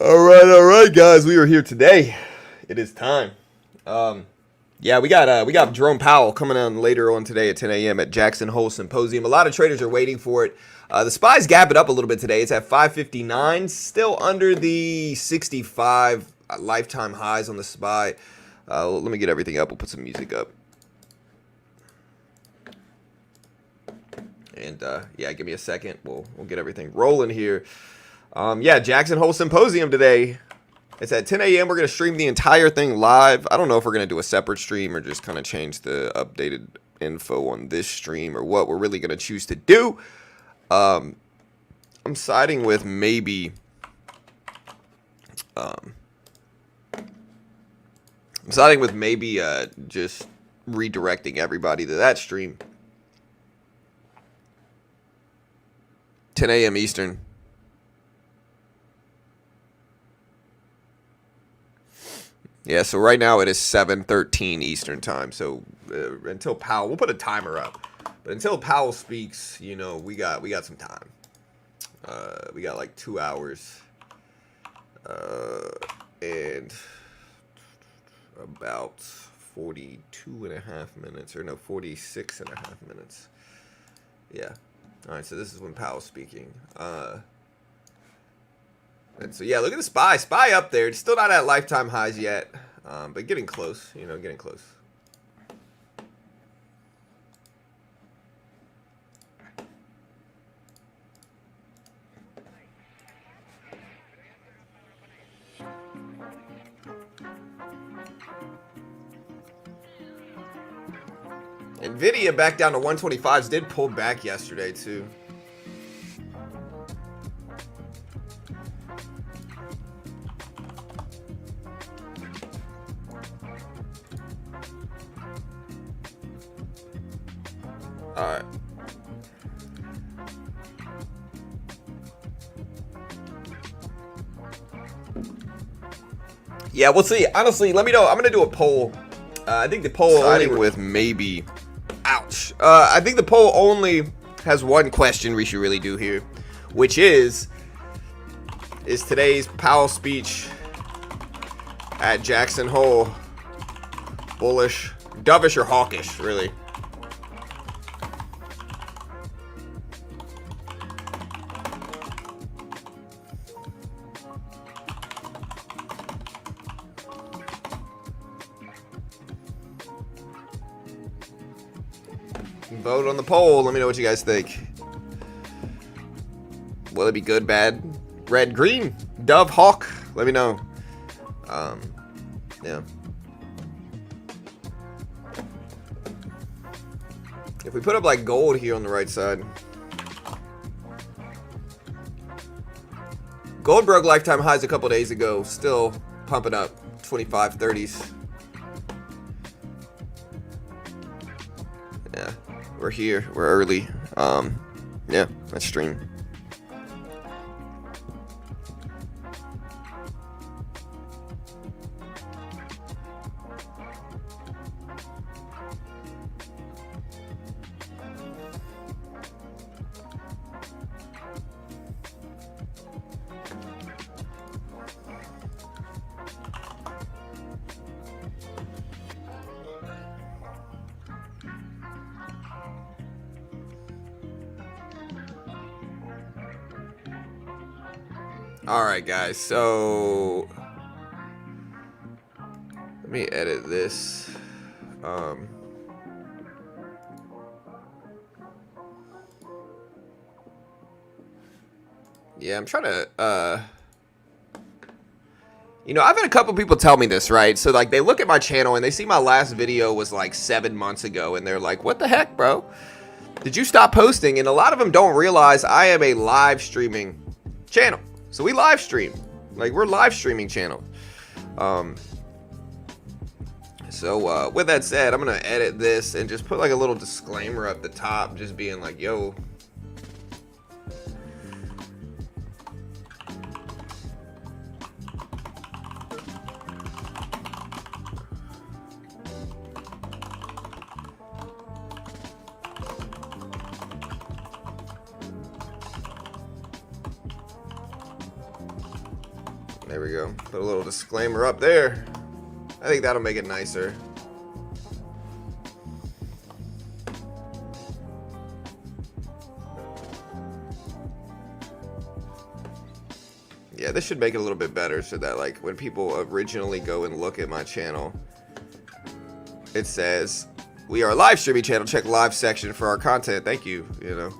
All right, guys. We are here today. It is time. Yeah, we got Jerome Powell coming on later on today at 10 a.m. at Jackson Hole Symposium. A lot of traders are waiting for it. The SPY's gapped it up a little bit today. It's at 559, still under the 65 lifetime highs on the SPY. Let me get everything up. We'll put some music up. And yeah, give me a second. We'll get everything rolling here. Yeah, Jackson Hole Symposium today. It's at 10 a.m. We're going to stream the entire thing live. I don't know if we're going to do a separate stream or just kind of change the updated info on this stream or what we're really going to choose to do. I'm siding with maybe just redirecting everybody to that stream. 10 a.m. Eastern. Yeah, so right now it is 7:13 Eastern time. So until Powell, we'll put a timer up. But until Powell speaks, you know, we got some time. We got like 2 hours and about 42 and a half minutes, or no, 46 and a half minutes. Yeah. All right, so this is when Powell's speaking. And so, yeah, look at the SPY. SPY up there. It's still not at lifetime highs yet, but getting close, you know, getting close. Nvidia back down to 125s. Did pull back yesterday, too. All right. Yeah, we'll see. Honestly, let me know. I'm going to do a poll. I think the poll only with maybe... Ouch. I think the poll only has one question we should really do here, which is today's Powell speech at Jackson Hole bullish, dovish, or hawkish, really? Vote on the poll. Let me know what you guys think. Will it be good, bad, red, green, dove, hawk? Let me know. Yeah. If we put up like gold here on the right side. Gold broke lifetime highs a couple days ago. Still pumping up 25, 30s. Yeah. We're here. We're early. Yeah, let's stream. All right, guys, so let me edit this. Yeah, I'm trying to, you know, I've had a couple people tell me this, right? So, like, they look at my channel and they see my last video was like 7 months ago, and they're like, what the heck, bro? Did you stop posting? And a lot of them don't realize I am a live streaming channel. So we live stream, like we're live streaming channel. So with that said, I'm gonna edit this and just put like a little disclaimer at the top, just being like, yo, There we go. Put a little disclaimer up there. I think that'll make it nicer. Yeah, this should make it a little bit better so that like when people originally go and look at my channel, it says, we are a live streaming channel. Check live section for our content. Thank you, you know.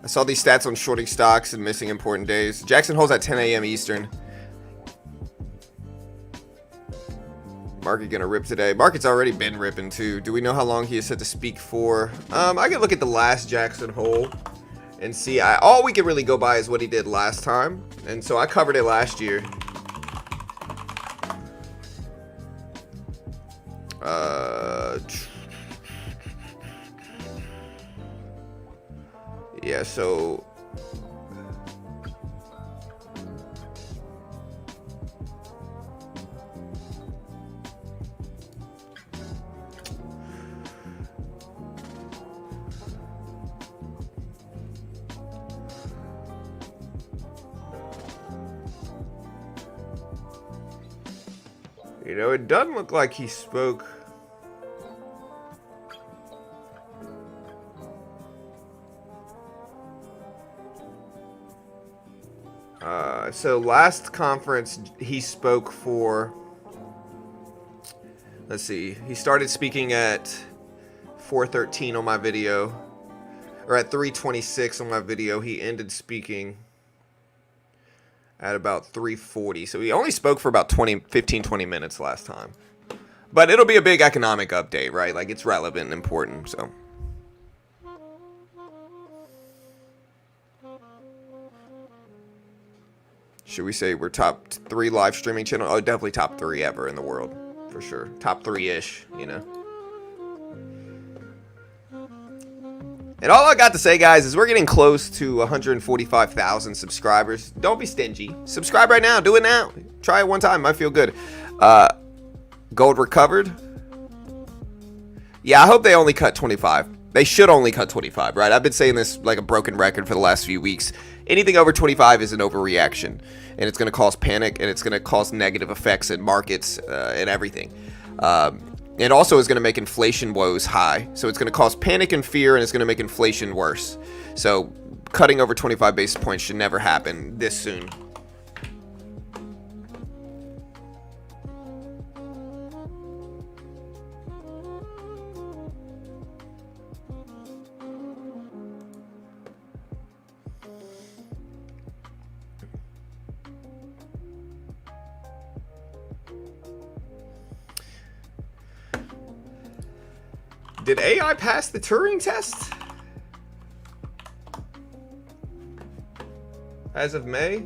I saw these stats on shorting stocks and missing important days. Jackson Hole's at 10 a.m. Eastern. Market gonna rip today. Market's already been ripping too. Do we know how long he is set to speak for? I can look at the last Jackson Hole and see. All we can really go by is what he did last time, and so I covered it last year. Yeah, so you know, it doesn't look like he spoke. So last conference he spoke for, let's see, he started speaking at 4:13 on my video, or at 3:26 on my video. He ended speaking at about 3:40. So he only spoke for about 15-20 minutes last time. But it'll be a big economic update, right? Like, it's relevant and important, so. Should we say we're top 3 live streaming channel? Oh, definitely top 3 ever in the world, for sure. Top 3-ish, you know. And all I got to say, guys, is we're getting close to 145,000 subscribers. Don't be stingy. Subscribe right now. Do it now. Try it one time. Might feel good. Gold recovered. Yeah, I hope they only cut 25. They should only cut 25, right? I've been saying this like a broken record for the last few weeks. Anything over 25 is an overreaction, and it's going to cause panic, and it's going to cause negative effects in markets and everything. It also is going to make inflation woes high, so it's going to cause panic and fear, and it's going to make inflation worse. So cutting over 25 basis points should never happen this soon. Did AI pass the Turing test? As of May?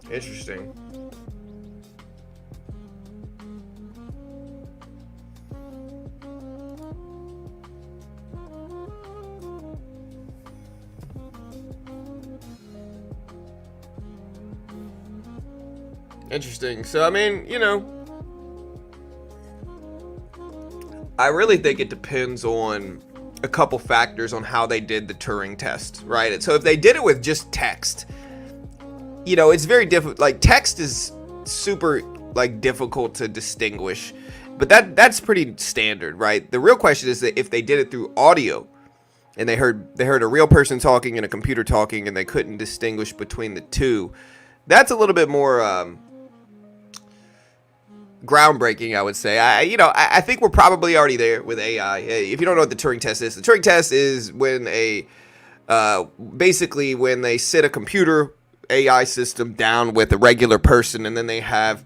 Interesting. Interesting. So, I mean, you know, I really think it depends on a couple factors on how they did the Turing test, right? And so if they did it with just text, you know, it's very difficult. Like, text is super, like, difficult to distinguish, but that's pretty standard, right? The real question is that if they did it through audio and they heard a real person talking and a computer talking and they couldn't distinguish between the two, that's a little bit more groundbreaking, I would say. I think we're probably already there with AI. If you don't know what the Turing test is, the Turing test is when basically when they sit a computer AI system down with a regular person, and then they have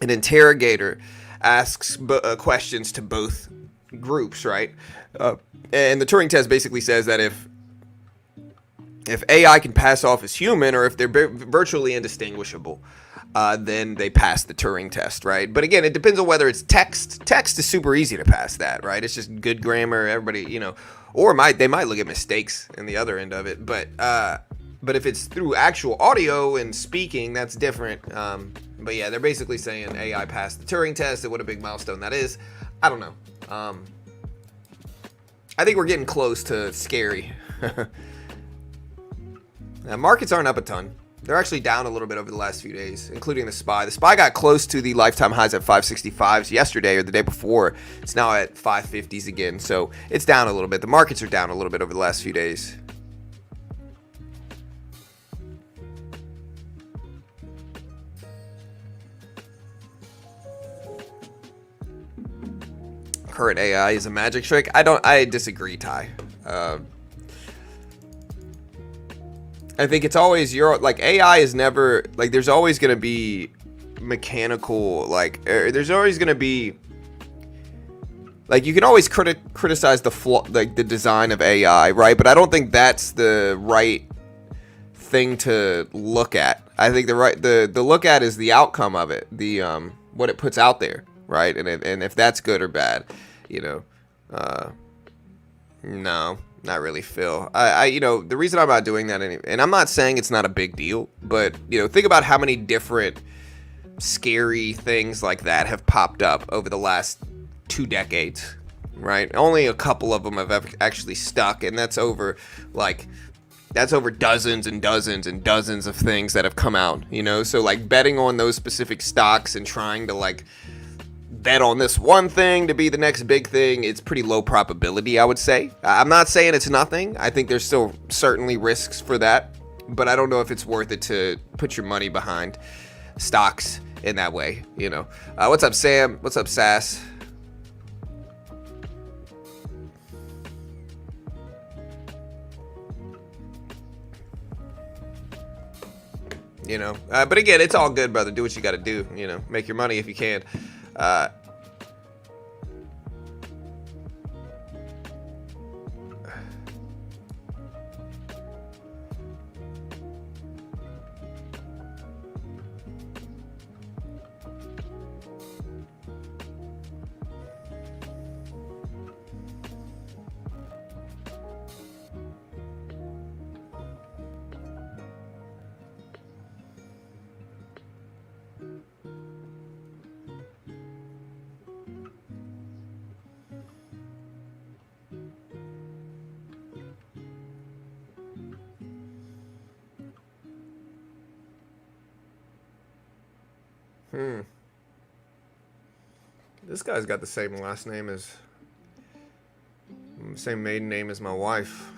an interrogator asks questions to both groups, right? And the Turing test basically says that if AI can pass off as human, or if they're virtually indistinguishable, then they pass the Turing test, right? But again, it depends on whether it's text. Text is super easy to pass that, right? It's just good grammar. Everybody, or they might look at mistakes in the other end of it. But if it's through actual audio and speaking, that's different. But yeah, they're basically saying AI passed the Turing test, and what a big milestone that is. I don't know. I think we're getting close to scary. Now, markets aren't up a ton. They're actually down a little bit over the last few days, including the SPY. The SPY got close to the lifetime highs at 565s yesterday or the day before. It's now at 550s again, so it's down a little bit. The markets are down a little bit over the last few days. Current AI is a magic trick. I disagree, Ty. I think it's always AI is never there's always going to be mechanical, there's always going to be you can always criticize the flaw, the design of AI, right? But I don't think that's the right thing to look at. I think the look at is the outcome of it, the what it puts out there, right? And if that's good or bad, no. Not really, Phil. The reason I'm not doing that, and I'm not saying it's not a big deal, but think about how many different scary things like that have popped up over the last 2 decades, right? Only a couple of them have actually stuck, and that's over dozens and dozens and dozens of things that have come out, So betting on those specific stocks and trying to bet on this one thing to be the next big thing, it's pretty low probability, I would say. I'm not saying it's nothing. I think there's still certainly risks for that, but I don't know if it's worth it to put your money behind stocks in that way, What's up, Sam? What's up, Sass? But again, it's all good, brother. Do what you got to do, make your money if you can. This guy's got the same maiden name as my wife,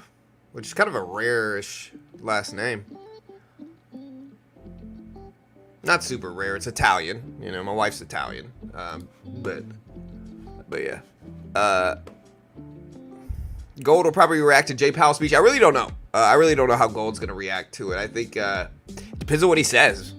which is kind of a rare-ish last name. Not super rare. It's Italian. My wife's Italian. But yeah. Gold will probably react to Jay Powell's speech. I really don't know. I really don't know how gold's going to react to it. I think it depends on what he says.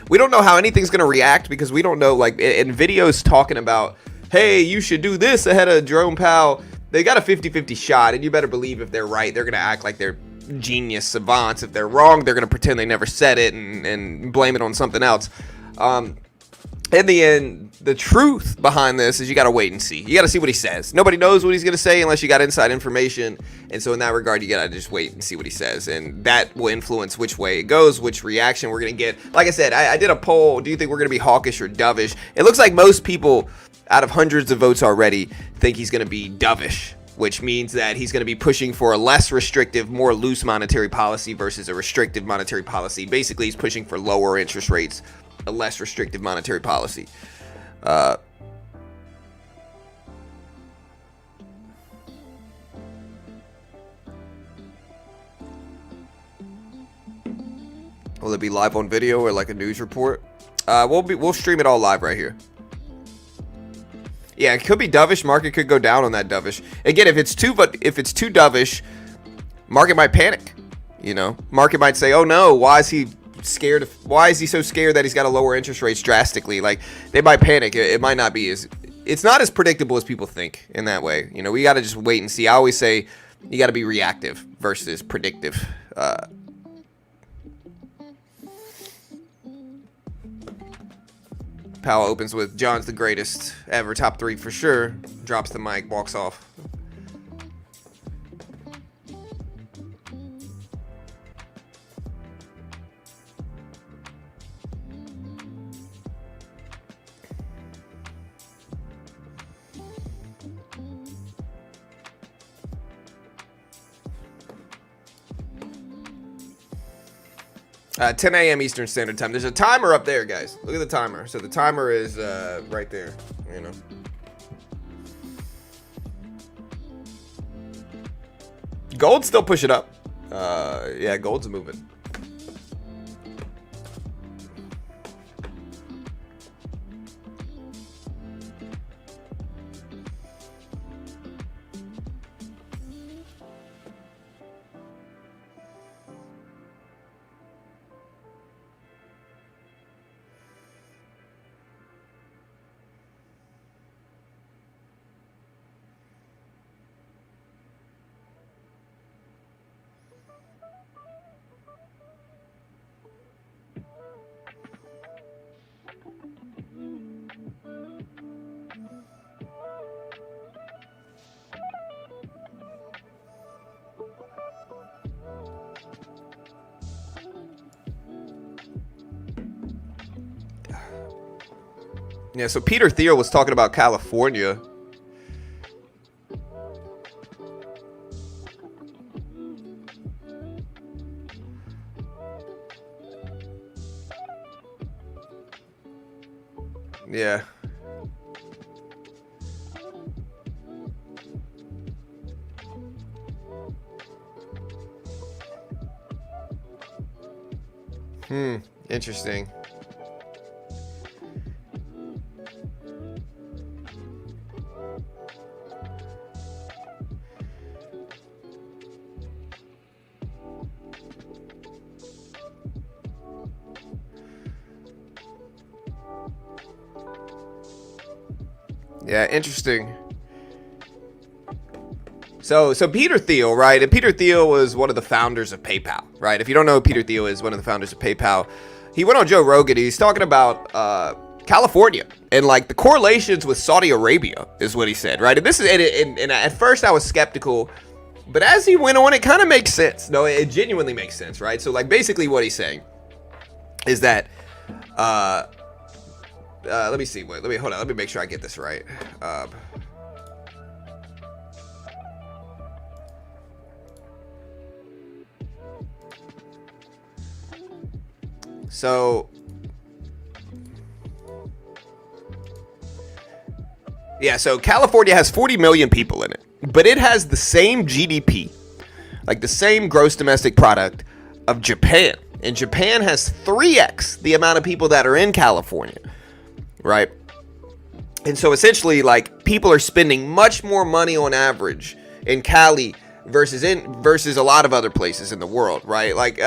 We don't know how anything's going to react because we don't know, in videos talking about, hey, you should do this ahead of Jerome Powell. They got a 50-50 shot, and you better believe if they're right, they're going to act like they're genius savants. If they're wrong, they're going to pretend they never said it and blame it on something else. In the end, the truth behind this is you got to wait and see. You got to see what he says. Nobody knows what he's going to say unless you got inside information. And so in that regard, you got to just wait and see what he says. And that will influence which way it goes, which reaction we're going to get. Like I said, I did a poll. Do you think we're going to be hawkish or dovish? It looks like most people, out of hundreds of votes already, think he's going to be dovish, which means that he's going to be pushing for a less restrictive, more loose monetary policy versus a restrictive monetary policy. Basically, he's pushing for lower interest rates, a less restrictive monetary policy. Will it be live on video or like a news report? We'll stream it all live right here. Yeah, it could be dovish. Market could go down on that dovish. Again, if it's too dovish, market might panic. Market might say, "Oh no, why is he scared of, why is he so scared that he's got to lower interest rates drastically? Like, they might panic. It might not be as, it's not as predictable as people think in that way. You know, we got to just wait and see. I always say you got to be reactive versus predictive. Powell opens with John's the greatest ever, top 3 for sure. Drops the mic, walks off. 10 a.m. Eastern Standard Time. There's a timer up there, guys. Look at the timer. So the timer is right there, you know. Gold's still pushing up. Yeah, gold's moving. Yeah, so Peter Thiel was talking about California. Yeah. Interesting. Yeah, interesting. So Peter Thiel, right? And Peter Thiel was one of the founders of PayPal, right? If you don't know who Peter Thiel is, one of the founders of PayPal. He went on Joe Rogan. He's talking about California and like the correlations with Saudi Arabia is what he said, right? And this is, and at first I was skeptical, but as he went on, it kind of makes sense. No, it genuinely makes sense, right? So like basically what he's saying is that, let me see. Wait, hold on. Let me make sure I get this right. So, yeah, so California has 40 million people in it, but it has the same GDP, like the same gross domestic product of Japan. And Japan has 3x the amount of people that are in California, right? And so essentially, like, people are spending much more money on average in Cali versus a lot of other places in the world, right? Like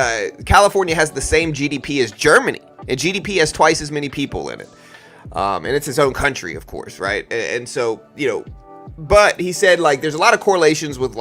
California has the same GDP as Germany, and GDP has twice as many people in it, and it's its own country, of course, right? And so, you know, but he said like there's a lot of correlations with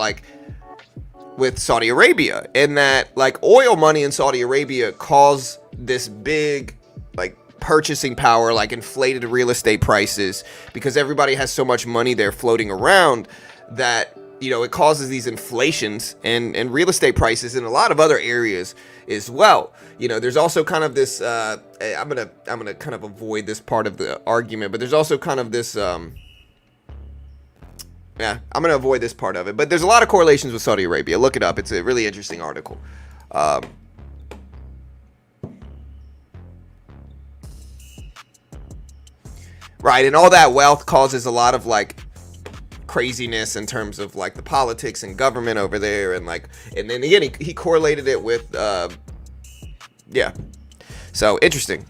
Saudi Arabia, in that like oil money in Saudi Arabia caused this big like purchasing power, like inflated real estate prices, because everybody has so much money there floating around that, you know, it causes these inflations and real estate prices in a lot of other areas as well. You know, there's also kind of this, I'm gonna kind of avoid this part of the argument, but there's also kind of this, yeah, I'm gonna avoid this part of it, but there's a lot of correlations with Saudi Arabia. Look it up. It's a really interesting article. Right, and all that wealth causes a lot of like craziness in terms of like the politics and government over there, and like, and then again he correlated it with yeah, so interesting.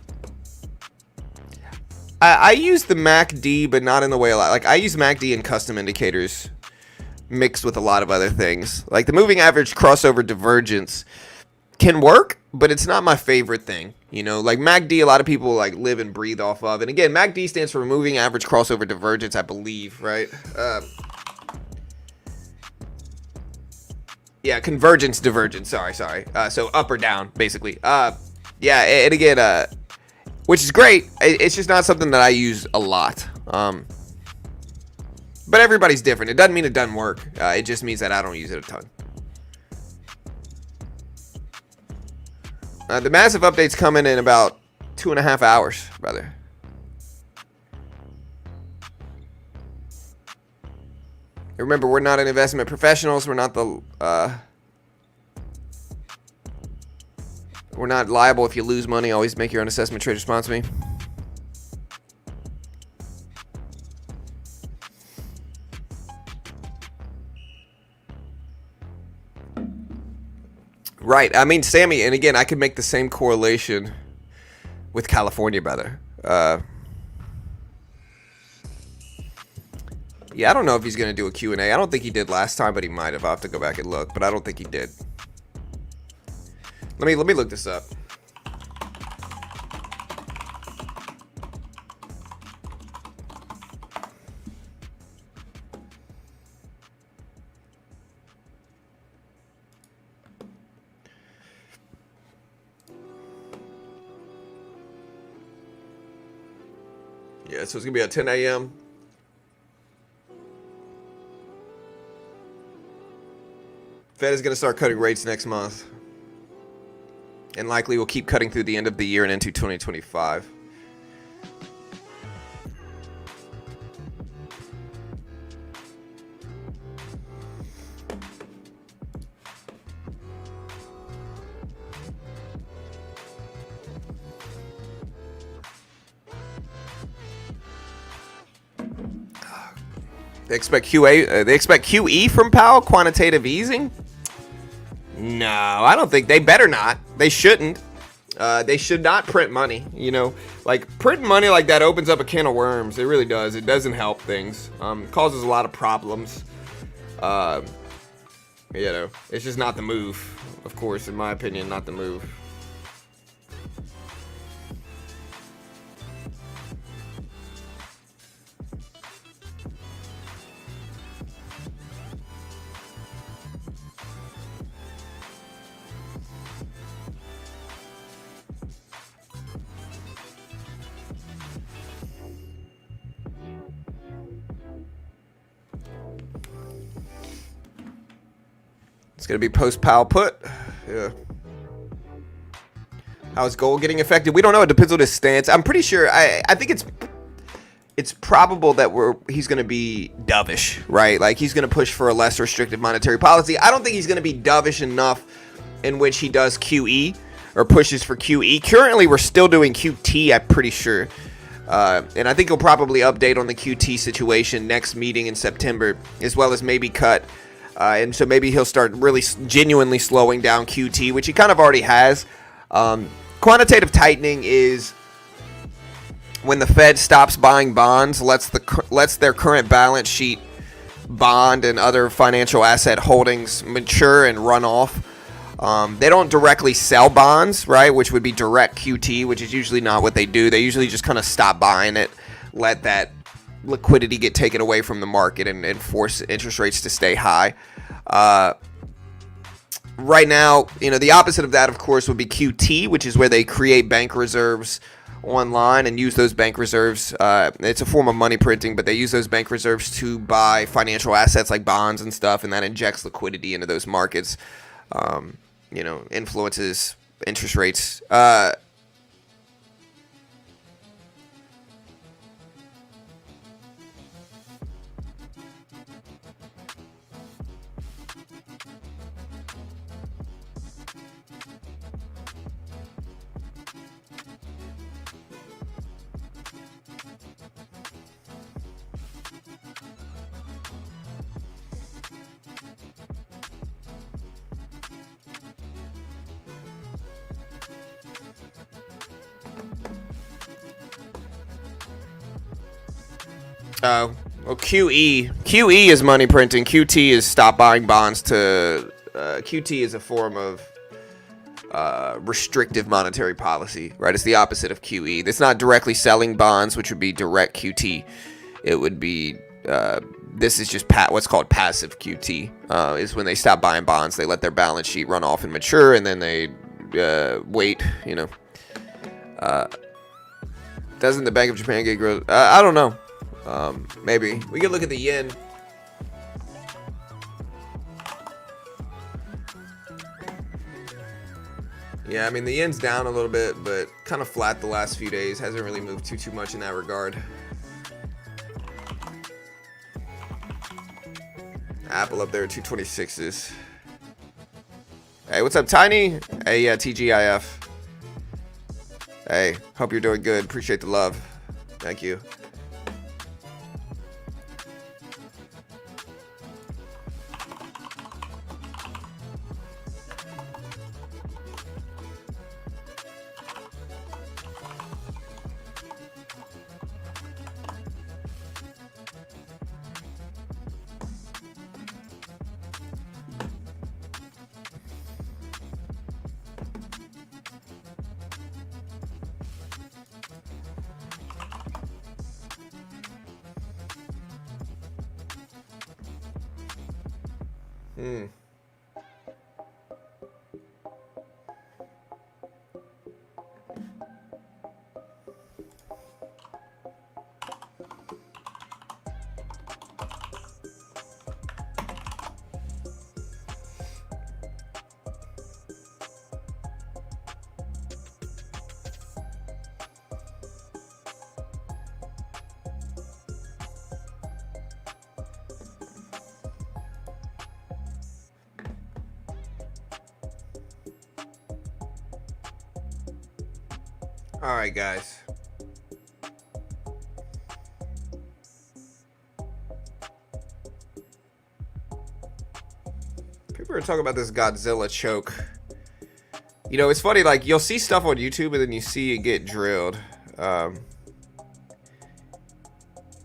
I use the MACD, but not in the way a lot, like I use MACD and custom indicators mixed with a lot of other things, like the moving average crossover divergence can work, but it's not my favorite thing. You know, like MACD, a lot of people like live and breathe off of. And again, MACD stands for moving average crossover divergence, I believe, right? Yeah, convergence, divergence. Sorry. So up or down, basically. Yeah, and again, which is great. It's just not something that I use a lot. But everybody's different. It doesn't mean it doesn't work. It just means that I don't use it a ton. The massive update's coming in about 2.5 hours, brother. Remember, we're not an investment professionals. We're not we're not liable if you lose money. Always make your own assessment. Trade responsibly. Right. I mean, Sammy, and again, I could make the same correlation with California, brother. Yeah, I don't know if he's going to do a Q&A. I don't think he did last time, but he might have. I'll have to go back and look, but I don't think he did. Let me look this up. Yeah, so it's going to be at 10 a.m. Fed is going to start cutting rates next month. And likely will keep cutting through the end of the year and into 2025. They expect They expect QE from Powell, quantitative easing. No, I don't think. They better not. They shouldn't. They should not print money. You know, like printing money like that opens up a can of worms. It really does. It doesn't help things. Causes a lot of problems. You know, it's just not the move. Of course, in my opinion, not the move. It's going to be post-Powell put. Yeah. How's gold getting affected? We don't know. It depends on his stance. I'm pretty sure. I think it's probable that he's going to be dovish, right? Like he's going to push for a less restrictive monetary policy. I don't think he's going to be dovish enough in which he does QE or pushes for QE. Currently, we're still doing QT, I'm pretty sure. And I think he'll probably update on the QT situation next meeting in September, as well as maybe cut. And so maybe he'll start really genuinely slowing down QT, which he kind of already has. Quantitative tightening is when the Fed stops buying bonds, lets their current balance sheet bond and other financial asset holdings mature and run off. They don't directly sell bonds, right, which would be direct QT, which is usually not what they do. They usually just kind of stop buying it, let that liquidity get taken away from the market and force interest rates to stay high. Right now, you know, the opposite of that, of course, would be QT, which is where they create bank reserves online and use those bank reserves. It's a form of money printing, but they use those bank reserves to buy financial assets like bonds and stuff, and that injects liquidity into those markets. You know, influences interest rates. Well, QE is money printing. QT is stop buying bonds to. QT is a form of restrictive monetary policy, right? It's the opposite of QE. It's not directly selling bonds, which would be direct QT. It would be, this is just what's called passive QT, is when they stop buying bonds, they let their balance sheet run off and mature, and then they wait, you know. Doesn't the Bank of Japan get growth? I don't know. Maybe. We can look at the yen. Yeah, I mean, the yen's down a little bit, but kind of flat the last few days. Hasn't really moved too much in that regard. Apple up there, 226s. Hey, what's up, Tiny? Hey, yeah, TGIF. Hey, hope you're doing good. Appreciate the love. Thank you. All right, guys. People are talking about this Godzilla choke. You know, it's funny, like, you'll see stuff on YouTube and then you see it get drilled.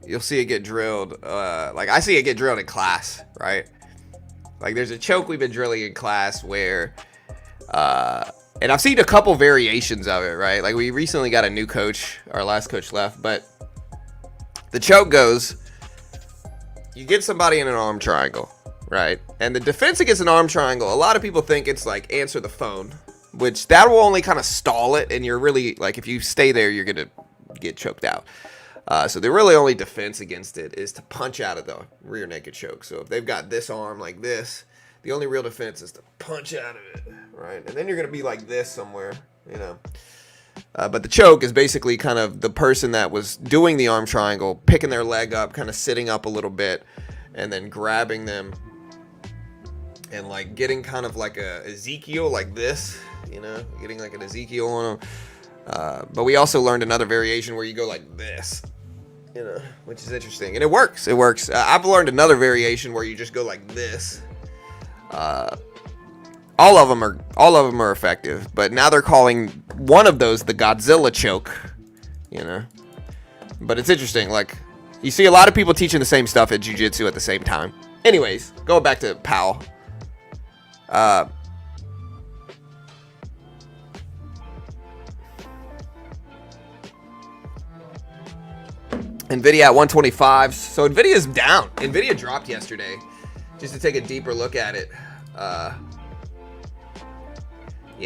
You'll see it get drilled. Like, I see it get drilled in class, right? Like, there's a choke we've been drilling in class where... and I've seen a couple variations of it, right? Like, we recently got a new coach. Our last coach left. But the choke goes, you get somebody in an arm triangle, right? And the defense against an arm triangle, a lot of people think it's like answer the phone, which that will only kind of stall it. And you're really, like, if you stay there, you're going to get choked out. So the really only defense against it is to punch out of the rear naked choke. So if they've got this arm like this, the only real defense is to punch out of it, right? And then you're going to be like this somewhere, you know. But the choke is basically kind of the person that was doing the arm triangle, picking their leg up, kind of sitting up a little bit, and then grabbing them and, like, getting kind of like a Ezekiel like this, you know, getting like an Ezekiel on them. But we also learned another variation where you go like this, you know, which is interesting. And it works. It works. I've learned another variation where you just go like this. All of them are effective, but now they're calling one of those the Godzilla choke, you know. But it's interesting, like, you see a lot of people teaching the same stuff at jiu-jitsu at the same time. Anyways, going back to Powell. Nvidia at 125. So Nvidia's down. Nvidia dropped yesterday. Just to take a deeper look at it. Yeah,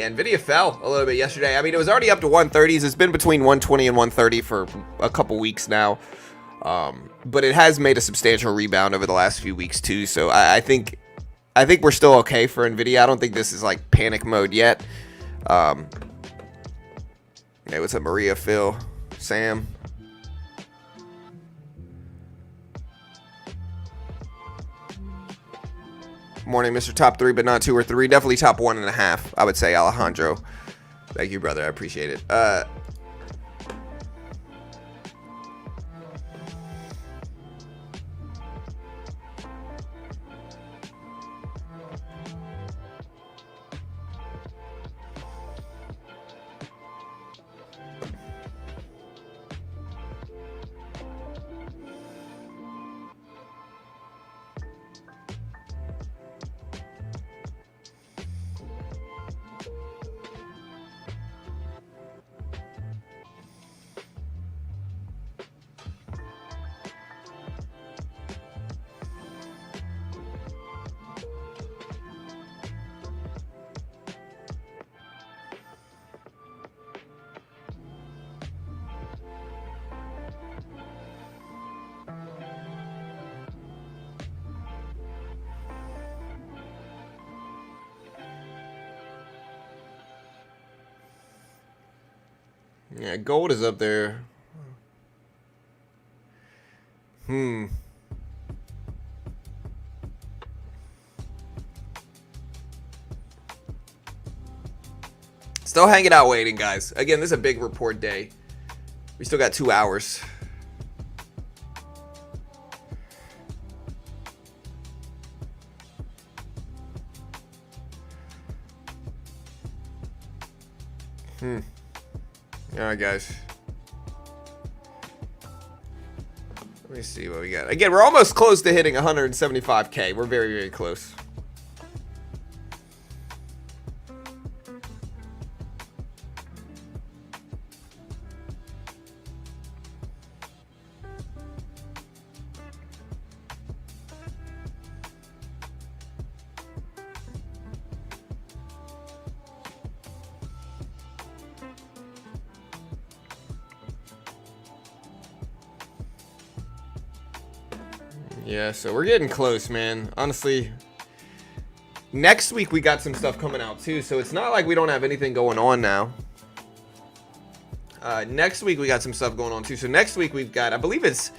Nvidia fell a little bit yesterday. I mean, it was already up to 130s. It's been between 120 and 130 for a couple weeks now. But it has made a substantial rebound over the last few weeks too. So I think we're still okay for Nvidia. I don't think this is like panic mode yet. Hey, what's up, Maria, Phil, Sam? Morning, Mr. Top 3, but not 2 or 3. Definitely top 1.5, I would say, Alejandro. Thank you, brother. I appreciate it. Yeah, gold is up there. Still hanging out waiting, guys. Again, this is a big report day. We still got 2 hours. Alright, guys. Let me see what we got. Again, we're almost close to hitting 175K. We're very, very close. Yeah, so we're getting close, man. Honestly, next week we got some stuff coming out too, so it's not like we don't have anything going on now. Next week we got some stuff going on too. So next week we've got, I believe it's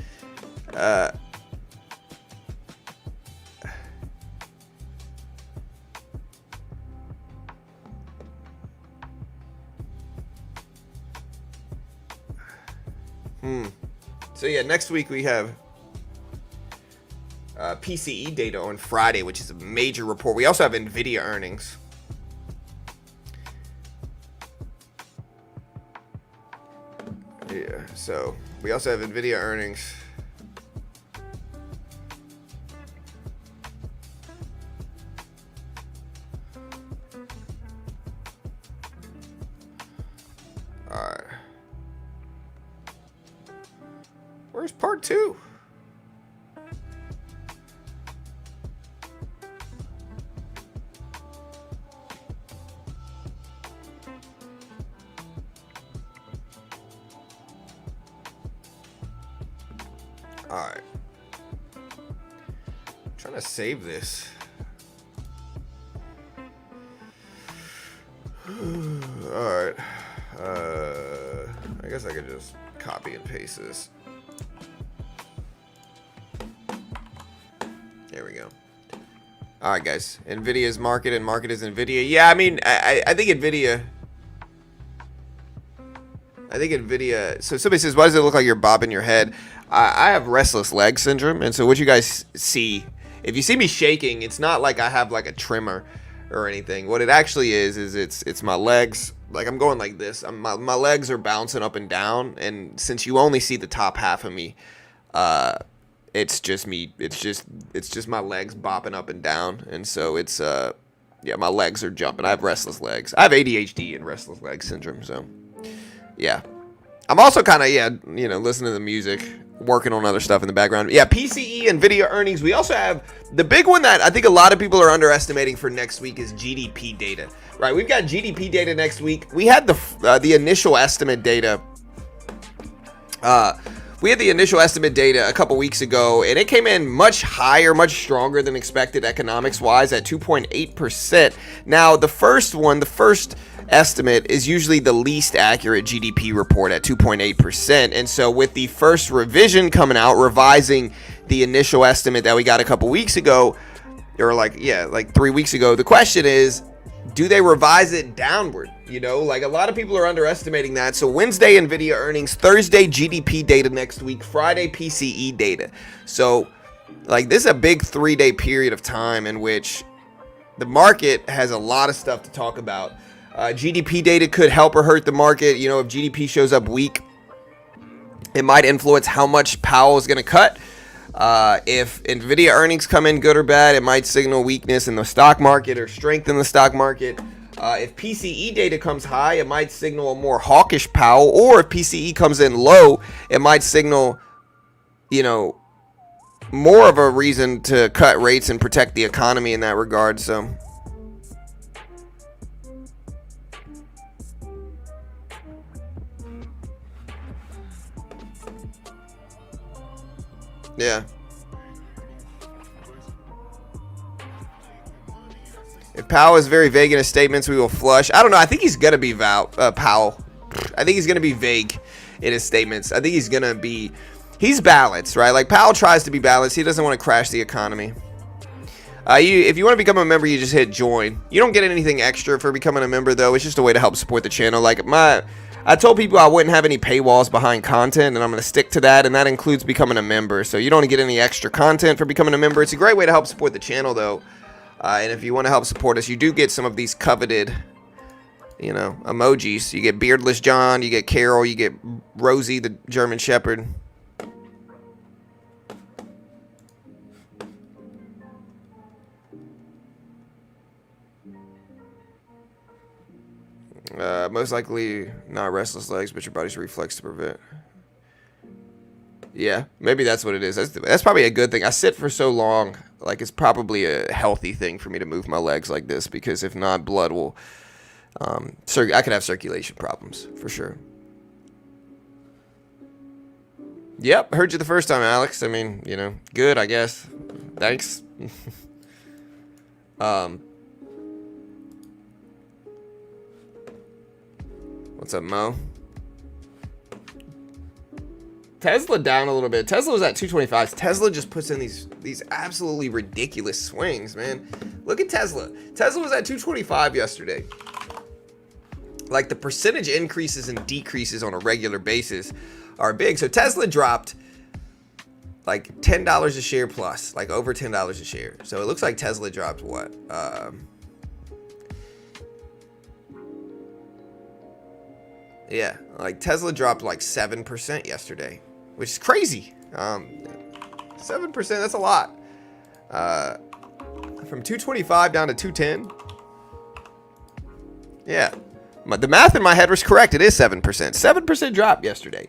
so yeah, next week we have PCE data on Friday, which is a major report. We also have NVIDIA earnings. Yeah, so we also have NVIDIA earnings. All right. Where's part 2? Alright. I'm trying to save this. Alright. I guess I could just copy and paste this. There we go. Alright, guys. NVIDIA's market and market is NVIDIA. Yeah, I mean, I think NVIDIA... So somebody says, why does it look like you're bobbing your head? I have restless leg syndrome, and so what you guys see, if you see me shaking, it's not like I have like a tremor or anything. What it actually is it's my legs. Like I'm going like this. My legs are bouncing up and down, and since you only see the top half of me, it's just me. It's just my legs bopping up and down, and so it's yeah, my legs are jumping. I have restless legs. I have ADHD and restless leg syndrome, so. Yeah, I'm also kind of, you know, listening to the music, working on other stuff in the background. Yeah, PCE and NVIDIA earnings. We also have the big one that I think a lot of people are underestimating for next week is GDP data, right? We've got GDP data next week. We had the initial estimate data. We had the initial estimate data a couple weeks ago, and it came in much higher, much stronger than expected economics-wise at 2.8%. Now, the first estimate is usually the least accurate GDP report at 2.8%. And so with the first revision coming out, revising the initial estimate that we got a couple weeks ago, or like 3 weeks ago, the question is, do they revise it downward? You know, like a lot of people are underestimating that. So Wednesday, NVIDIA earnings, Thursday, GDP data next week, Friday, PCE data. So like this is a big 3-day period of time in which the market has a lot of stuff to talk about. GDP data could help or hurt the market. You know, if GDP shows up weak, it might influence how much Powell is going to cut. If NVIDIA earnings come in good or bad, it might signal weakness in the stock market or strength in the stock market. If PCE data comes high, it might signal a more hawkish Powell. Or if PCE comes in low, it might signal, you know, more of a reason to cut rates and protect the economy in that regard. So... yeah. If Powell is very vague in his statements, we will flush. I don't know. I think he's going to be Powell. I think he's going to be vague in his statements. I think he's balanced, right? Like Powell tries to be balanced. He doesn't want to crash the economy. If you want to become a member, you just hit join. You don't get anything extra for becoming a member, though. It's just a way to help support the channel. Like I told people I wouldn't have any paywalls behind content, and I'm going to stick to that, and that includes becoming a member. So you don't get any extra content for becoming a member. It's a great way to help support the channel, though. And if you want to help support us, you do get some of these coveted, emojis. You get Beardless John, you get Carol, you get Rosie, the German Shepherd. Most likely not restless legs, but your body's reflex to prevent. Yeah, maybe that's what it is. That's probably a good thing. I sit for so long, like it's probably a healthy thing for me to move my legs like this, because if not, blood will, I could have circulation problems for sure. Yep, heard you the first time, Alex. I mean, good, I guess. Thanks. What's up, Mo? Tesla down a little bit. Tesla was at 225. Tesla just puts in these absolutely ridiculous swings, man. Look at Tesla. Tesla was at 225 yesterday. Like the percentage increases and decreases on a regular basis are big. So Tesla dropped like $10 a share plus, like over $10 a share. So it looks like Tesla dropped what? Yeah, like Tesla dropped like 7% yesterday, which is crazy. 7%, that's a lot. From 225 down to 210. Yeah, the math in my head was correct. It is 7%. 7% drop yesterday.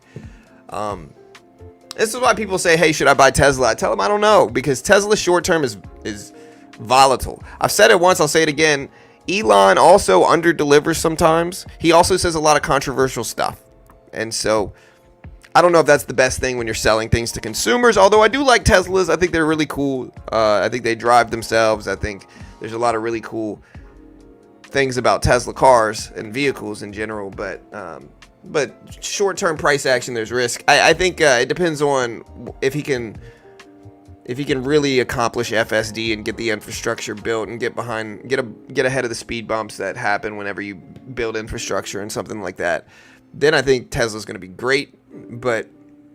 This is why people say, hey, should I buy Tesla? I tell them I don't know, because Tesla short term is volatile. I've said it once, I'll say it again. Elon also under-delivers sometimes. He also says a lot of controversial stuff. And so I don't know if that's the best thing when you're selling things to consumers, although I do like Teslas. I think they're really cool. I think they drive themselves. I think there's a lot of really cool things about Tesla cars and vehicles in general. But short-term price action, there's risk. I think it depends on if he can really accomplish FSD and get the infrastructure built and get ahead of the speed bumps that happen whenever you build infrastructure and something like that, then I think Tesla's going to be great, but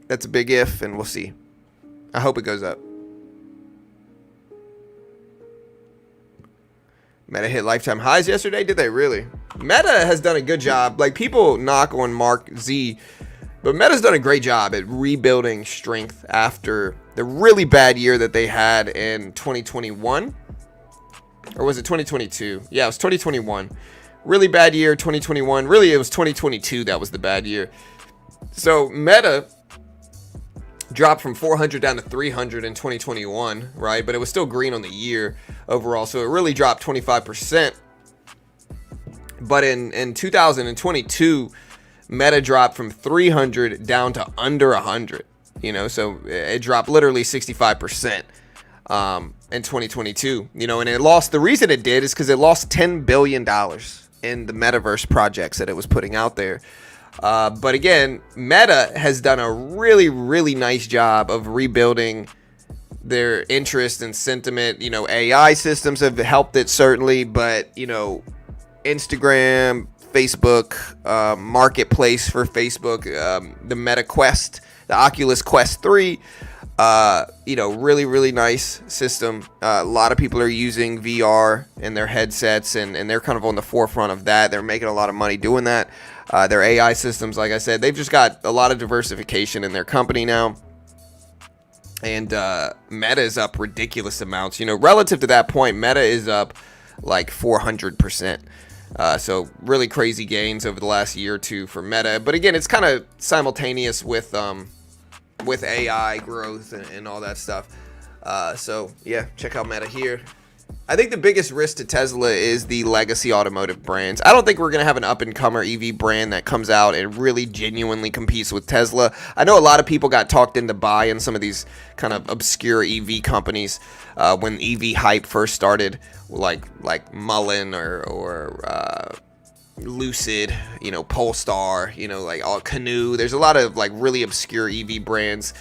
that's a big if, and we'll see. I hope it goes up. Meta hit lifetime highs yesterday. Did they really? Meta has done a good job. Like, people knock on Mark Z, but Meta's done a great job at rebuilding strength after the really bad year that they had in 2021. Or was it 2022? Yeah, it was 2021. Really bad year, 2021. Really, it was 2022 that was the bad year. So Meta dropped from 400 down to 300 in 2021, right? But it was still green on the year overall. So it really dropped 25%. But in 2022, Meta dropped from 300 down to under 100, so it dropped literally 65% in 2022, and it lost. The reason it did is because it lost $10 billion in the metaverse projects that it was putting out there. But again, Meta has done a really, really nice job of rebuilding their interest and sentiment. AI systems have helped it certainly, but, Instagram, Facebook, marketplace for Facebook, the Meta Quest, the Oculus Quest 3, really, really nice system. A lot of people are using VR in their headsets, and they're kind of on the forefront of that. They're making a lot of money doing that. Their AI systems, like I said, they've just got a lot of diversification in their company now. And Meta is up ridiculous amounts. Relative to that point, Meta is up like 400%. So really crazy gains over the last year or two for Meta. But again, it's kind of simultaneous with AI growth and all that stuff. So yeah, check out Meta here. I think the biggest risk to Tesla is the legacy automotive brands. I don't think we're going to have an up-and-comer EV brand that comes out and really genuinely competes with Tesla. I know a lot of people got talked into buying some of these kind of obscure EV companies when EV hype first started, like Mullen or Lucid, Polestar, like all Canoe. There's a lot of like really obscure EV brands.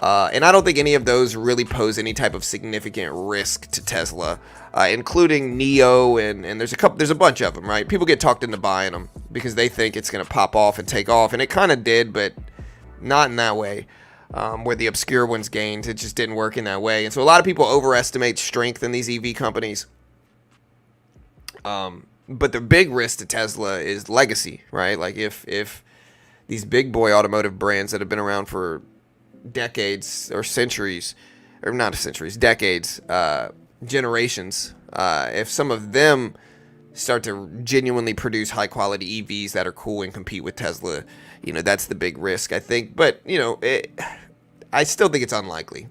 And I don't think any of those really pose any type of significant risk to Tesla, including Neo, and there's a bunch of them, right? People get talked into buying them because they think it's going to pop off and take off, and it kind of did, but not in that way. Where the obscure ones gained, it just didn't work in that way, and so a lot of people overestimate strength in these EV companies. But the big risk to Tesla is legacy, right? Like if these big boy automotive brands that have been around for decades or centuries, or not centuries, decades, generations, if some of them start to genuinely produce high quality EVs that are cool and compete with Tesla, that's the big risk, I think. But, I still think it's unlikely.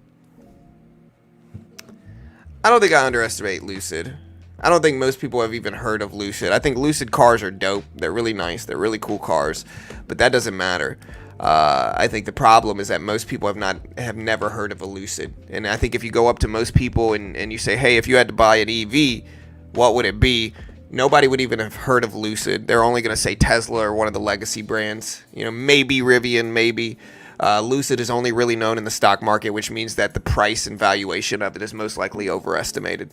I don't think I underestimate Lucid. I don't think most people have even heard of Lucid. I think Lucid cars are dope. They're really nice. They're really cool cars, but that doesn't matter. I think the problem is that most people have never heard of a Lucid. And I think if you go up to most people and you say, hey, if you had to buy an EV, what would it be? Nobody would even have heard of Lucid. They're only going to say Tesla or one of the legacy brands. Maybe Rivian, maybe. Lucid is only really known in the stock market, which means that the price and valuation of it is most likely overestimated,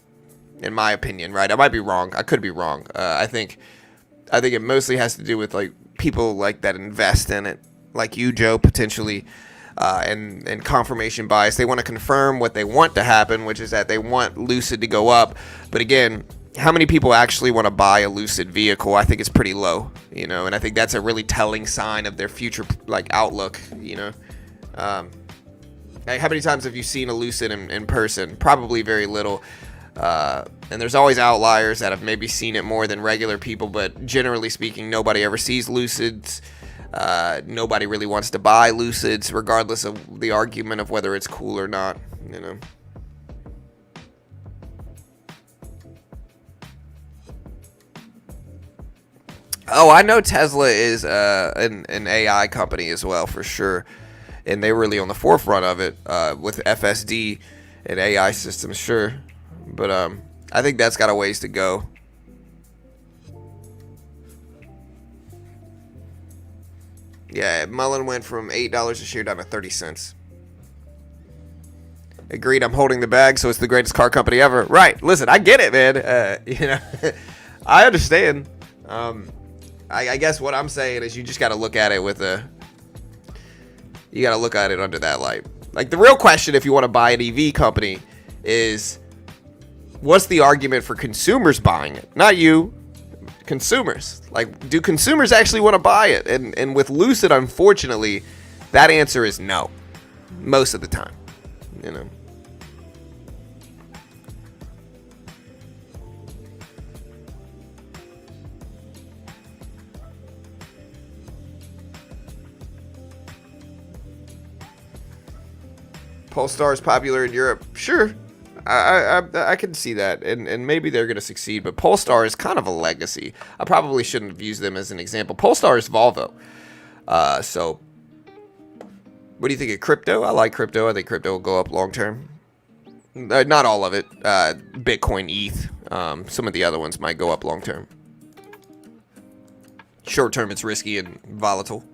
in my opinion, right? I might be wrong. I could be wrong. I think it mostly has to do with like people like that invest in it, like you, Joe, potentially, and confirmation bias. They want to confirm what they want to happen, which is that they want Lucid to go up. But again, how many people actually want to buy a Lucid vehicle? I think it's pretty low, and I think that's a really telling sign of their future like outlook, How many times have you seen a Lucid in person? Probably very little. And there's always outliers that have maybe seen it more than regular people, but generally speaking, nobody ever sees Lucids. Nobody really wants to buy Lucids, regardless of the argument of whether it's cool or not, Oh, I know Tesla is an AI company as well, for sure. And they're really on the forefront of it with FSD and AI systems, sure. But I think that's got a ways to go. Yeah, Mullen went from $8 a share down to 30 cents. Agreed, I'm holding the bag, so it's the greatest car company ever. Right, listen, I get it, man. I understand. I guess what I'm saying is you just got to look at it you got to look at it under that light. Like, the real question, if you want to buy an EV company, is what's the argument for consumers buying it? Not you, consumers. Like, do consumers actually want to buy it? And with Lucid, unfortunately, that answer is no, most of the time, Polestar is popular in Europe. Sure, I can see that, and maybe they're going to succeed, but Polestar is kind of a legacy. I probably shouldn't have used them as an example. Polestar is Volvo. So, what do you think of crypto? I like crypto. I think crypto will go up long term. Not all of it. Bitcoin, ETH. Some of the other ones might go up long term. Short term, it's risky and volatile.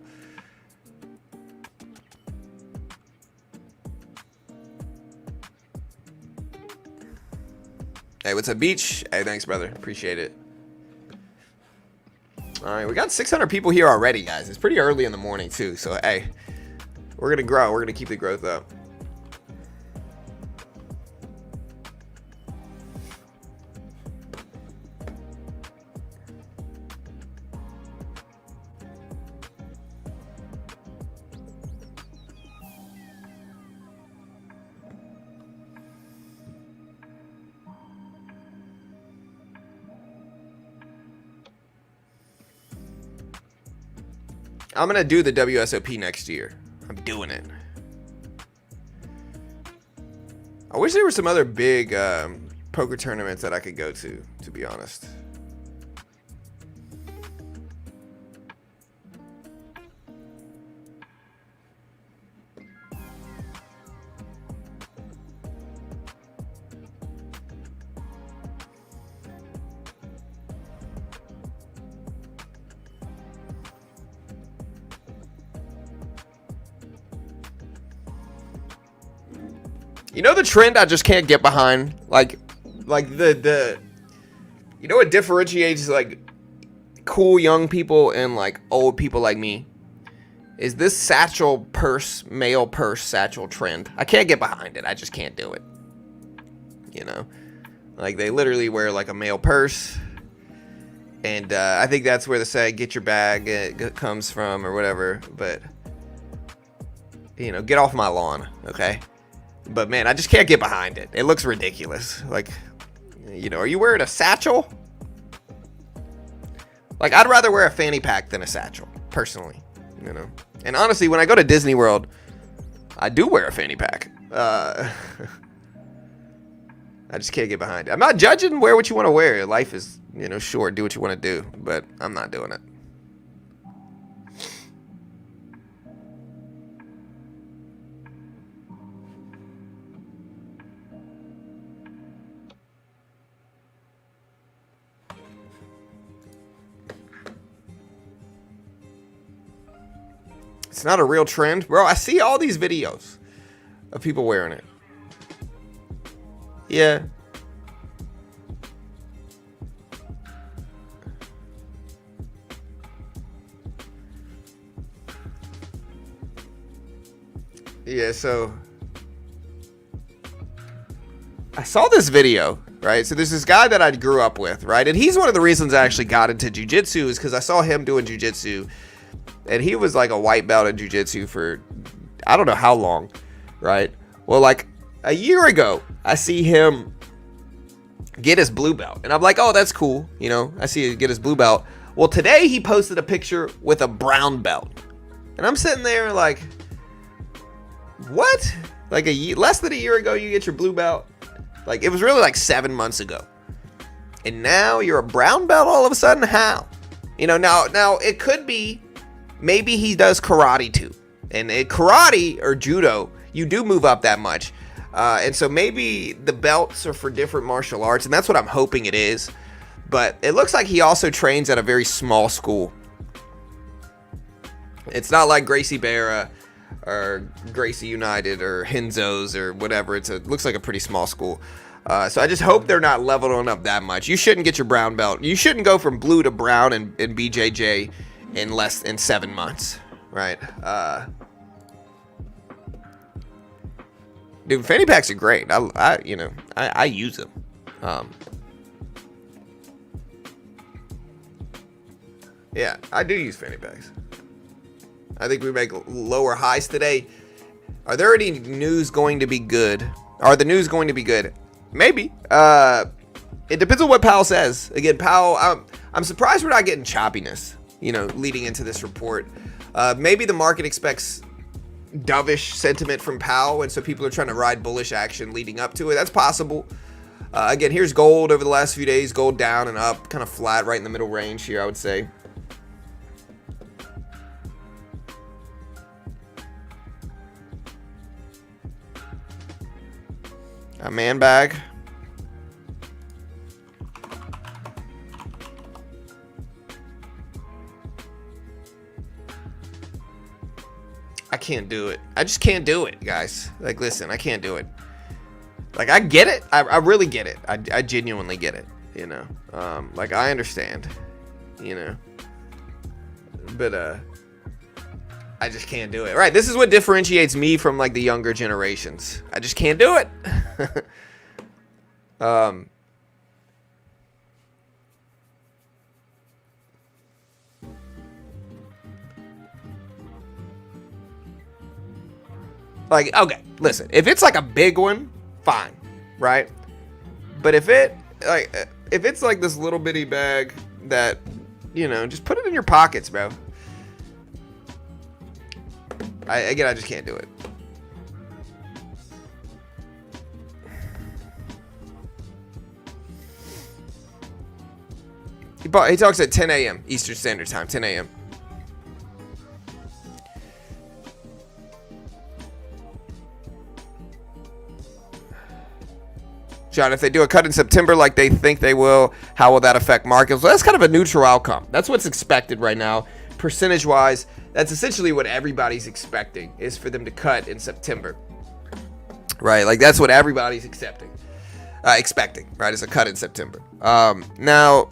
Hey, what's up, Beach? Hey, thanks, brother. Appreciate it. All right, we got 600 people here already, guys. It's pretty early in the morning, too. So, hey, we're going to grow. We're going to keep the growth up. I'm going to do the WSOP next year. I'm doing it. I wish there were some other big poker tournaments that I could go to be honest. You know the trend I just can't get behind? Like the you know what differentiates like cool young people and like old people like me? Is this satchel purse, male purse satchel trend. I can't get behind it. I just can't do it. You know? Like they literally wear like a male purse. And I think that's where the say get your bag comes from or whatever. But, you know, get off my lawn, okay? But, man, I just can't get behind it. It looks ridiculous. Like, you know, are you wearing a satchel? Like, I'd rather wear a fanny pack than a satchel, personally, you know? And honestly, when I go to Disney World, I do wear a fanny pack. I just can't get behind it. I'm not judging. Wear what you want to wear. Life is, you know, short. Do what you want to do. But I'm not doing it. It's not a real trend. Bro, I see all these videos of people wearing it. Yeah. Yeah, so I saw this video, right? So there's this guy that I grew up with, right? And he's one of the reasons I actually got into jiu-jitsu is because I saw him doing jiu-jitsu. And he was like a white belt in jiu-jitsu for I don't know how long, right? Well, like a year ago, I see him get his blue belt. And I'm like, oh, that's cool. You know, I see him get his blue belt. Well, today he posted a picture with a brown belt. And I'm sitting there like, what? Like less than a year ago, you get your blue belt? Like, it was really like 7 months ago. And now you're a brown belt all of a sudden? How? You know, now it could be maybe he does karate too. And karate or judo, you do move up that much. And so maybe the belts are for different martial arts, and that's what I'm hoping it is. But it looks like he also trains at a very small school. It's not like Gracie Barra or Gracie United or Henzo's or whatever. It looks like a pretty small school. So I just hope they're not leveling up that much. You shouldn't get your brown belt. You shouldn't go from blue to brown in BJJ in less than 7 months, right? Dude, fanny packs are great. I use them. Yeah, I do use fanny packs. I think we make lower highs today. Are there any news going to be good? Are the news going to be good? Maybe. It depends on what Powell says. Again, Powell, I'm surprised we're not getting choppiness, you know, leading into this report. Maybe the market expects dovish sentiment from Powell, and so people are trying to ride bullish action leading up to it. That's possible. Again, here's gold over the last few days. Gold down and up, kind of flat right in the middle range here, I would say. A man bag. I can't do it. I just can't do it, guys. Like, listen, I can't do it. Like, I get it. I really get it. I genuinely get it, you know. Like, I understand, you know. But, I just can't do it. Right, this is what differentiates me from, like, the younger generations. I just can't do it. Like, okay, listen, if it's like a big one, fine, right? But if it's like this little bitty bag that, you know, just put it in your pockets, bro. I just can't do it. He talks at 10 a.m. Eastern Standard Time, 10 a.m. John, if they do a cut in September like they think they will, how will that affect markets? Well, that's kind of a neutral outcome. That's what's expected right now. Percentage-wise, that's essentially what everybody's expecting, is for them to cut in September. right? Like that's what everybody's expecting, right? Is a cut in September. Now,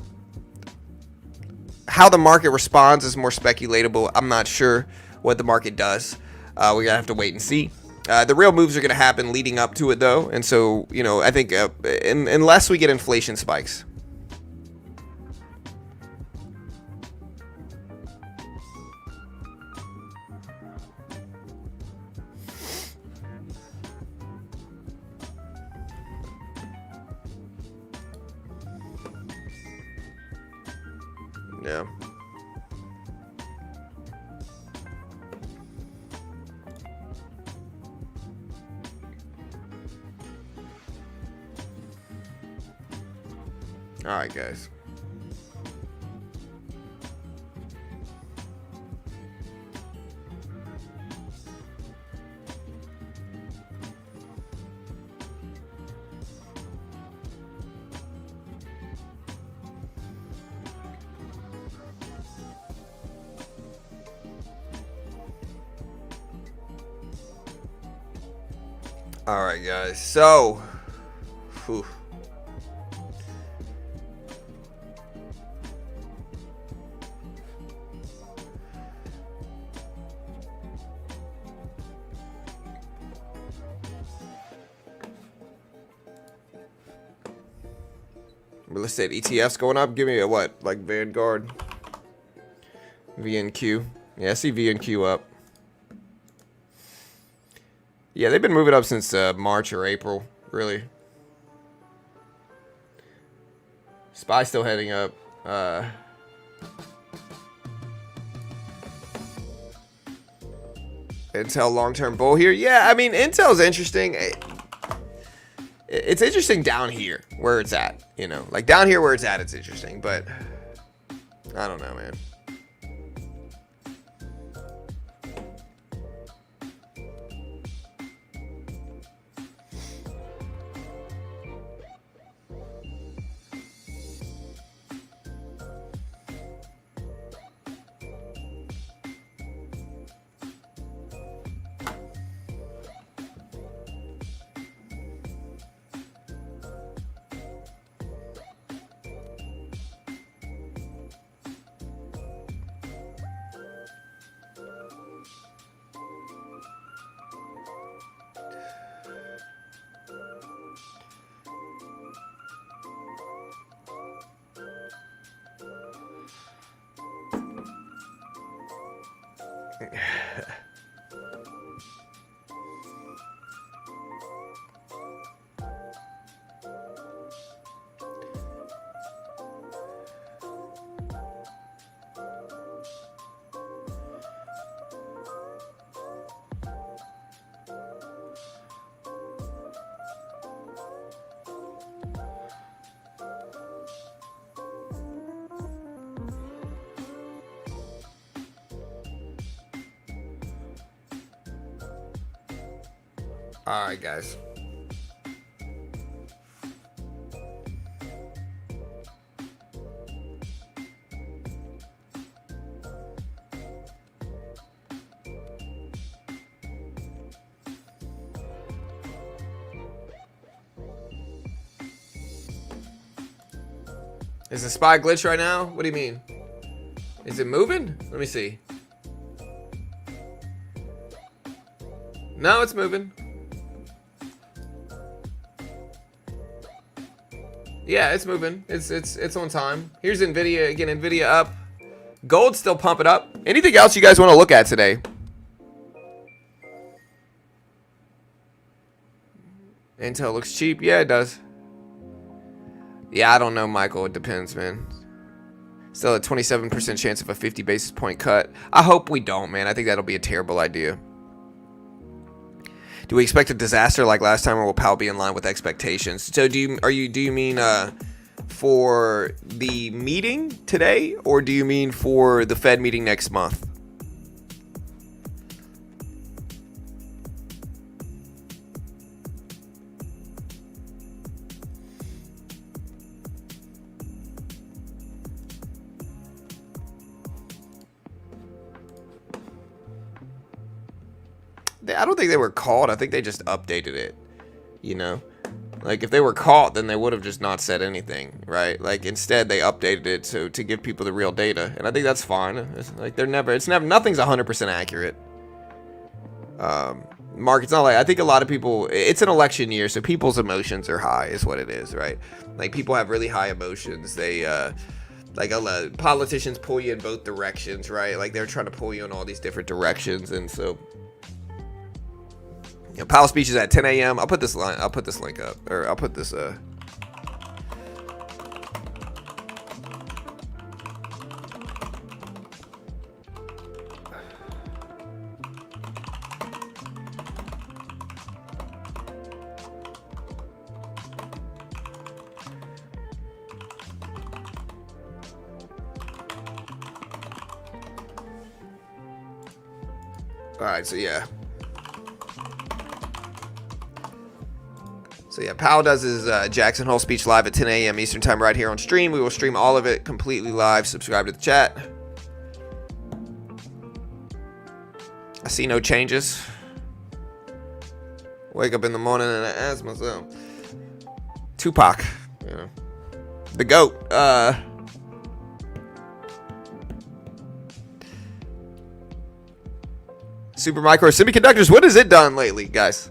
how the market responds is more speculatable. I'm not sure what the market does. We're gonna have to wait and see. The real moves are gonna happen leading up to it, though, and so I think unless we get inflation spikes. Yeah. All right, guys. All right, guys. So, whew. Real estate ETFs going up. Give me a what? Like Vanguard, VNQ. Yeah, I see VNQ up. Yeah, they've been moving up since March or April, really. SPY still heading up. Intel long-term bull here. Yeah, I mean, Intel's interesting. It's interesting down here where it's at, like down here where it's at, it's interesting, but I don't know, man. All right, guys. Is the SPY glitch right now? What do you mean? Is it moving? Let me see. No, it's moving. Yeah, it's moving. It's on time. Here's Nvidia again. Nvidia up. Gold's still pumping up. Anything else you guys want to look at today? Intel looks cheap. Yeah, it does. Yeah, I don't know, Michael. It depends, man. Still a 27% chance of a 50 basis point cut. I hope we don't, man. I think that'll be a terrible idea. Do we expect a disaster like last time, or will Powell be in line with expectations? So do you mean for the meeting today, or do you mean for the Fed meeting next month? I don't think they were called. I think they just updated it. you know. Like, if they were caught, then they would have just not said anything, right? Like, instead, they updated it to give people the real data. And I think that's fine. It's like, nothing's 100% accurate. Market's not like, I think a lot of people, it's an election year, so people's emotions are high, is what it is, right? Like, people have really high emotions. They, politicians pull you in both directions, right? Like, they're trying to pull you in all these different directions, and so, you know, Powell speech is at 10 a.m. I'll put this link up, or I'll put this, all right, so yeah. So yeah, Powell does his Jackson Hole speech live at 10 a.m. Eastern time right here on stream. We will stream all of it completely live. Subscribe to the chat. I see no changes. Wake up in the morning and I ask myself. Tupac, you know, the GOAT. Supermicro Semiconductors, what has it done lately, guys?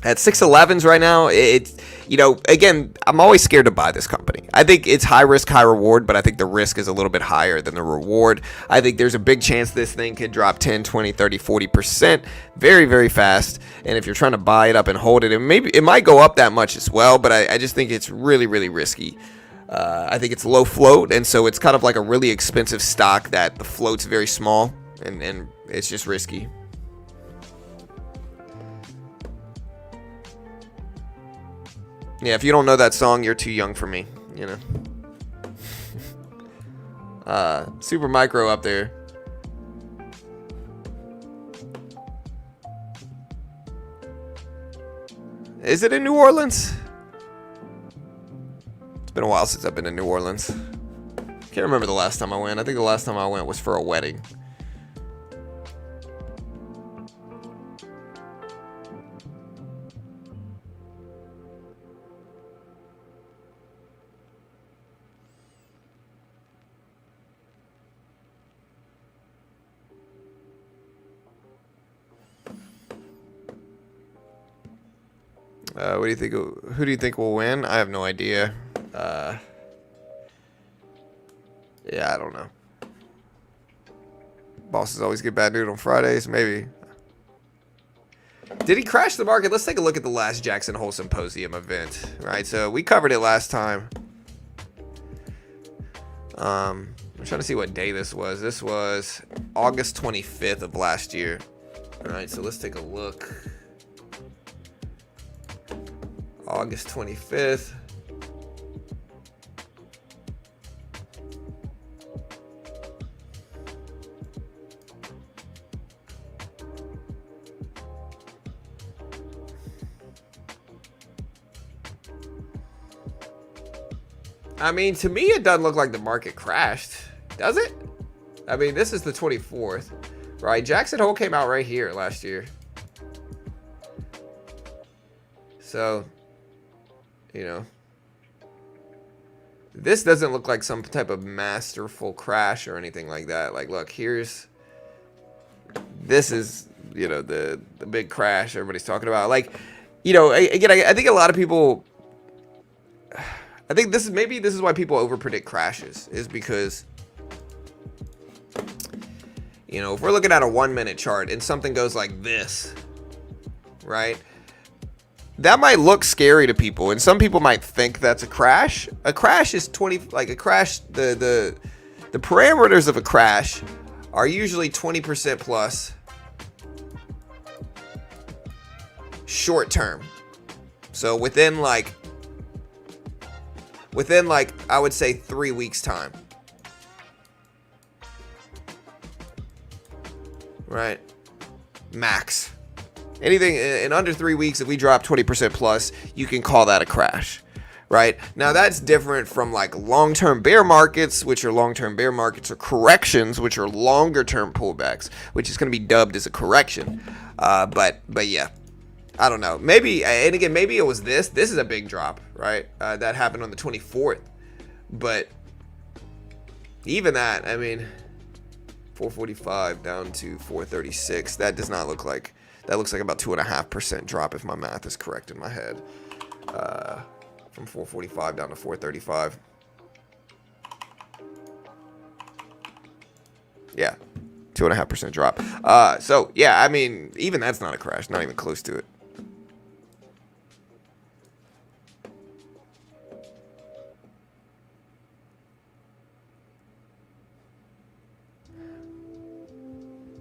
At 611s right now, it's, you know, again, I'm always scared to buy this company. I think it's high risk, high reward, but I think the risk is a little bit higher than the reward. I think there's a big chance this thing could drop 10, 20, 30, 40% very, very fast. And if you're trying to buy it up and hold it, and maybe it might go up that much as well, but I just think it's really, really risky. I think it's low float, and so it's kind of like a really expensive stock that the float's very small, and it's just risky. Yeah, if you don't know that song, you're too young for me, you know. Super Micro up there. Is it in New Orleans? It's been a while since I've been in New Orleans. Can't remember the last time I went. I think the last time I went was for a wedding. What do you think? Who do you think will win? I have no idea. Yeah, I don't know. Bosses always get bad news on Fridays. Maybe. Did he crash the market? Let's take a look at the last Jackson Hole Symposium event. Right, so we covered it last time. I'm trying to see what day this was. This was August 25th of last year. All right, so let's take a look. August 25th. I mean, to me, it doesn't look like the market crashed, does it? I mean, this is the 24th, right? Jackson Hole came out right here last year. So, you know, this doesn't look like some type of masterful crash or anything like that. Like, look, this is, you know, the big crash everybody's talking about. Like, you know, again, I think a lot of people, I think this is why people overpredict crashes, is because, you know, if we're looking at a 1 minute chart and something goes like this, right? That might look scary to people, and some people might think that's a crash. A crash is the parameters of a crash are usually 20% plus short term. So within like I would say 3 weeks time. Right? Max. Anything in under 3 weeks, if we drop 20% plus, you can call that a crash, right? Now that's different from like long-term bear markets, which are long-term bear markets, or corrections, which are longer-term pullbacks, which is going to be dubbed as a correction. But yeah, I don't know. Maybe, and again, maybe it was this. This is a big drop, right? That happened on the 24th. But even that, I mean, 445 down to 436. That does not look like, that looks like about 2.5% drop if my math is correct in my head. From 445 down to 435. Yeah, 2.5% drop. So yeah, I mean, even that's not a crash, not even close to it.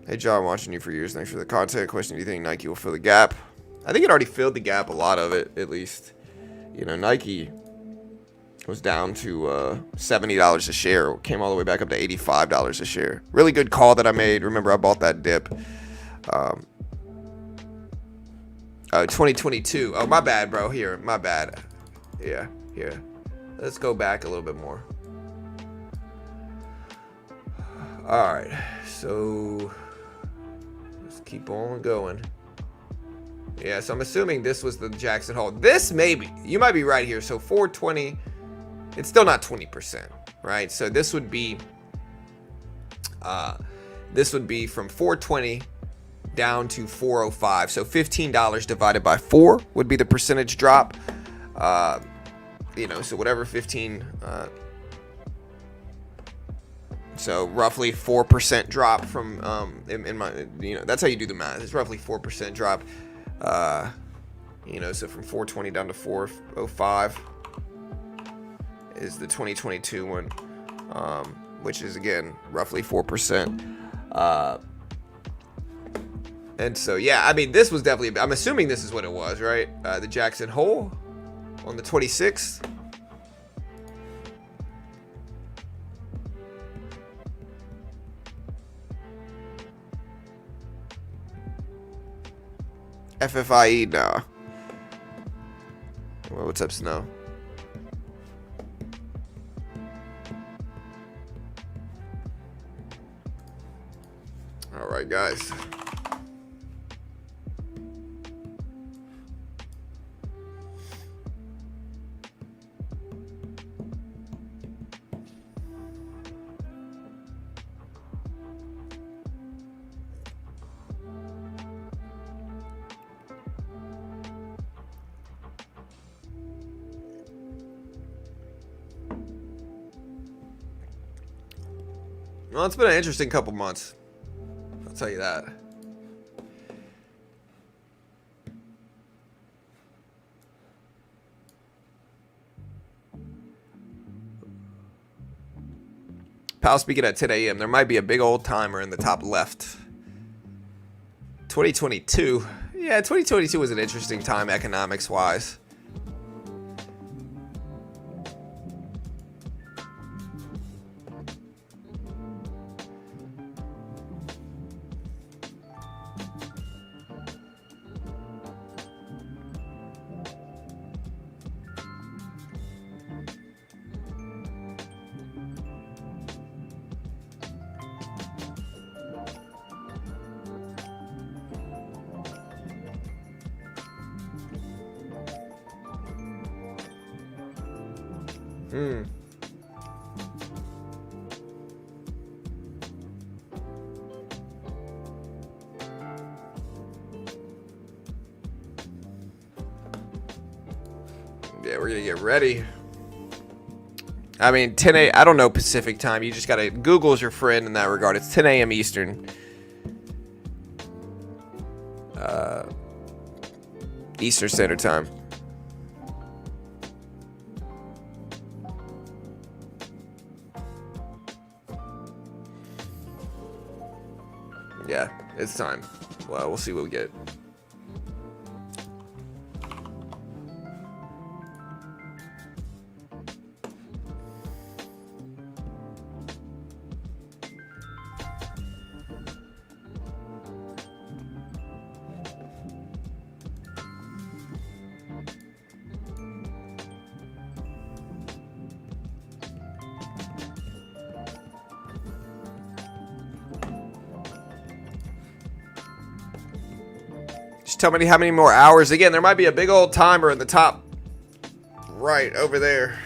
Hey John, watching you for years. Thanks for the content. Question: do you think Nike will fill the gap? I think it already filled the gap, a lot of it, at least. You know, Nike was down to $70 a share, came all the way back up to $85 a share. Really good call that I made. Remember, I bought that dip. 2022. Oh, my bad, bro. Here, my bad. Yeah, here. Let's go back a little bit more. All right, so let's keep on going. Yeah, so I'm assuming this was the Jackson Hole. This maybe, you might be right here. So 420, it's still not 20%, right? So this would be from 420 down to 405. So $15 divided by 4 would be the percentage drop. You know, so whatever 15. So roughly 4% drop from in my, you know, that's how you do the math. It's roughly 4% drop. You know, so from 420 down to 405 is the 2022 one, which is again roughly 4%. And so yeah, I mean, this was definitely, I'm assuming this is what it was, right? The Jackson Hole on the 26th. FFIE, nah. Well, what's up, Snow? All right, guys. Well, it's been an interesting couple months. I'll tell you that. Powell speaking at 10 a.m. There might be a big old timer in the top left. 2022. Yeah, 2022 was an interesting time economics-wise. Yeah, we're gonna get ready. I mean, 10 a.m. I don't know Pacific time. You just gotta, Google's your friend in that regard. It's 10 a.m. Eastern. Eastern Standard Time. Yeah, it's time. Well, we'll see what we get. Just tell me how many more hours. Again, there might be a big old timer in the top right over there.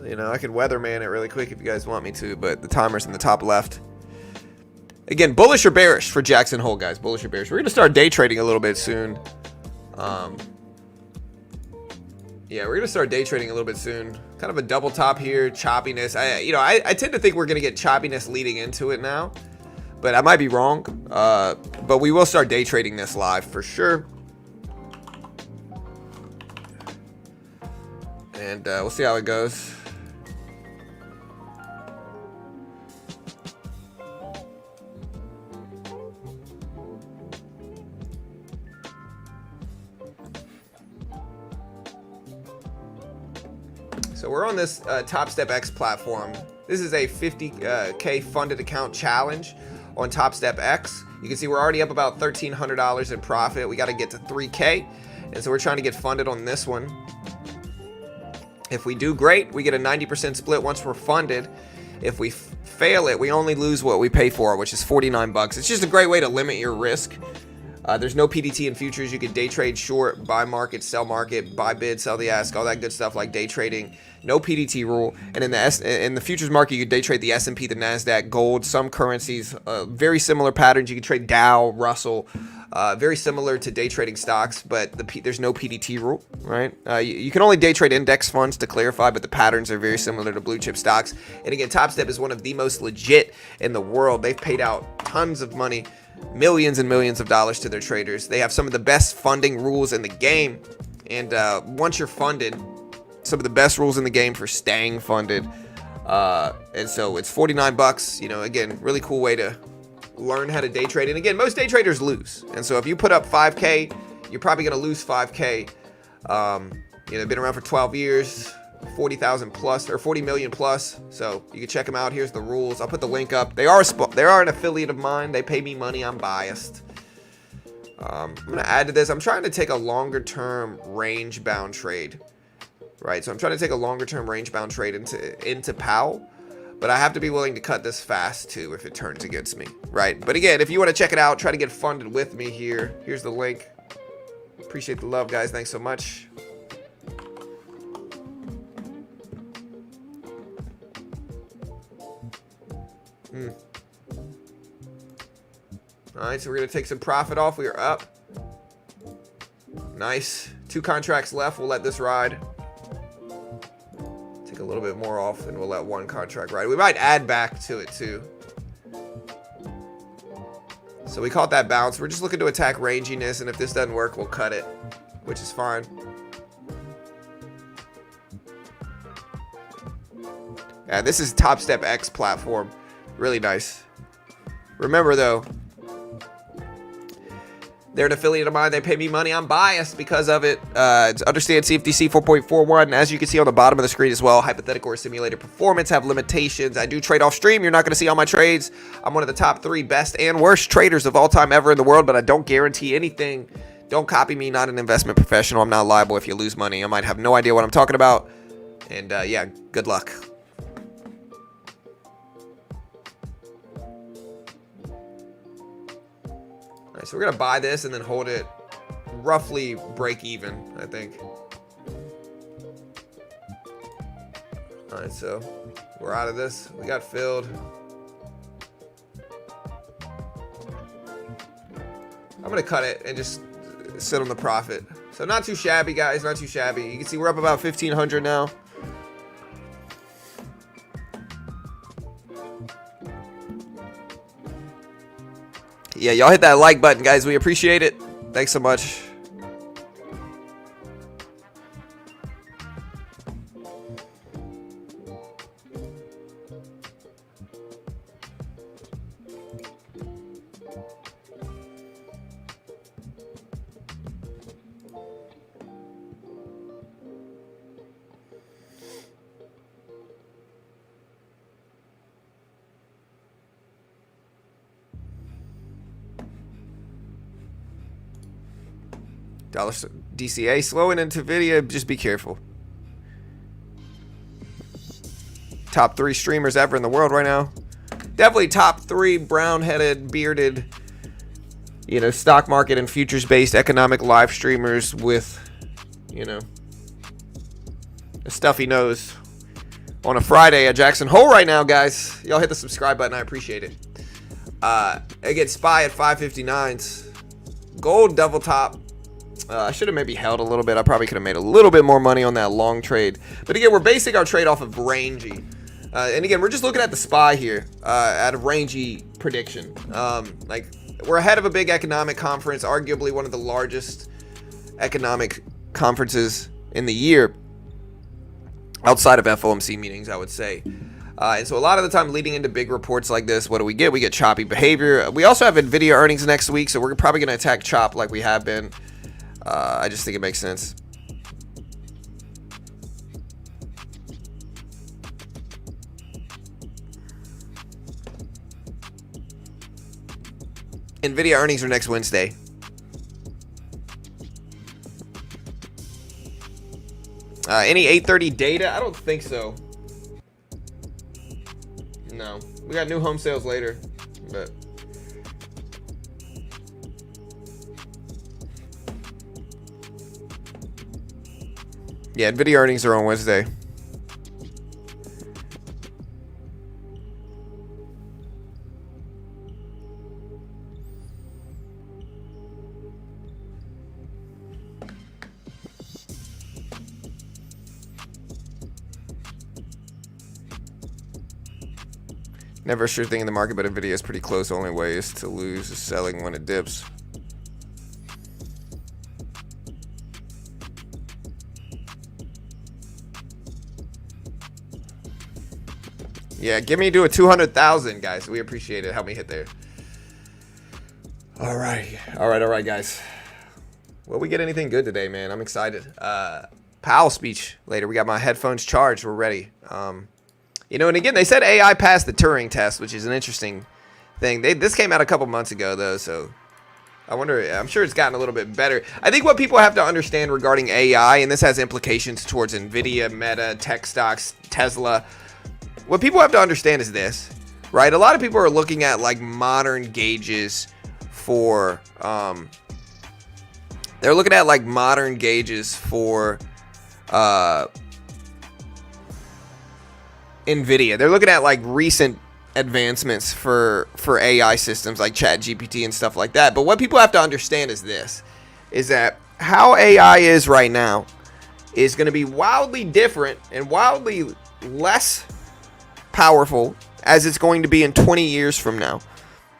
You know, I could weatherman it really quick if you guys want me to, but the timer's in the top left. Again, bullish or bearish for Jackson Hole, guys. Bullish or bearish. We're going to start day trading a little bit soon. Yeah, we're going to start day trading a little bit soon. Kind of a double top here, choppiness. I tend to think we're going to get choppiness leading into it now, but I might be wrong. But we will start day trading this live for sure. And we'll see how it goes. So we're on this Top Step X platform. This is a 50K funded account challenge on Top Step X. You can see we're already up about $1,300 in profit. We got to get to 3K, and so we're trying to get funded on this one. If we do great, we get a 90% split once we're funded. If we fail it, we only lose what we pay for, which is 49 bucks. It's just a great way to limit your risk. There's no PDT in futures. You can day trade short, buy market, sell market, buy bid, sell the ask, all that good stuff like day trading. No PDT rule. And in the futures market, you can day trade the S&P, the NASDAQ, gold, some currencies, very similar patterns. You can trade Dow, Russell, very similar to day trading stocks, but there's no PDT rule, right? You can only day trade index funds, to clarify, but the patterns are very similar to blue chip stocks. And again, Top Step is one of the most legit in the world. They've paid out tons of money, millions and millions of dollars to their traders. They have some of the best funding rules in the game. And once you're funded, some of the best rules in the game for staying funded. And so it's 49 bucks. You know, again, really cool way to learn how to day trade. And again, most day traders lose. And so if you put up 5K, you're probably going to lose 5K. You know, been around for 12 years, 40,000 plus or 40 million plus. So you can check them out. Here's the rules. I'll put the link up. They are an affiliate of mine. They pay me money. I'm biased. I'm going to add to this. I'm trying to take a longer term range bound trade. Right, so I'm trying to take a longer-term range-bound trade into Powell, but I have to be willing to cut this fast too if it turns against me, right? But again, if you want to check it out, try to get funded with me here. Here's the link. Appreciate the love, guys. Thanks so much. All right, so we're gonna take some profit off. We are up. Nice. 2 contracts left. We'll let this ride. A little bit more off, and we'll let 1 contract ride. We might add back to it too. So we caught that bounce. We're just looking to attack ranginess, and if this doesn't work, we'll cut it, which is fine. Yeah, this is Top Step X platform. Really nice. Remember though, they're an affiliate of mine. They pay me money. I'm biased because of it. Understand CFTC 4.41. As you can see on the bottom of the screen as well, hypothetical or simulated performance have limitations. I do trade off stream. You're not going to see all my trades. I'm one of the top 3 best and worst traders of all time ever in the world, but I don't guarantee anything. Don't copy me. Not an investment professional. I'm not liable if you lose money. I might have no idea what I'm talking about. And yeah, good luck. So we're going to buy this and then hold it roughly break even, I think. All right, so we're out of this. We got filled. I'm going to cut it and just sit on the profit. So not too shabby, guys, not too shabby. You can see we're up about 1,500 now. Yeah, y'all hit that like button, guys. We appreciate it. Thanks so much. Dollar DCA slowing into Nvidia. Just be careful. Top 3 streamers ever in the world right now. Definitely top 3 brown-headed, bearded stock market and futures-based economic live streamers with, the stuff he knows on a Friday at Jackson Hole right now, guys. Y'all hit the subscribe button. I appreciate it. Again, SPY at 559s. Gold double top. I should have maybe held a little bit. I probably could have made a little bit more money on that long trade. But again, we're basing our trade off of rangy. And again, we're just looking at the SPY here at a rangy prediction. We're ahead of a big economic conference, arguably one of the largest economic conferences in the year, outside of FOMC meetings, I would say. And so a lot of the time leading into big reports like this, what do we get? We get choppy behavior. We also have NVIDIA earnings next week, so we're probably going to attack chop like we have been. I just think it makes sense. NVIDIA earnings are next Wednesday. Any 8:30 data? I don't think so. No. We got new home sales later, but yeah, NVIDIA earnings are on Wednesday. Never a sure thing in the market, but NVIDIA is pretty close. The only way is to lose is selling when it dips. Yeah, give me to a 200,000, guys. We appreciate it. Help me hit there. All right, guys. Will we get anything good today, man? I'm excited. Powell speech later. We got my headphones charged. We're ready. And again, they said AI passed the Turing test, which is an interesting thing. This came out a couple months ago, though, so I wonder. I'm sure it's gotten a little bit better. I think what people have to understand regarding AI, and this has implications towards NVIDIA, Meta, tech stocks, Tesla. What people have to understand is this, right? A lot of people are looking at like modern gauges for, they're looking at like modern gauges for, NVIDIA. They're looking at like recent advancements for AI systems like ChatGPT and stuff like that. But what people have to understand is this, is that how AI is right now is going to be wildly different and wildly less powerful as it's going to be in 20 years from now,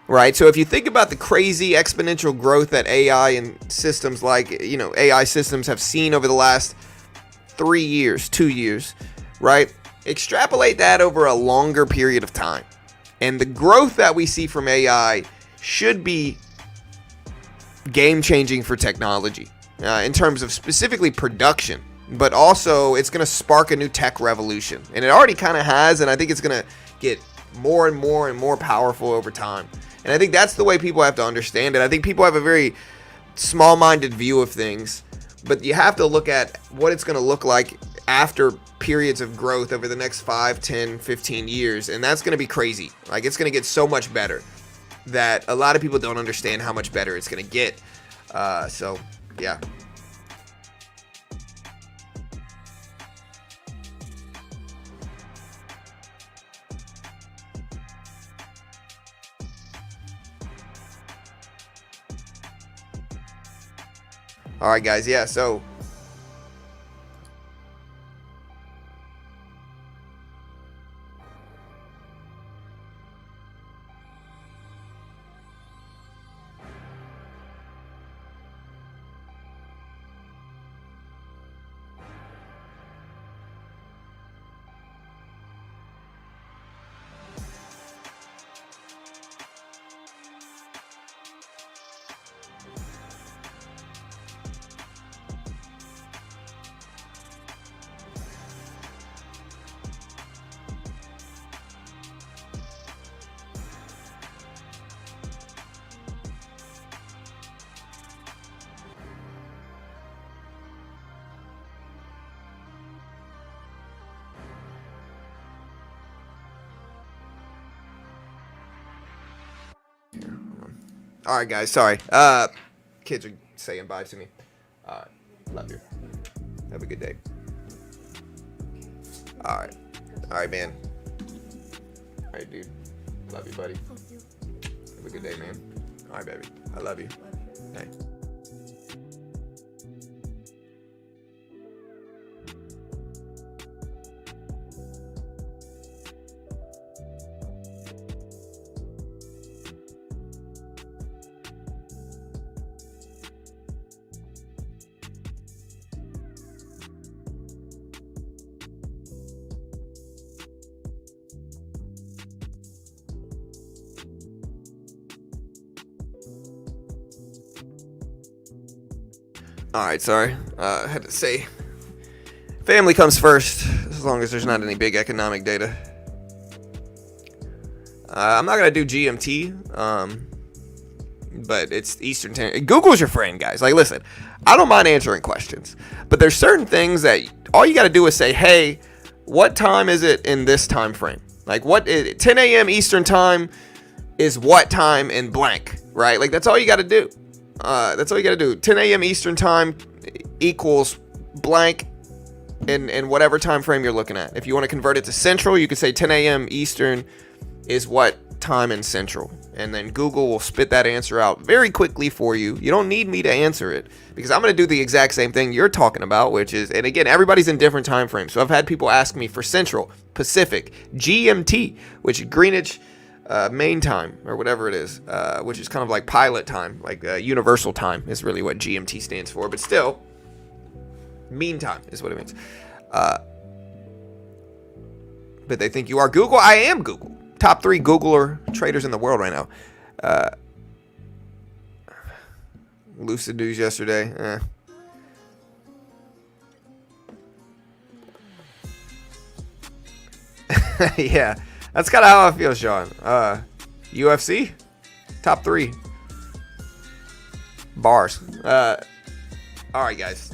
right? So if you think about the crazy exponential growth that AI and systems like, AI systems have seen over the last 3 years, 2 years, right? Extrapolate that over a longer period of time. And the growth that we see from AI should be game-changing for technology in terms of specifically production. But also, it's going to spark a new tech revolution. And it already kind of has, and I think it's going to get more and more and more powerful over time. And I think that's the way people have to understand it. I think people have a very small-minded view of things. But you have to look at what it's going to look like after periods of growth over the next 5, 10, 15 years. And that's going to be crazy. Like, it's going to get so much better that a lot of people don't understand how much better it's going to get. So, yeah. All right, guys. Yeah, so All right, guys. Sorry. Kids are saying bye to me. All right. Love you. Have a good day. All right. All right, man. All right, dude. Love you, buddy. Have a good day, man. All right, baby. I love you. Hey. All right, sorry. I had to say, family comes first, as long as there's not any big economic data. I'm not gonna do GMT, but it's Eastern Time. Google's your friend, guys. Like, listen, I don't mind answering questions, but there's certain things that all you gotta do is say, hey, what time is it in this time frame? Like, what is it? 10 a.m. Eastern Time is what time in blank, right? Like, that's all you gotta do. That's all you gotta do. 10 a.m. Eastern Time equals blank in whatever time frame you're looking at. If you want to convert it to Central, you could say 10 a.m. Eastern is what time in Central, and then Google will spit that answer out very quickly for you. You don't need me to answer it, because I'm going to do the exact same thing you're talking about, which is, and again, everybody's in different time frames. So I've had people ask me for Central, Pacific, GMT, which is Greenwich Main Time, or whatever it is, which is kind of like pilot time, like universal time is really what GMT stands for, but still, mean time is what it means. But they think you are Google. I am Google. Top 3 Googler traders in the world right now. Lucid news yesterday. Yeah, that's kind of how I feel, Sean. UFC, top 3 bars. All right, guys.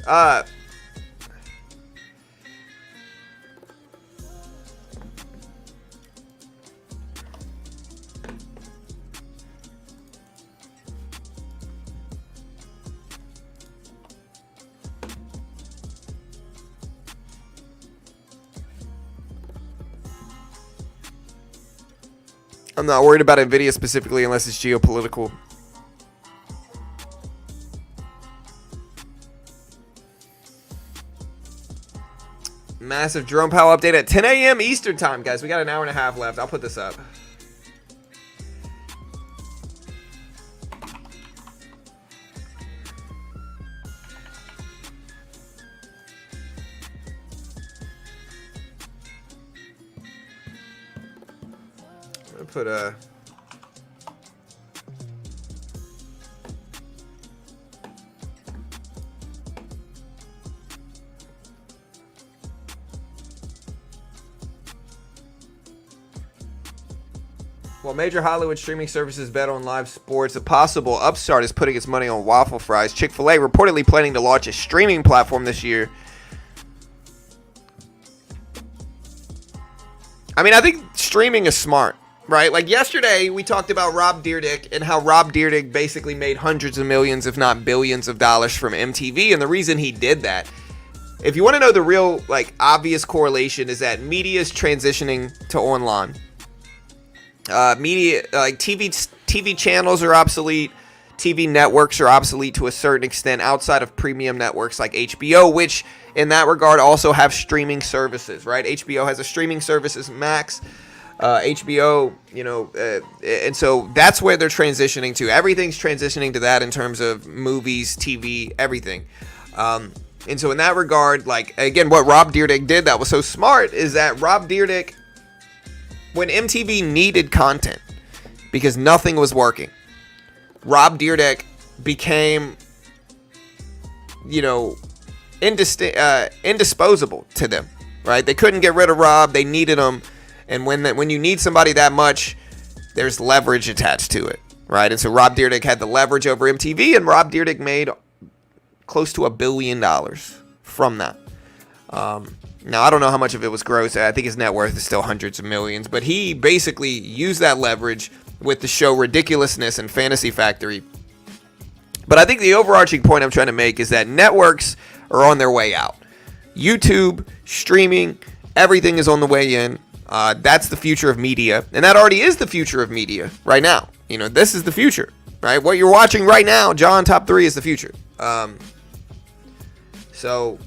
I'm not worried about Nvidia specifically unless it's geopolitical. Massive Jerome Powell update at 10 a.m. Eastern Time, guys. We got an hour and a half left. I'll put this up. I'm gonna put a... While major Hollywood streaming services bet on live sports, a possible upstart is putting its money on waffle fries. Chick-fil-A reportedly planning to launch a streaming platform this year. I mean, I think streaming is smart, right? Like yesterday, we talked about Rob Dyrdek and how Rob Dyrdek basically made hundreds of millions, if not billions of dollars from MTV. And the reason he did that, if you want to know the real, like, obvious correlation, is that media is transitioning to online. Media, like TV channels are obsolete. TV networks are obsolete to a certain extent outside of premium networks like HBO, which in that regard also have streaming services, right? HBO has a streaming services, Max, HBO, you know, and so that's where they're transitioning to. Everything's transitioning to that in terms of movies, TV, everything. And so in that regard, like, again, what Rob Dyrdek did that was so smart is that Rob Dyrdek, when MTV needed content because nothing was working, Rob Dyrdek became, you know, indisposable to them, right? They couldn't get rid of Rob. They needed him. And when you need somebody that much, there's leverage attached to it, right? And so Rob Dyrdek had the leverage over MTV, and Rob Dyrdek made close to $1 billion from that. Now, I don't know how much of it was gross. I think his net worth is still hundreds of millions. But he basically used that leverage with the show Ridiculousness and Fantasy Factory. But I think the overarching point I'm trying to make is that networks are on their way out. YouTube, streaming, everything is on the way in. That's the future of media. And that already is the future of media right now. You know, this is the future, right? What you're watching right now, John Top 3 is the future. So,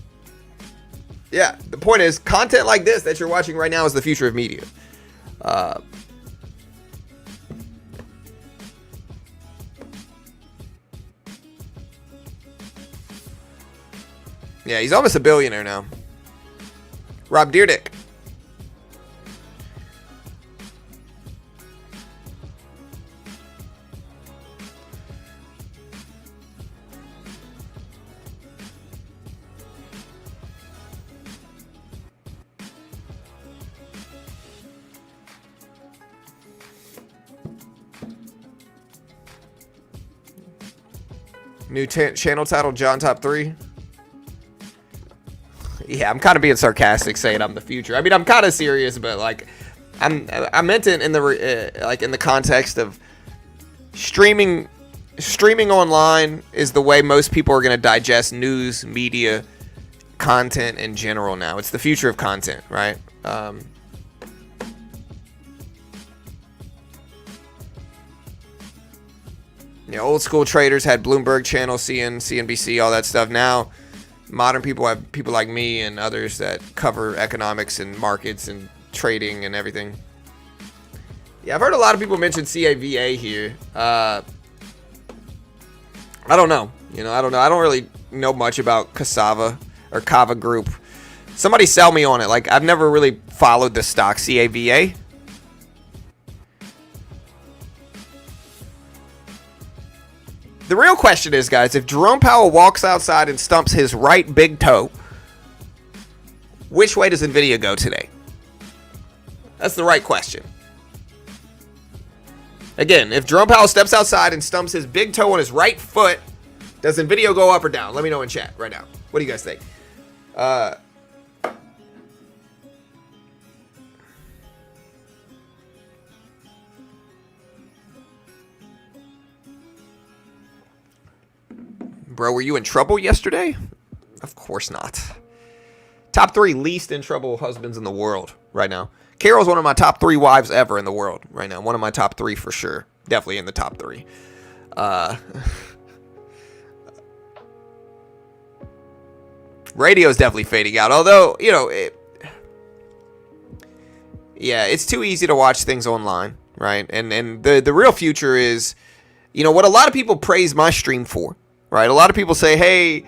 yeah, the point is content like this that you're watching right now is the future of media. Yeah, he's almost a billionaire now. Rob Dyrdek. New channel title, John Top 3. Yeah, I'm kind of being sarcastic saying I'm the future. I mean, I'm kind of serious, but like, I meant it in the like in the context of streaming online is the way most people are going to digest news, media, content in general now. It's the future of content, right? You know, old school traders had Bloomberg channel, CNBC, all that stuff. Now, modern people have people like me and others that cover economics and markets and trading and everything. Yeah, I've heard a lot of people mention CAVA here. I don't know. You know, I don't know. I don't really know much about Cassava or Kava Group. Somebody sell me on it. Like, I've never really followed the stock CAVA. The real question is, guys, if Jerome Powell walks outside and stumps his right big toe, which way does NVIDIA go today? That's the right question. Again, if Jerome Powell steps outside and stumps his big toe on his right foot, does NVIDIA go up or down? Let me know in chat right now. What do you guys think? Bro, were you in trouble yesterday? Of course not. Top 3 least in trouble husbands in the world right now. Carol's one of my top 3 wives ever in the world right now. One of my top 3 for sure. Definitely in the top 3. Radio's definitely fading out. Although, you know, it's too easy to watch things online, right? And the real future is, you know, what a lot of people praise my stream for. Right, a lot of people say, hey,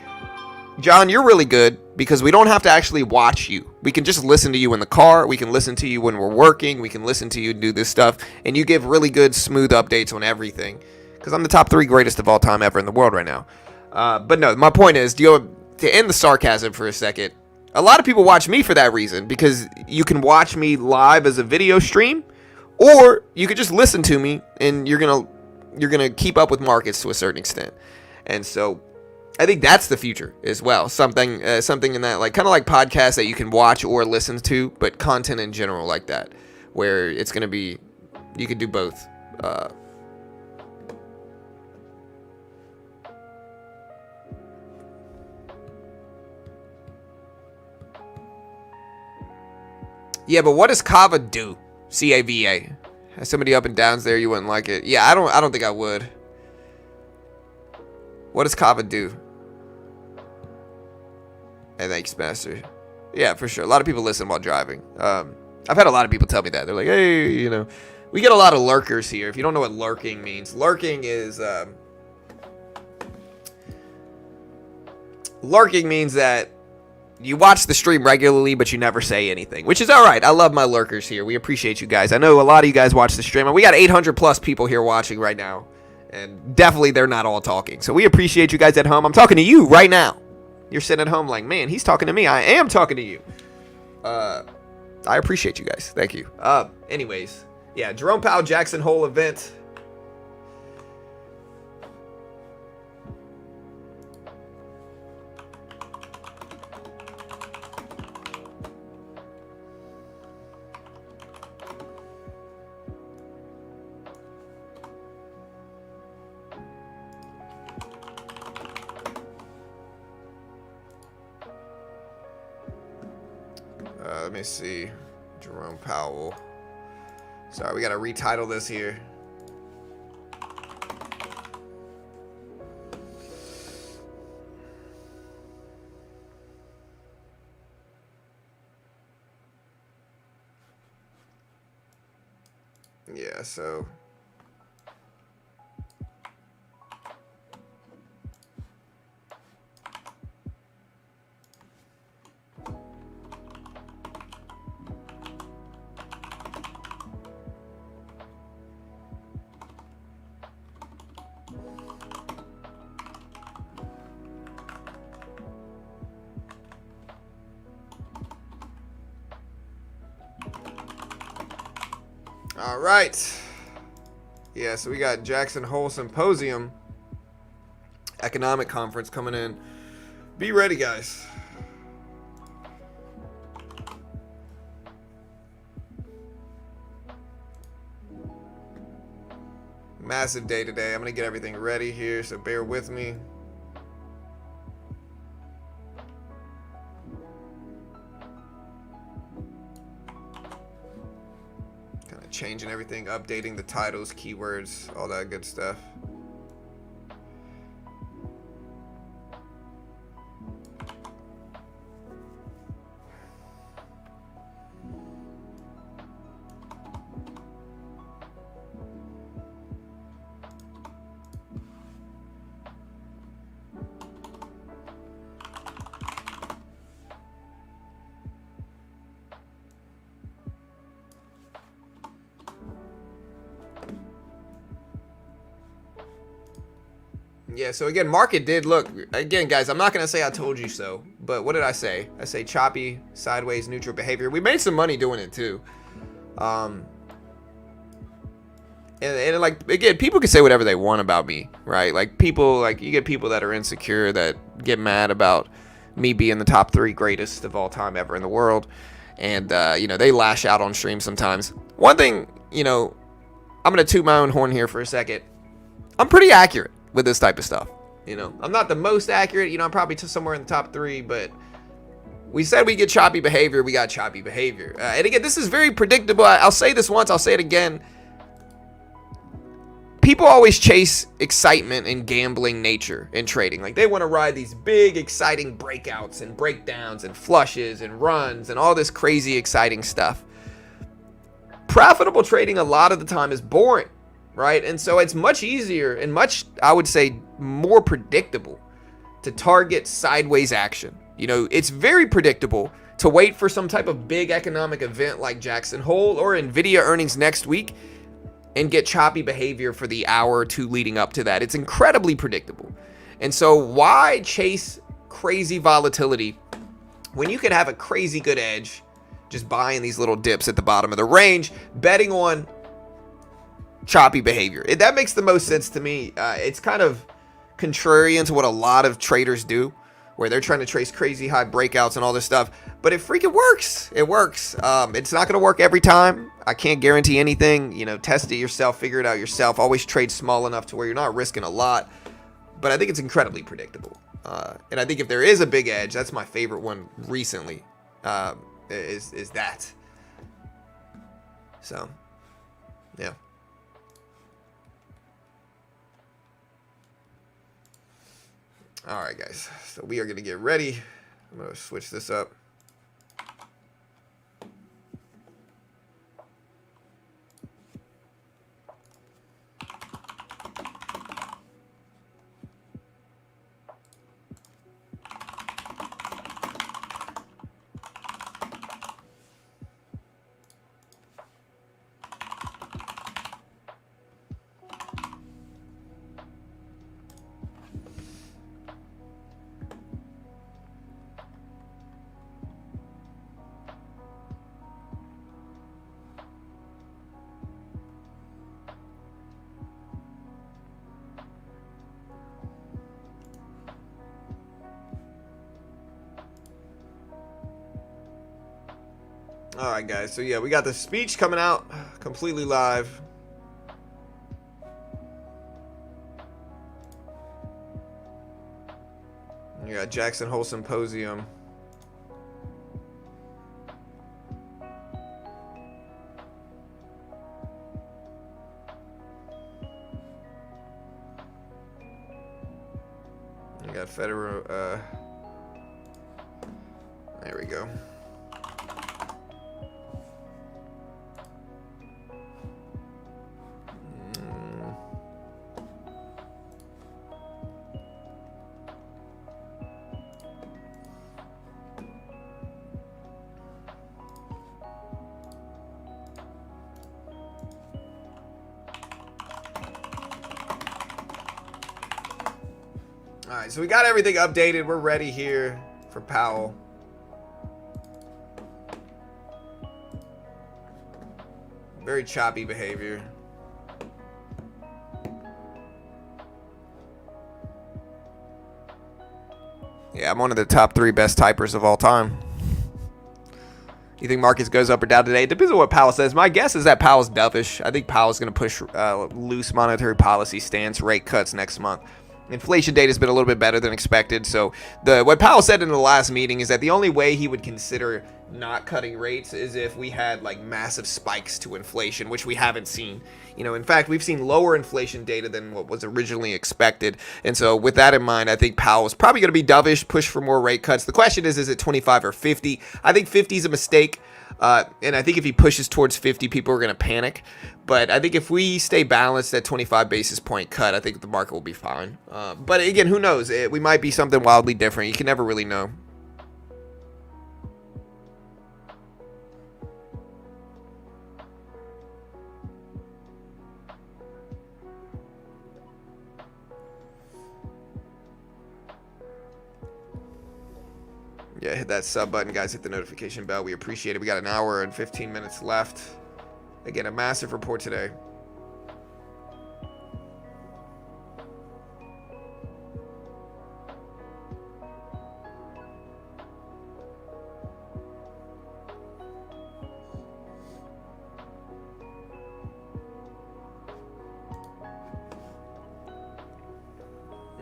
John, you're really good because we don't have to actually watch you. We can just listen to you in the car. We can listen to you when we're working. We can listen to you do this stuff. And you give really good, smooth updates on everything. Because I'm the top 3 greatest of all time ever in the world right now. But no, my point is, to end the sarcasm for a second, a lot of people watch me for that reason. Because you can watch me live as a video stream. Or you could just listen to me and you're gonna keep up with markets to a certain extent. And so I think that's the future as well. Something in that, like, kind of like podcasts that you can watch or listen to, but content in general like that, where it's going to be, you can do both. Yeah, but what does Kava do? CAVA. Has somebody up and downs there, you wouldn't like it. Yeah, I don't think I would. What does Kava do? And thanks, Master. Yeah, for sure. A lot of people listen while driving. I've had a lot of people tell me that. They're like, hey, you know, we get a lot of lurkers here. If you don't know what lurking means, lurking means that you watch the stream regularly, but you never say anything, which is all right. I love my lurkers here. We appreciate you guys. I know a lot of you guys watch the stream, and we got 800 plus people here watching right now. And definitely they're not all talking. So we appreciate you guys at home. I'm talking to you right now. You're sitting at home like, man, he's talking to me. I am talking to you. I appreciate you guys. Thank you. Anyways, yeah, Jerome Powell, Jackson Hole event. Let me see. Jerome Powell. Sorry, we got to retitle this here. Yeah, so all right. Yeah, so we got Jackson Hole Symposium Economic Conference coming in. Be ready, guys. Massive day today. I'm going to get everything ready here, so bear with me. Kind of changing everything, updating the titles, keywords, all that good stuff. Yeah, so again, market did look, again, guys, I'm not going to say I told you so, but what did I say? I say choppy, sideways, neutral behavior. We made some money doing it too. And like, again, people can say whatever they want about me, right? Like people, like you get people that are insecure that get mad about me being the top 3 greatest of all time ever in the world. And, you know, they lash out on stream sometimes. One thing, you know, I'm going to toot my own horn here for a second. I'm pretty accurate with this type of stuff. You know, I'm not the most accurate, you know, I'm probably somewhere in the top 3, but we said we get choppy behavior, we got choppy behavior. And again, this is very predictable. I'll say this once, I'll say it again. People always chase excitement and gambling nature in trading. Like they want to ride these big, exciting breakouts and breakdowns and flushes and runs and all this crazy, exciting stuff. Profitable trading a lot of the time is boring. Right? And so it's much easier and much, I would say, more predictable to target sideways action. You know, it's very predictable to wait for some type of big economic event like Jackson Hole or Nvidia earnings next week and get choppy behavior for the hour or 2 leading up to that. It's incredibly predictable. And so why chase crazy volatility when you could have a crazy good edge just buying these little dips at the bottom of the range, betting on choppy behavior? That makes the most sense to me. It's kind of contrarian to what a lot of traders do, where they're trying to trace crazy high breakouts and all this stuff, but it freaking works. It works. It's not going to work every time. I can't guarantee anything. You know, test it yourself, figure it out yourself. Always trade small enough to where you're not risking a lot, but I think it's incredibly predictable. And I think if there is a big edge, that's my favorite one recently, is that. So, yeah. All right, guys, so we are going to get ready. I'm going to switch this up. All right, guys. So, yeah, we got the speech coming out completely live. We got Jackson Hole Symposium. We got federal. There we go. All right, so we got everything updated. We're ready here for Powell. Very choppy behavior. Yeah, I'm one of the top 3 best typers of all time. You think markets goes up or down today? It depends on what Powell says. My guess is that Powell's dovish. I think Powell's going to push loose monetary policy stance, rate cuts next month. Inflation data has been a little bit better than expected. So what Powell said in the last meeting is that the only way he would consider not cutting rates is if we had like massive spikes to inflation, which we haven't seen. You know, in fact, we've seen lower inflation data than what was originally expected. And so with that in mind, I think Powell is probably going to be dovish, push for more rate cuts. The question is it 25 or 50? I think 50 is a mistake. And I think if he pushes towards 50, people are going to panic. But I think if we stay balanced at 25 basis point cut, I think the market will be fine. But again, who knows? We might be something wildly different. You can never really know. Yeah, hit that sub button, guys. Hit the notification bell. We appreciate it. We got an hour and 15 minutes left. Again, a massive report today.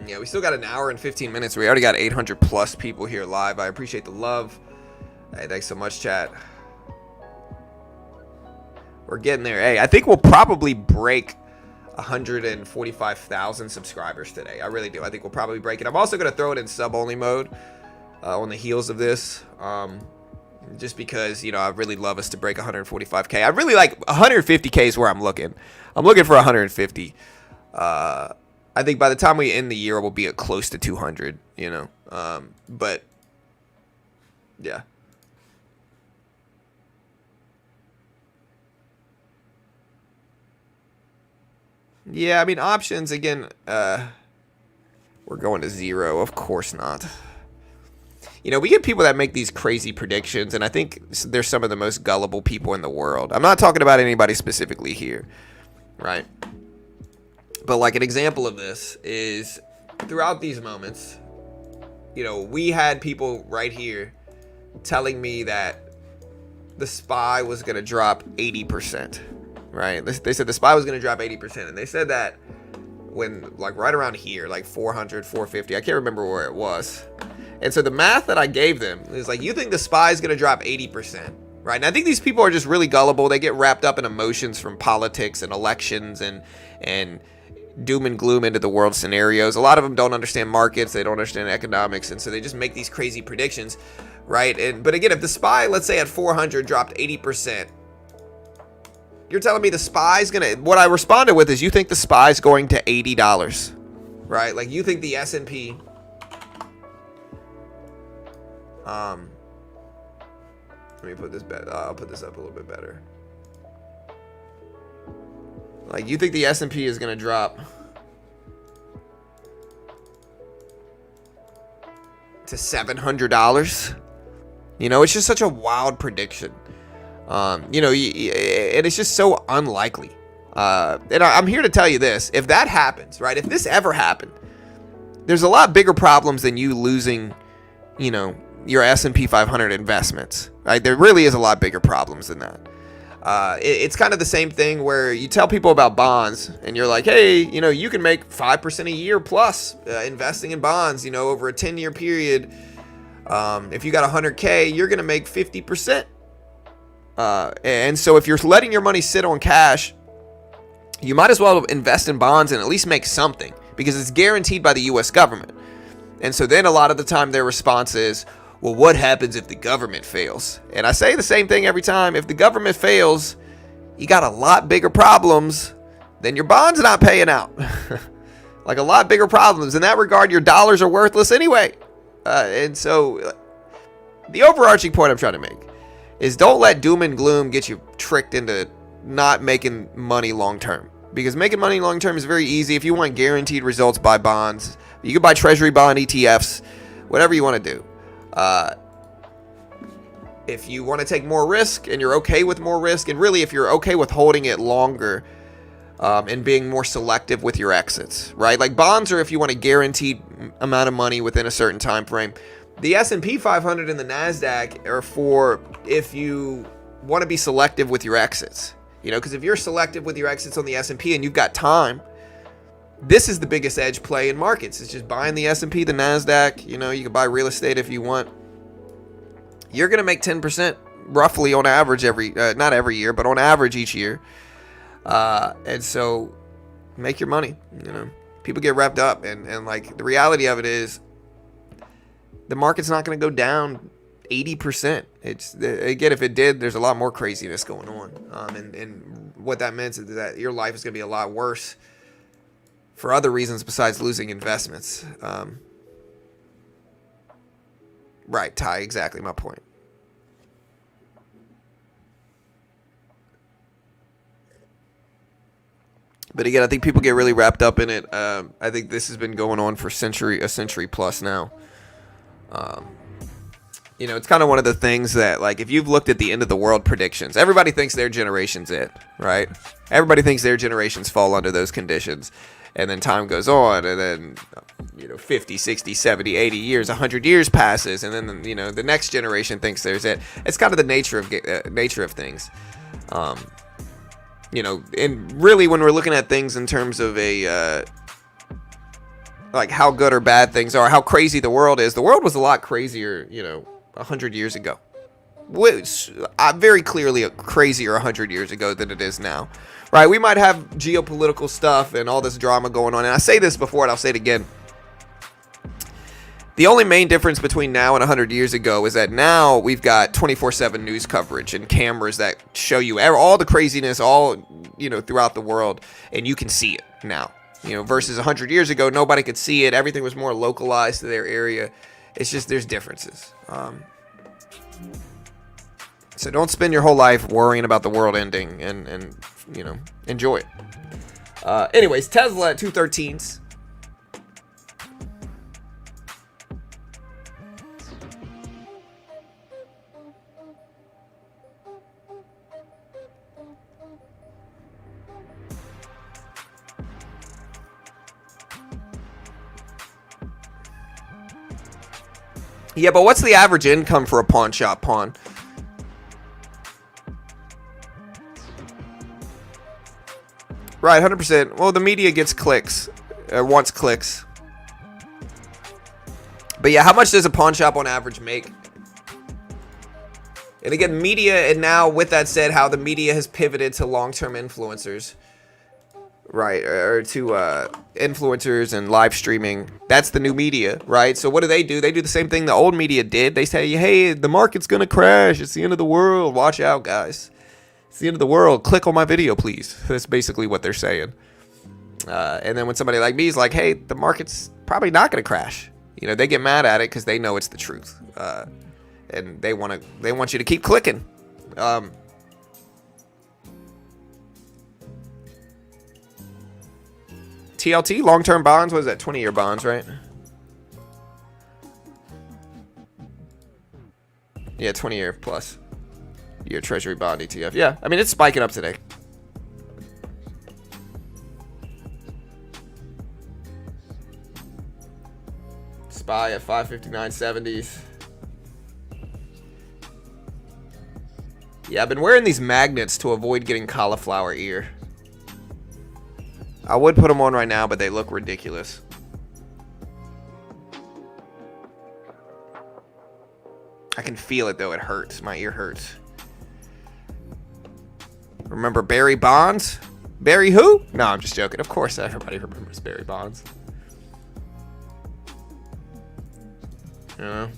Yeah, we still got an hour and 15 minutes. We already got 800 plus people here live. I appreciate the love. Hey, thanks so much, chat. We're getting there. Hey, I think we'll probably break 145,000 subscribers today. I really do. I think we'll probably break it. I'm also going to throw it in sub-only mode on the heels of this. Just because, you know, I really love us to break 145K. I really like 150K is where I'm looking. I'm looking for 150. I think by the time we end the year, we'll be at close to 200, you know. But, yeah. Yeah, I mean, options, again, we're going to 0. Of course not. You know, we get people that make these crazy predictions, and I think they're some of the most gullible people in the world. I'm not talking about anybody specifically here, right? But like an example of this is throughout these moments, you know, we had people right here telling me that the SPY was going to drop 80%, right? They said the SPY was going to drop 80%. And they said that when like right around here, like 400, 450, I can't remember where it was. And so the math that I gave them is like, you think the SPY is going to drop 80%, right? And I think these people are just really gullible. They get wrapped up in emotions from politics and elections and doom and gloom into the world scenarios. A lot of them don't understand markets. They don't understand economics. And so they just make these crazy predictions, right? But again, if the SPY, let's say at 400 dropped 80%, you're telling me the SPY is going to, what I responded with is you think the SPY is going to $80, right? Like you think the S&P, let me put this better. I'll put this up a little bit better. Like, you think the S&P is going to drop to $700? You know, it's just such a wild prediction. You know, and it's just so unlikely. And I'm here to tell you this. If that happens, right, if this ever happened, there's a lot bigger problems than you losing, you know, your S&P 500 investments, right? There really is a lot bigger problems than that. It's kind of the same thing where you tell people about bonds and you're like, hey, you know, you can make 5% a year plus investing in bonds, you know, over a 10-year period. If you got 100K, you're going to make 50%. And so if you're letting your money sit on cash, you might as well invest in bonds and at least make something because it's guaranteed by the U.S. government. And so then a lot of the time their response is, well, what happens if the government fails? And I say the same thing every time. If the government fails, you got a lot bigger problems than your bonds not paying out. Like a lot bigger problems. In that regard, your dollars are worthless anyway. And so the overarching point I'm trying to make is don't let doom and gloom get you tricked into not making money long term. Because making money long term is very easy. If you want guaranteed results, buy bonds. You can buy treasury bond ETFs, whatever you want to do. If you want to take more risk and you're okay with more risk, and really if you're okay with holding it longer, and being more selective with your exits, right? Like bonds are if you want a guaranteed amount of money within a certain time frame. The S&P 500 and the NASDAQ are for if you want to be selective with your exits. You know, because if you're selective with your exits on the S&P and you've got time, this is the biggest edge play in markets. It's just buying the S&P, the NASDAQ. You know, you can buy real estate if you want. You're going to make 10% roughly on average not every year, but on average each year. And so make your money. You know, people get wrapped up and like the reality of it is the market's not going to go down 80%. It's again, if it did, there's a lot more craziness going on. And what that means is that your life is going to be a lot worse for other reasons besides losing investments. Right, Ty, exactly my point. But again, I think people get really wrapped up in it. I think this has been going on for a century plus now. You know, it's kind of one of the things that, like, if you've looked at the end of the world predictions, everybody thinks their generation's it, right? Everybody thinks their generations fall under those conditions. And then time goes on, and then, you know, 50, 60, 70, 80 years, 100 years passes, and then, you know, the next generation thinks there's it. It's kind of the nature of things. You know, and really when we're looking at things in terms of like how good or bad things are, how crazy the world is, the world was a lot crazier, you know, 100 years ago. Very clearly crazier 100 years ago than it is now. Right, we might have geopolitical stuff and all this drama going on. And I say this before and I'll say it again. The only main difference between now and 100 years ago is that now we've got 24/7 news coverage and cameras that show you all the craziness, all, you know, throughout the world, and you can see it now. You know, versus 100 years ago, nobody could see it. Everything was more localized to their area. It's just there's differences. So don't spend your whole life worrying about the world ending and you know, enjoy it. Anyways, Tesla at 213s. Yeah, but what's the average income for a pawn shop pawn? Right, 100%. Well, the media gets clicks, wants clicks. But yeah, how much does a pawn shop on average make? And again, media, and now with that said, how the media has pivoted to long-term influencers. Right, or to influencers and live streaming. That's the new media, right? So what do? They do the same thing the old media did. They say, hey, the market's going to crash. It's the end of the world. Watch out, guys. It's the end of the world. Click on my video, please. That's basically what they're saying. And then when somebody like me is like, hey, the market's probably not going to crash. You know, they get mad at it because they know it's the truth. And they want you to keep clicking. TLT, long-term bonds, what is that? 20-year bonds, right? Yeah, 20-year plus. Year treasury bond ETF. Yeah, I mean, it's spiking up today. SPY at 559.70s. Yeah, I've been wearing these magnets to avoid getting cauliflower ear. I would put them on right now, but they look ridiculous. I can feel it, though. It hurts. My ear hurts. Remember Barry Bonds? Barry who? No, I'm just joking. Of course everybody remembers Barry Bonds. You know?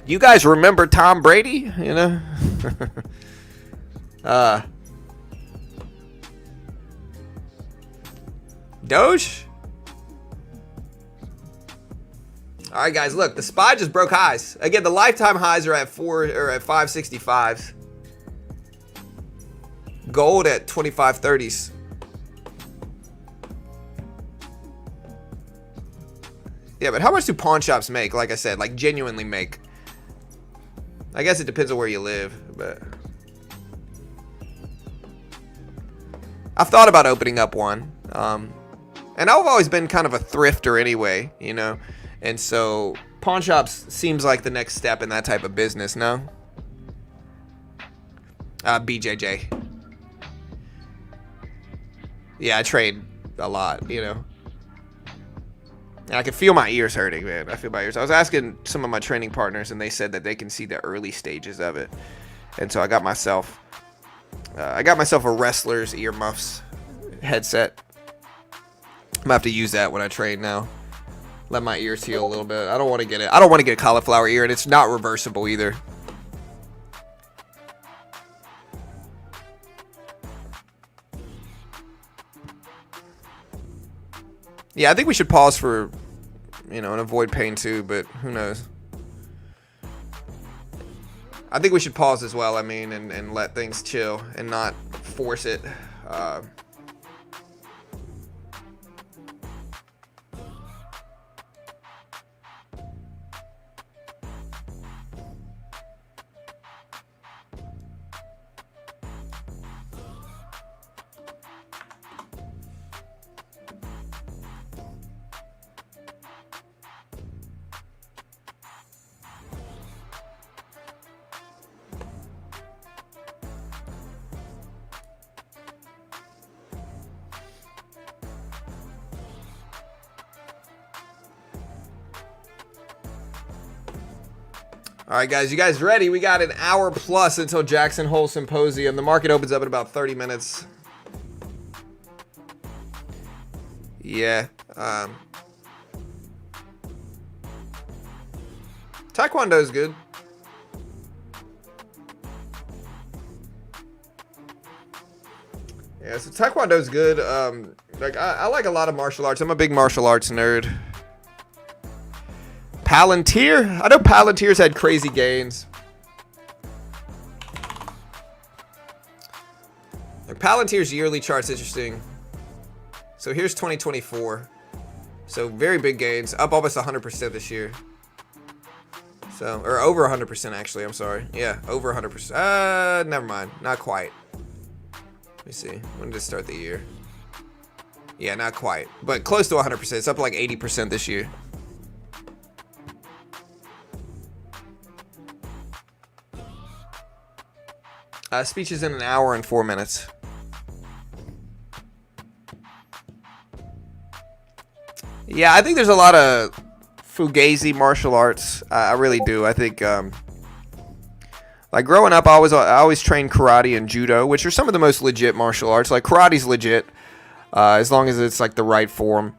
You guys remember Tom Brady? You know? Doge? All right, guys, look, the SPY just broke highs. Again, the lifetime highs are at 565s. Gold at 2530s. Yeah, but how much do pawn shops make? Like I said, like genuinely make. I guess it depends on where you live, but I've thought about opening up one. And I've always been kind of a thrifter anyway, you know? And so pawn shops seems like the next step in that type of business, no? BJJ. Yeah, I trade a lot, you know? And I can feel my ears hurting, man. I feel my ears. I was asking some of my training partners, and they said that they can see the early stages of it. And so I got myself a wrestler's earmuffs headset. I'm gonna have to use that when I train now. Let my ears heal a little bit. I don't want to get it. I don't want to get a cauliflower ear, and it's not reversible either. Yeah, I think we should pause for, you know, and avoid pain too, but who knows? I think we should pause as well, I mean, and let things chill and not force it. All right, guys, you guys ready? We got an hour plus until Jackson Hole Symposium. The market opens up in about 30 minutes. Yeah. Taekwondo is good. Yeah, so Taekwondo is good. Like I like a lot of martial arts. I'm a big martial arts nerd. Palantir? I know Palantir's had crazy gains. Like Palantir's yearly chart's interesting. So here's 2024. So very big gains. Up almost 100% this year. So, or over 100% actually, I'm sorry. Yeah, over 100%. Never mind. Not quite. Let me see. When did it start the year? Yeah, not quite. But close to 100%. It's up like 80% this year. Speech is in an hour and 4 minutes. Yeah, I think there's a lot of fugazi martial arts. I really do. I think, like growing up, I always trained karate and judo, which are some of the most legit martial arts. Like karate's legit, as long as it's like the right form.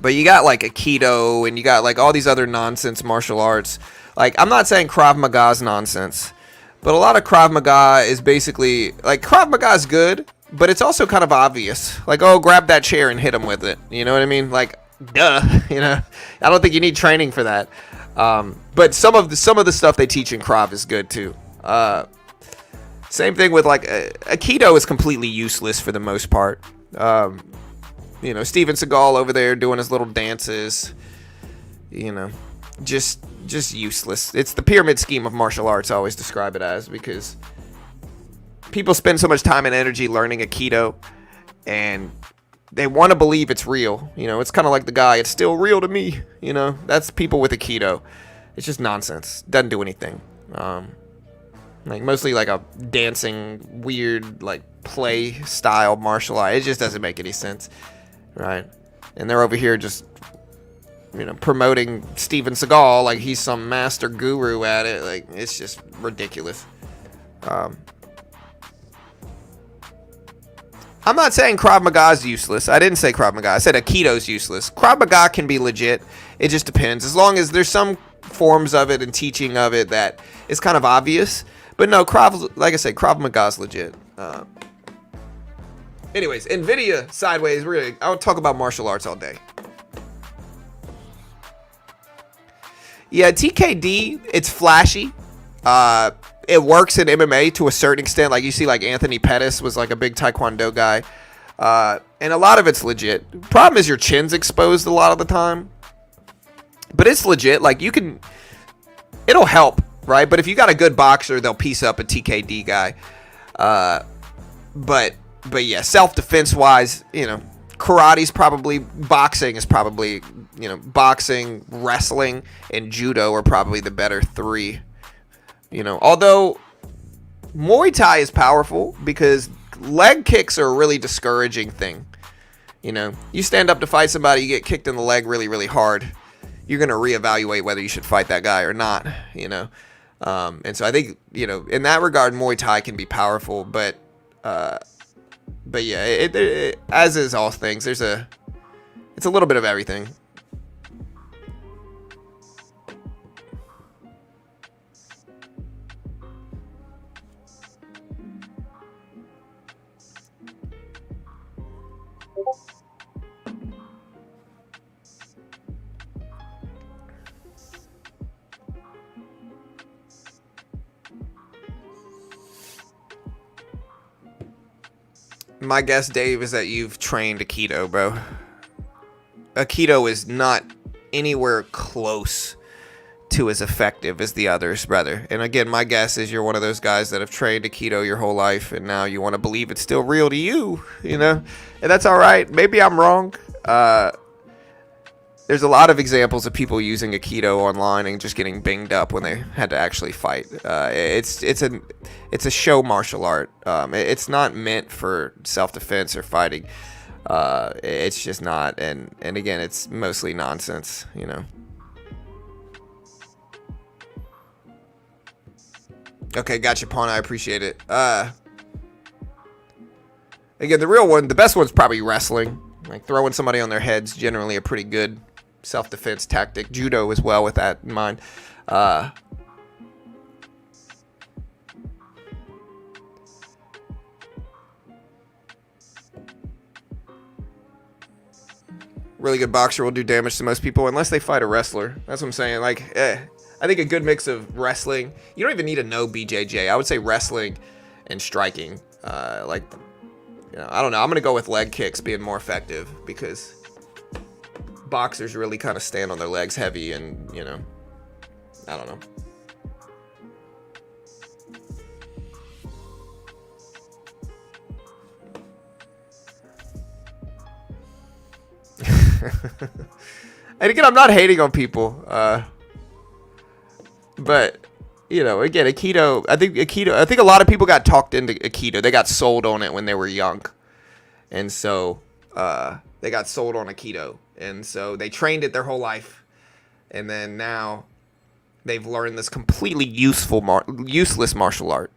But you got like Aikido, and you got like all these other nonsense martial arts. Like I'm not saying Krav Maga's nonsense. But a lot of Krav Maga is basically, like, Krav Maga is good, but it's also kind of obvious. Like, oh, grab that chair and hit him with it. You know what I mean? Like, duh, you know? I don't think you need training for that. But some of the stuff they teach in Krav is good, too. Same thing with, like, Aikido is completely useless for the most part. You know, Steven Seagal over there doing his little dances, you know, just useless. It's the pyramid scheme of martial arts, I always describe it as, because people spend so much time and energy learning Aikido, and they want to believe it's real. You know, it's kind of like the guy, it's still real to me. You know, that's people with Aikido. It's just nonsense. Doesn't do anything. Like mostly like a dancing, weird, like play style martial art. It just doesn't make any sense, right? And they're over here just, you know, promoting Steven Seagal like he's some master guru at it. Like, it's just ridiculous. I I'm not saying Krav Maga is useless. I didn't say Krav Maga. I said Aikido's useless. Krav Maga can be legit. It just depends. As long as there's some forms of it and teaching of it that is kind of obvious. But no, like I said, Krav Maga's legit. Anyways, NVIDIA sideways. I'll talk about martial arts all day. Yeah, TKD, it's flashy. It works in MMA to a certain extent. Like you see, like Anthony Pettis was like a big Taekwondo guy. And a lot of it's legit. Problem is your chin's exposed a lot of the time. But it's legit. Like it'll help, right? But if you got a good boxer, they'll piece up a TKD guy. But yeah, self-defense wise, karate's probably, boxing is probably, boxing, wrestling, and judo are probably the better three. Although Muay Thai is powerful because leg kicks are a really discouraging thing. You stand up to fight somebody, you get kicked in the leg really, really hard. You're going to reevaluate whether you should fight that guy or not, And so I think, in that regard, Muay Thai can be powerful, but yeah, it as is all things. It's a little bit of everything. My guess, Dave, is that you've trained Aikido, bro. Aikido is not anywhere close to as effective as the others, brother. And again, my guess is you're one of those guys that have trained Aikido your whole life, and now you want to believe it's still real to you, And that's all right. Maybe I'm wrong. There's a lot of examples of people using Aikido online and just getting binged up when they had to actually fight. It's a show martial art. It's not meant for self-defense or fighting. It's just not. And again, it's mostly nonsense, Okay, gotcha, Pawn. I appreciate it. Again, the best one's probably wrestling. Like throwing somebody on their head's generally a pretty good self-defense tactic. Judo as well, with that in mind. Really good boxer will do damage to most people unless they fight a wrestler. That's what I'm saying. Like, I think a good mix of wrestling. You don't even need to know BJJ. I would say wrestling and striking. I don't know. I'm gonna go with leg kicks being more effective because boxers really kind of stand on their legs heavy, and I don't know. And again, I'm not hating on people, but again, Aikido. I think a lot of people got talked into Aikido. They got sold on it when they were young, and so they got sold on Aikido, and so they trained it their whole life, and then now they've learned this completely useless martial art,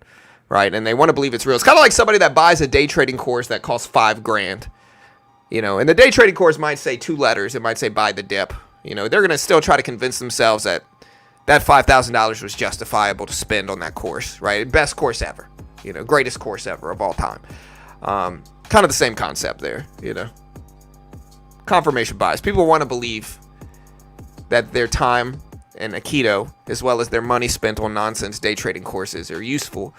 right? And they want to believe it's real. It's kind of like somebody that buys a day trading course that costs $5,000. And the day trading course might say 2 letters. It might say buy the dip. They're going to still try to convince themselves that $5,000 was justifiable to spend on that course, right? Best course ever. Greatest course ever of all time. Kind of the same concept there, Confirmation bias. People want to believe that their time and Aikido, as well as their money spent on nonsense day trading courses, are useful.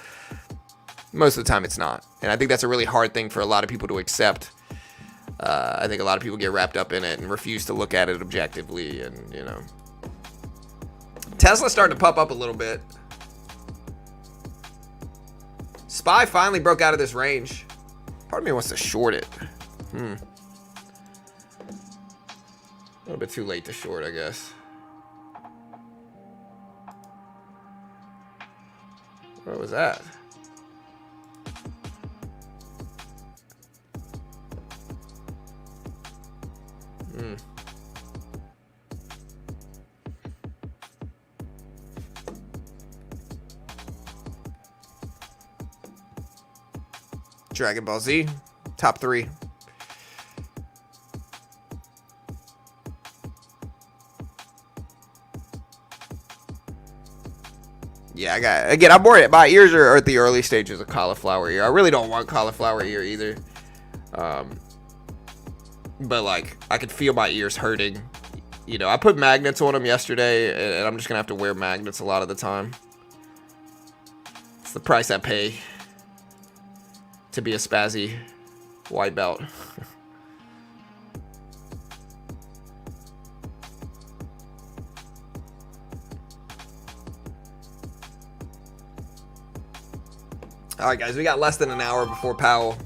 Most of the time it's not. And I think that's a really hard thing for a lot of people to accept. I think a lot of people get wrapped up in it and refuse to look at it objectively, and Tesla's starting to pop up a little bit. SPY finally broke out of this range. Part of me wants to short it. A little bit too late to short, I guess. What was that? Dragon Ball Z. Top 3. Yeah, again, I'm worried. My ears are at the early stages of cauliflower ear. I really don't want cauliflower ear either. But like, I could feel my ears hurting. You know, I put magnets on them yesterday, and I'm just gonna have to wear magnets a lot of the time. It's the price I pay to be a spazzy white belt. All right, guys, we got less than an hour before Powell.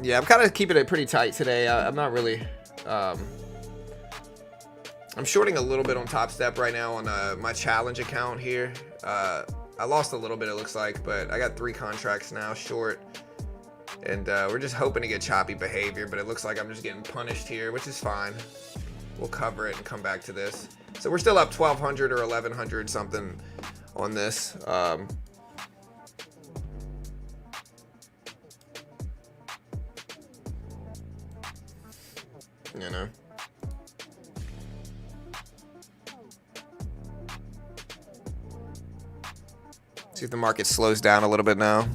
Yeah, I'm kind of keeping it pretty tight today. I'm not really... I'm shorting a little bit on Top Step right now on my challenge account here. I lost a little bit, it looks like, but I got 3 contracts now short. And we're just hoping to get choppy behavior, but it looks like I'm just getting punished here, which is fine. We'll cover it and come back to this. So we're still up 1,200 or 1,100 something on this. You know. See if the market slows down a little bit now.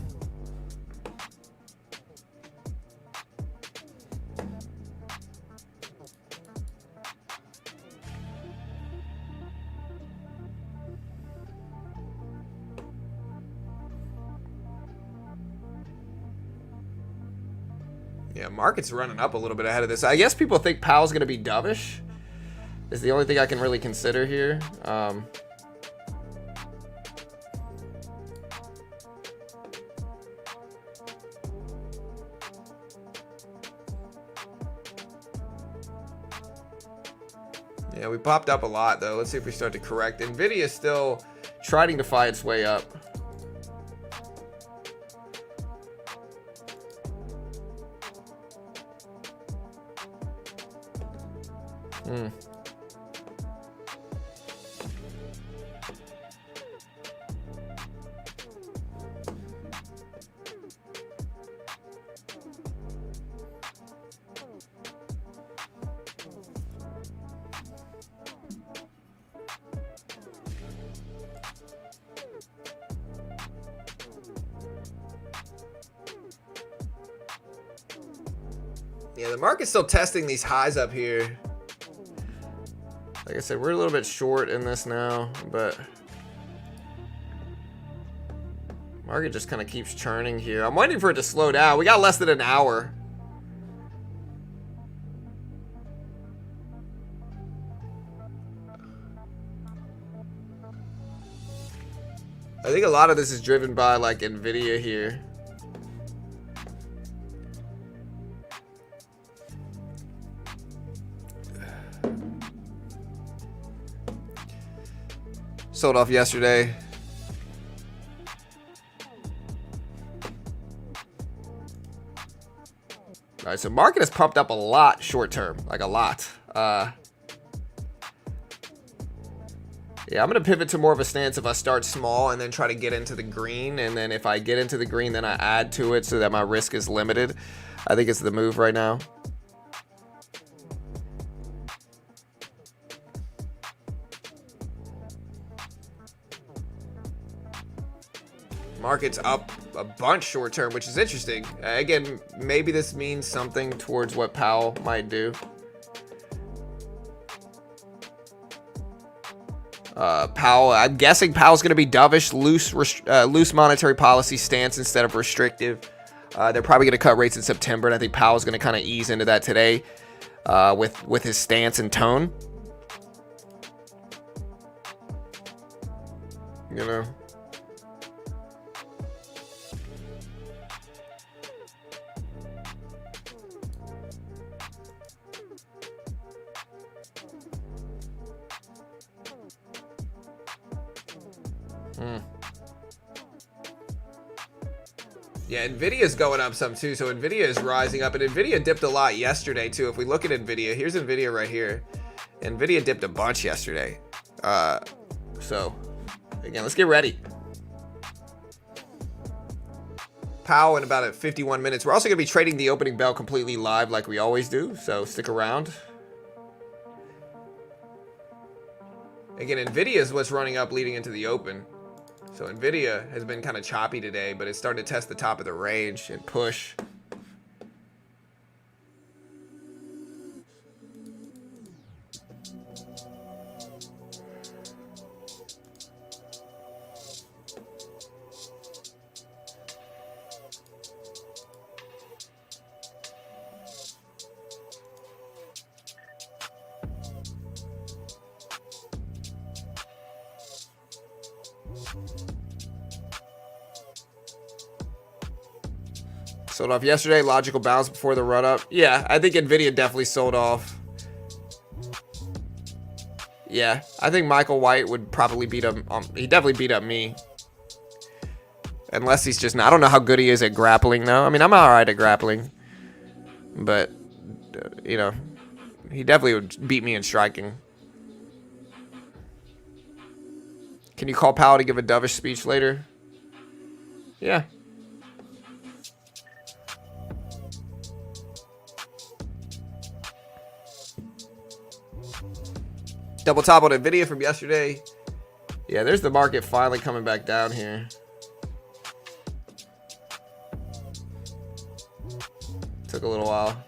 Yeah, market's running up a little bit ahead of this. I guess people think Powell's going to be dovish. Is the only thing I can really consider here. Yeah, we popped up a lot, though. Let's see if we start to correct. Nvidia is still trying to fight its way up. Yeah, the market's still testing these highs up here. Like I said, we're a little bit short in this now, but market just kind of keeps churning here. I'm waiting for it to slow down. We got less than an hour. I think a lot of this is driven by like Nvidia here. Sold off yesterday. All right, so market has pumped up a lot short term, like a lot. Yeah, I'm gonna pivot to more of a stance if I start small and then try to get into the green, and then if I get into the green, then I add to it so that my risk is limited. I think it's the move right now. Market's up a bunch short term, which is interesting. Again, maybe this means something towards what Powell might do. Powell, I'm guessing Powell's going to be dovish, loose monetary policy stance instead of restrictive. They're probably going to cut rates in September, and I think Powell's going to kind of ease into that today with his stance and tone. You know. Yeah, Nvidia's going up some too, so Nvidia is rising up, and Nvidia dipped a lot yesterday too. If we look at Nvidia, here's Nvidia right here. Nvidia dipped a bunch yesterday. So again, let's get ready. Powell in about 51 minutes. We're also going to be trading the opening bell completely live like we always do, so stick around. Again, Nvidia is what's running up leading into the open. So Nvidia has been kind of choppy today, but it's starting to test the top of the range and push. Sold off yesterday. Logical bounce before the run up. Yeah, I think Nvidia definitely sold off. Yeah, I think Michael White would probably beat him. He definitely beat up me. Unless he's just not. I don't know how good he is at grappling though. I mean, I'm all right at grappling, but you know, he definitely would beat me in striking. Can you call Powell to give a dovish speech later? Yeah. Double top on Nvidia from yesterday. Yeah, there's the market finally coming back down here. Took a little while.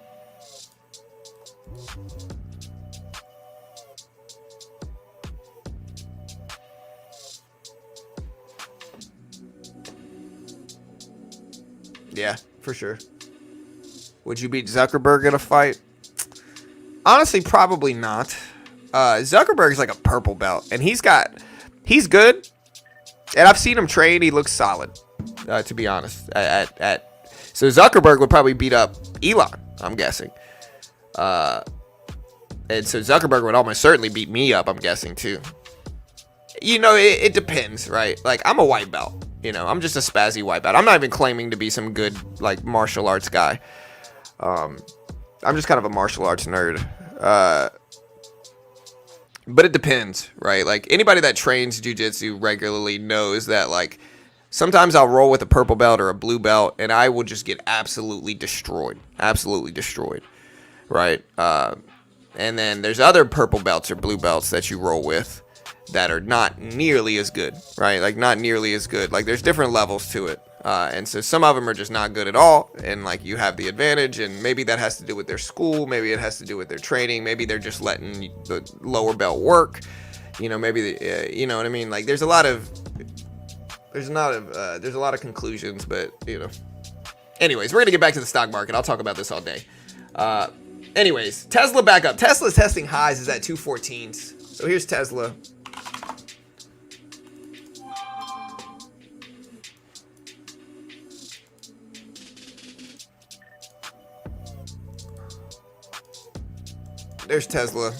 Yeah, for sure. Would you beat Zuckerberg in a fight? Honestly, probably not. Zuckerberg's like a purple belt, and he's good, and I've seen him train. He looks solid, to be honest. So Zuckerberg would probably beat up Elon, I'm guessing. And so Zuckerberg would almost certainly beat me up, I'm guessing too. You know, it depends, right? Like, I'm a white belt. You know, I'm just a spazzy white belt. I'm not even claiming to be some good like martial arts guy. I'm just kind of a martial arts nerd. But it depends, right? Like, anybody that trains jiu-jitsu regularly knows that, like, sometimes I'll roll with a purple belt or a blue belt, and I will just get absolutely destroyed. Absolutely destroyed, right? And then there's other purple belts or blue belts that you roll with that are not nearly as good, right? Like, not nearly as good. Like, there's different levels to it. And so some of them are just not good at all, and like you have the advantage, and maybe that has to do with their school, maybe it has to do with their training, maybe they're just letting the lower belt work, you know, maybe you know what I mean? Like, there's a lot of conclusions, but you know. Anyways, we're gonna get back to the stock market. I'll talk about this all day. Anyways, Tesla back up. Tesla's testing highs is at 214s. So here's Tesla. There's Tesla.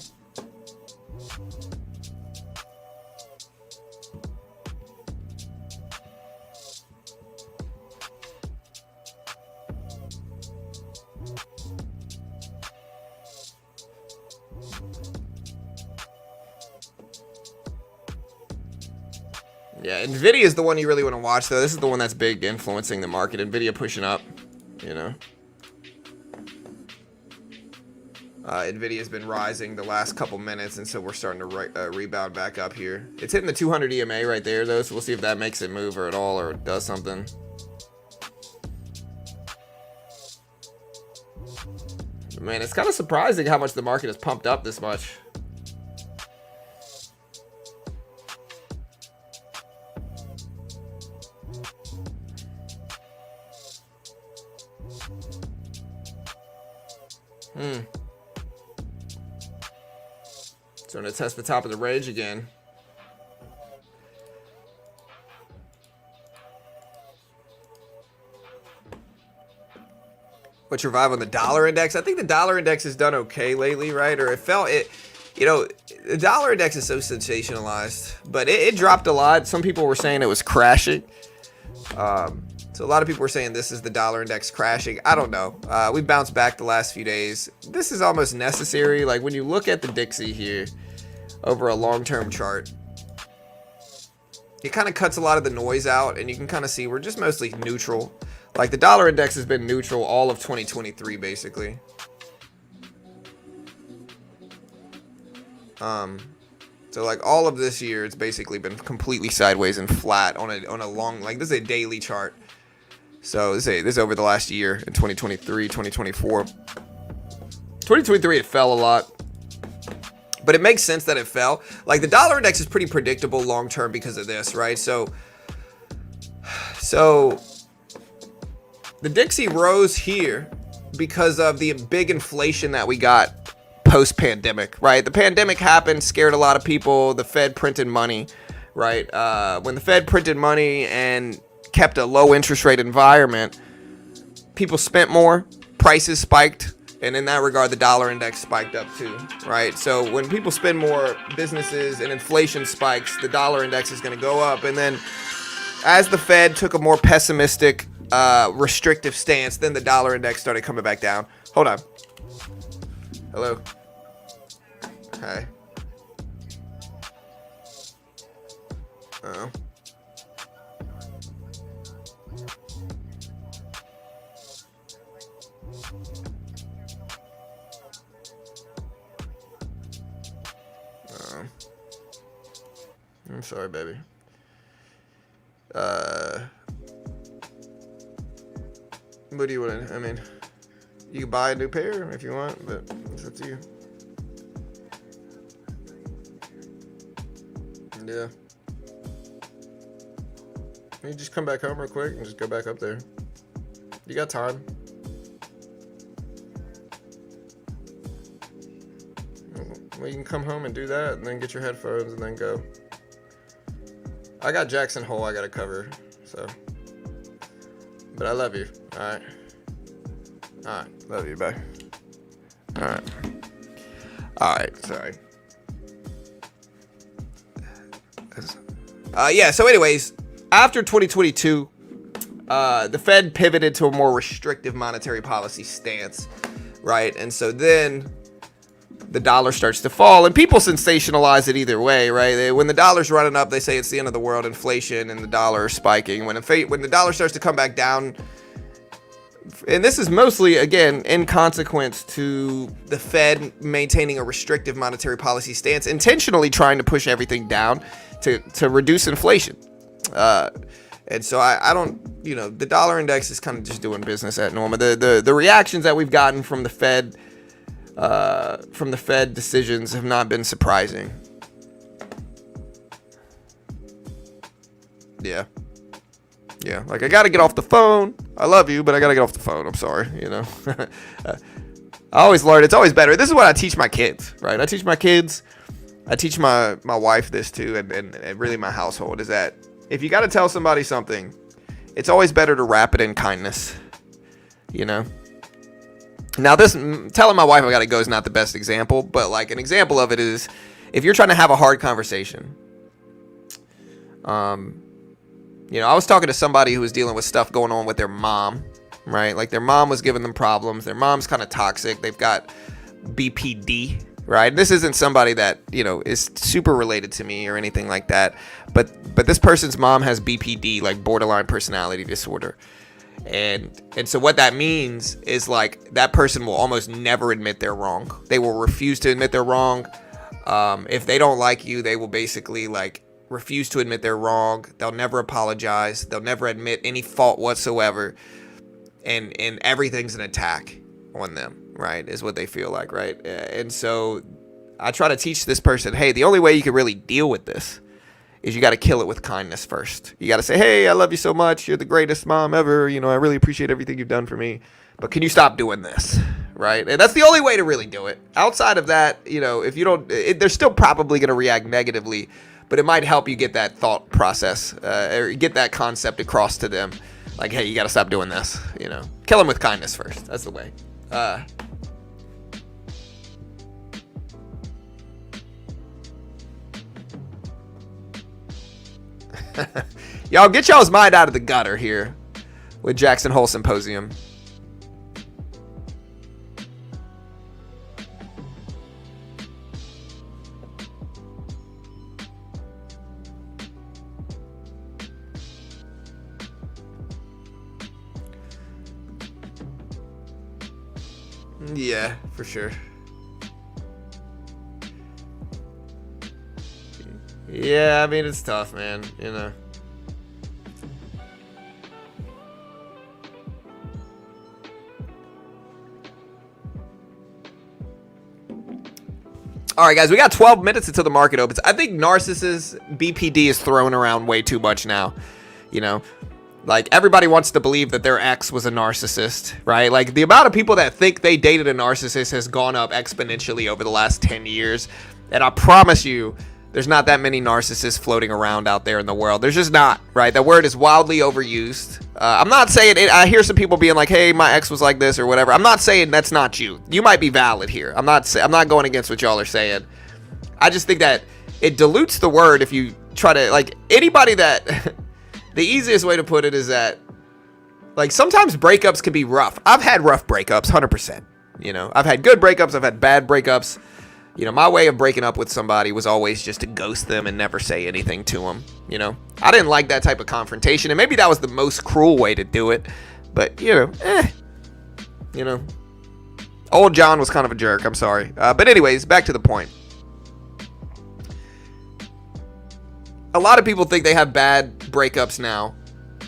Yeah, Nvidia is the one you really want to watch, though. This is the one that's big influencing the market. Nvidia pushing up, you know. Nvidia's been rising the last couple minutes, and so we're starting to rebound back up here. It's hitting the 200 EMA right there, though, so we'll see if that makes it move or at all, or does something. Man, it's kind of surprising how much the market has pumped up this much. So I'm going to test the top of the range again. What's your vibe on the dollar index? I think the dollar index has done okay lately, right? Or it felt it, you know, the dollar index is so sensationalized, but it dropped a lot. Some people were saying it was crashing. So a lot of people were saying this is the dollar index crashing. I don't know. We bounced back the last few days. This is almost necessary. Like when you look at the Dixie here over a long-term chart, it kind of cuts a lot of the noise out, and you can kind of see we're just mostly neutral. Like the dollar index has been neutral all of 2023, basically. So like all of this year, it's basically been completely sideways and flat on a long, like this is a daily chart. So this is over the last year in 2023, 2024. 2023, it fell a lot. But it makes sense that it fell. Like the dollar index is pretty predictable long term because of this, right? So the Dixie rose here because of the big inflation that we got post-pandemic, right? The pandemic happened, scared a lot of people. The Fed printed money, right? When the Fed printed money and kept a low interest rate environment, people spent more, prices spiked, and in that regard, the dollar index spiked up too, right? So when people spend more, businesses, and inflation spikes, the dollar index is going to go up. And then as the Fed took a more pessimistic, restrictive stance, then the dollar index started coming back down. Hold on. Hello. Hi. Oh. I'm sorry, baby. What do you want to, I mean, you can buy a new pair if you want, but it's up to you. Yeah. You just come back home real quick and just go back up there. You got time. Well, you can come home and do that and then get your headphones and then go. I got Jackson Hole I got to cover, so. But I love you, alright? Alright, love you, bye. Alright. Alright, sorry. Yeah, so anyways, after 2022, the Fed pivoted to a more restrictive monetary policy stance, right? And so then the dollar starts to fall, and people sensationalize it either way, right? When the dollar's running up, they say it's the end of the world, inflation, and the dollar is spiking. When the dollar starts to come back down, and this is mostly, again, in consequence to the Fed maintaining a restrictive monetary policy stance, intentionally trying to push everything down to reduce inflation. And so I don't, the dollar index is kind of just doing business at normal. The reactions that we've gotten from the Fed decisions have not been surprising. Yeah. Like I got to get off the phone. I love you, but I got to get off the phone. I'm sorry. I always learn. It's always better. This is what I teach my kids, right? I teach my kids. I teach my wife this too. And really my household is that if you got to tell somebody something, it's always better to wrap it in kindness, Now, telling my wife I gotta go is not the best example, but like an example of it is if you're trying to have a hard conversation. I was talking to somebody who was dealing with stuff going on with their mom, right? Like their mom was giving them problems. Their mom's kind of toxic. They've got BPD, right? This isn't somebody that, is super related to me or anything like that. But this person's mom has BPD, like borderline personality disorder. And so what that means is like that person will almost never admit they're wrong. They will refuse to admit they're wrong. If they don't like you, they will basically like refuse to admit they're wrong. They'll never apologize. They'll never admit any fault whatsoever. And everything's an attack on them, right? Is what they feel like, right? And so I try to teach this person, hey, the only way you can really deal with this is you got to kill it with kindness first. You got to say, hey, I love you so much. You're the greatest mom ever. I really appreciate everything you've done for me. But can you stop doing this? Right? And that's the only way to really do it. Outside of that, if you don't, they're still probably going to react negatively, but it might help you get that thought process or get that concept across to them. Like, hey, you got to stop doing this. Kill them with kindness first. That's the way. Y'all get y'all's mind out of the gutter here with Jackson Hole Symposium. Yeah, for sure. Yeah, I mean, it's tough, man, you know. All right, guys, we got 12 minutes until the market opens. I think Narcissus BPD is thrown around way too much now, you know. Like, everybody wants to believe that their ex was a narcissist, right? Like, the amount of people that think they dated a narcissist has gone up exponentially over the last 10 years. And I promise you, there's not that many narcissists floating around out there in the world. There's just not, right? That word is wildly overused. I'm not saying it. I hear some people being like, hey, my ex was like this or whatever. I'm not saying that's not you. You might be valid here. I'm not going against what y'all are saying. I just think that it dilutes the word if you try to, like, anybody that... The easiest way to put it is that, like, sometimes breakups can be rough. I've had rough breakups, 100%. You know, I've had good breakups. I've had bad breakups. You know, my way of breaking up with somebody was always just to ghost them and never say anything to them. You know, I didn't like that type of confrontation, and maybe that was the most cruel way to do it. But, you know, old John was kind of a jerk. I'm sorry. But anyways, back to the point. A lot of people think they have bad breakups now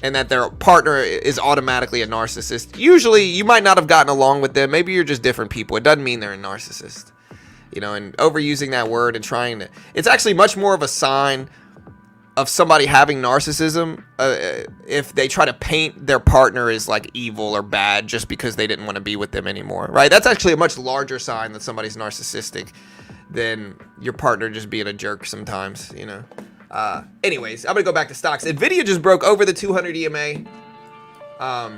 and that their partner is automatically a narcissist. Usually, you might not have gotten along with them. Maybe you're just different people. It doesn't mean they're a narcissist. You know, and overusing that word and trying to... It's actually much more of a sign of somebody having narcissism if they try to paint their partner as, like, evil or bad just because they didn't want to be with them anymore, right? That's actually a much larger sign that somebody's narcissistic than your partner just being a jerk sometimes, you know? Anyways, I'm gonna go back to stocks. Nvidia just broke over the 200 EMA. All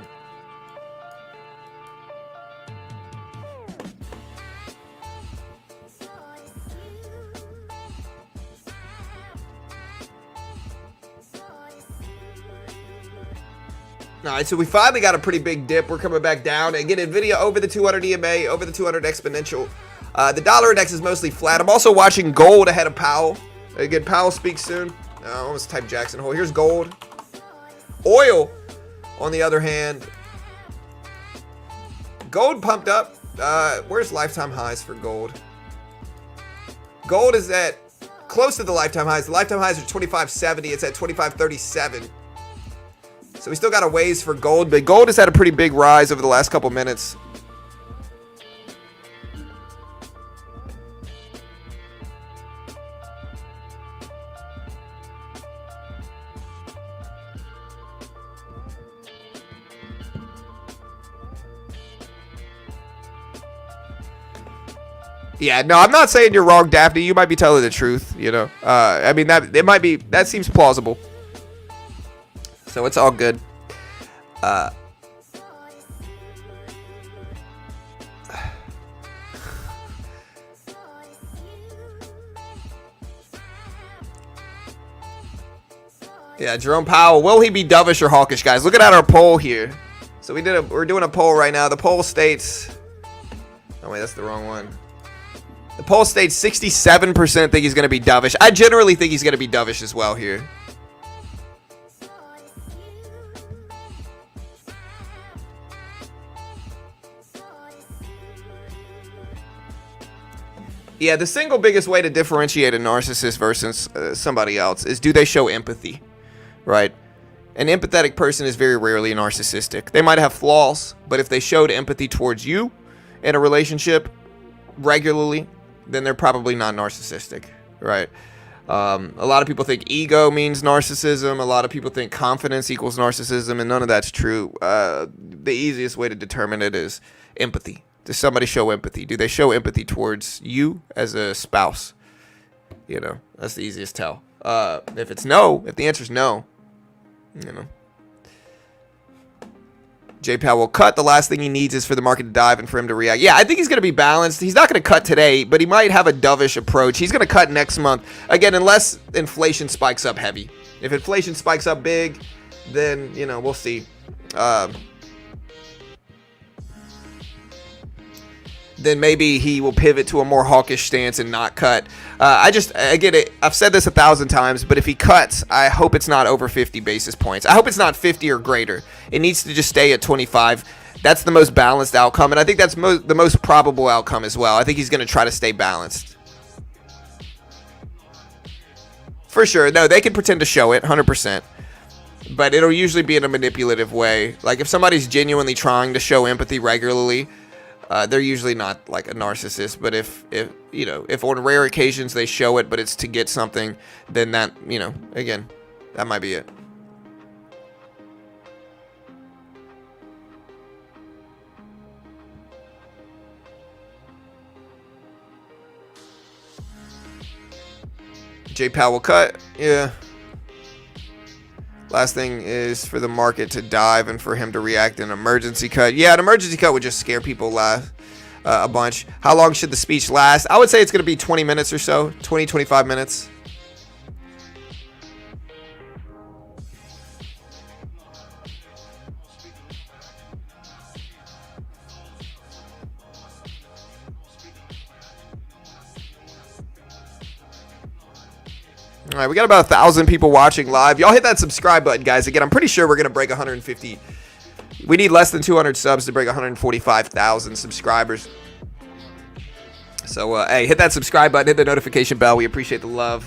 right, so we finally got a pretty big dip. We're coming back down. Again, Nvidia over the 200 EMA, over the 200 exponential. The dollar index is mostly flat. I'm also watching gold ahead of Powell. Again, Powell speaks soon. I almost typed Jackson Hole. Here's gold. Oil, on the other hand. Gold pumped up. Where's lifetime highs for gold? Gold is at close to the lifetime highs. The lifetime highs are 25.70. It's at 25.37. So we still got a ways for gold, but gold has had a pretty big rise over the last couple minutes. Yeah, no, I'm not saying you're wrong, Daphne. You might be telling the truth, you know. I mean, that seems plausible. So it's all good. Yeah, Jerome Powell. Will he be dovish or hawkish, guys? Looking at our poll here. So we're doing a poll right now. The poll states... Oh, wait, that's the wrong one. The poll states 67% think he's going to be dovish. I generally think he's going to be dovish as well here. Yeah, the single biggest way to differentiate a narcissist versus somebody else is, do they show empathy, right? An empathetic person is very rarely narcissistic. They might have flaws, but if they showed empathy towards you in a relationship regularly, then they're probably not narcissistic, right? A lot of people think ego means narcissism. A lot of people think confidence equals narcissism, and none of that's true. The easiest way to determine it is empathy. Does somebody show empathy? Do they show empathy towards you as a spouse? You know, that's the easiest tell. If it's no, if the answer is no, you know. J. Powell will cut. The last thing he needs is for the market to dive and for him to react. Yeah, I think he's going to be balanced. He's not going to cut today, but he might have a dovish approach. He's going to cut next month. Again, unless inflation spikes up heavy. If inflation spikes up big, then, you know, we'll see. Then maybe he will pivot to a more hawkish stance and not cut. I get it. I've said this 1,000 times, but if he cuts, I hope it's not over 50 basis points. I hope it's not 50 or greater. It needs to just stay at 25. That's the most balanced outcome, and I think that's the most probable outcome as well. I think he's going to try to stay balanced. For sure. No, they can pretend to show it, 100%. But it'll usually be in a manipulative way. Like, if somebody's genuinely trying to show empathy regularly, they're usually not like a narcissist. But if you know, if on rare occasions they show it, but it's to get something, then that, you know, again, that might be it. J. Powell cut, yeah. Last thing is for the market to dive and for him to react in an emergency cut. Yeah, an emergency cut would just scare people a bunch. How long should the speech last? I would say it's going to be 20 minutes or so, 20, 25 minutes. All right, we got about 1,000 people watching live. Y'all hit that subscribe button, guys. Again, I'm pretty sure we're going to break 150. We need less than 200 subs to break 145,000 subscribers. So, hey, hit that subscribe button, hit the notification bell. We appreciate the love.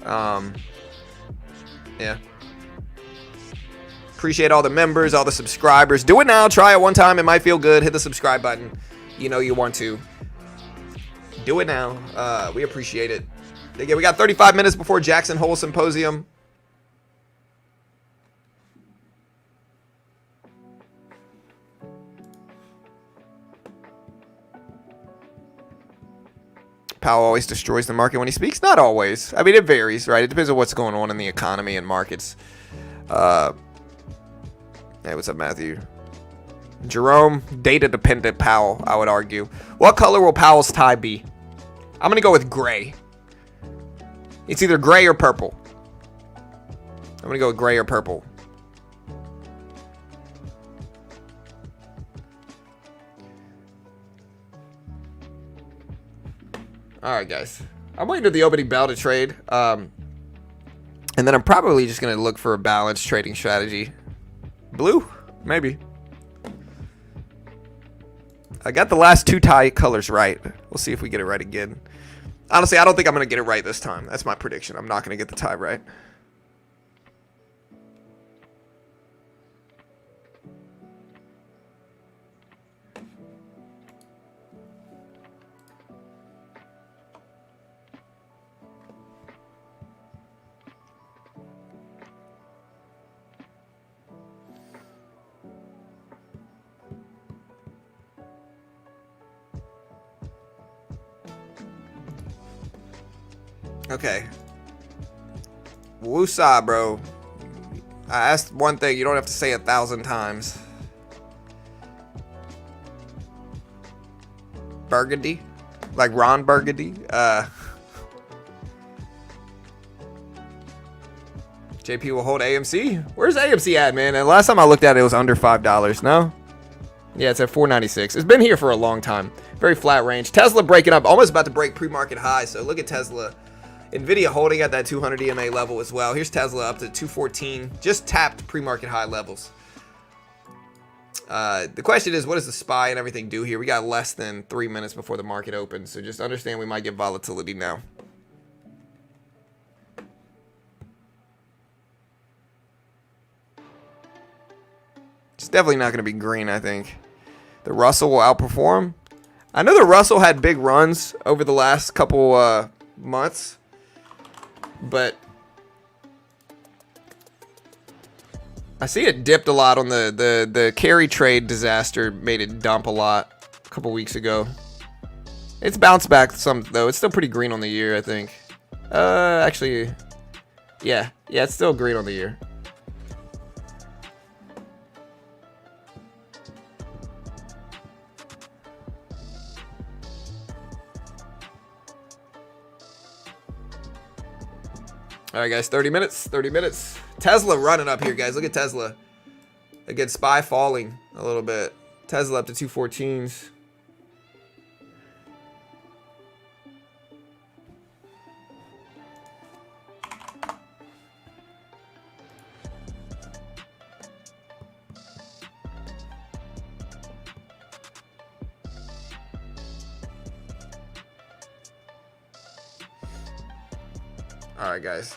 Yeah. Appreciate all the members, all the subscribers. Do it now. Try it one time. It might feel good. Hit the subscribe button. You know you want to. Do it now. We appreciate it. Again, we got 35 minutes before Jackson Hole Symposium. Powell always destroys the market when he speaks. Not always. I mean, it varies, right? It depends on what's going on in the economy and markets. Hey, what's up, Matthew? Jerome, data-dependent Powell, I would argue. What color will Powell's tie be? I'm going to go with gray. It's either gray or purple. I'm going to go with gray or purple. All right, guys. I'm waiting for the opening bell to trade. And then I'm probably just going to look for a balanced trading strategy. Blue? Maybe. I got the last two tie colors right. We'll see if we get it right again. Honestly, I don't think I'm going to get it right this time. That's my prediction. I'm not going to get the tie right. Okay. Woosah, bro. I asked one thing. You don't have to say 1,000 times. Burgundy? Like Ron Burgundy? JP will hold AMC? Where's AMC at, man? And last time I looked at it, it was under $5. No? Yeah, it's at $4.96. It's been here for a long time. Very flat range. Tesla breaking up. Almost about to break pre-market high. So look at Tesla. Nvidia holding at that 200 EMA level as well. Here's Tesla up to 214. Just tapped pre-market high levels. The question is, what does the SPY and everything do here? We got less than 3 minutes before the market opens. So just understand we might get volatility now. It's definitely not going to be green, I think. The Russell will outperform. I know the Russell had big runs over the last couple months. But I see it dipped a lot on the carry trade disaster. Made it dump a lot a couple weeks ago. It's bounced back some, though. It's still pretty green on the year, I think. Actually, yeah, it's still green on the year. All right, guys, 30 minutes, 30 minutes. Tesla running up here, guys. Look at Tesla. Again, SPY falling a little bit. Tesla up to 214s. All right, guys.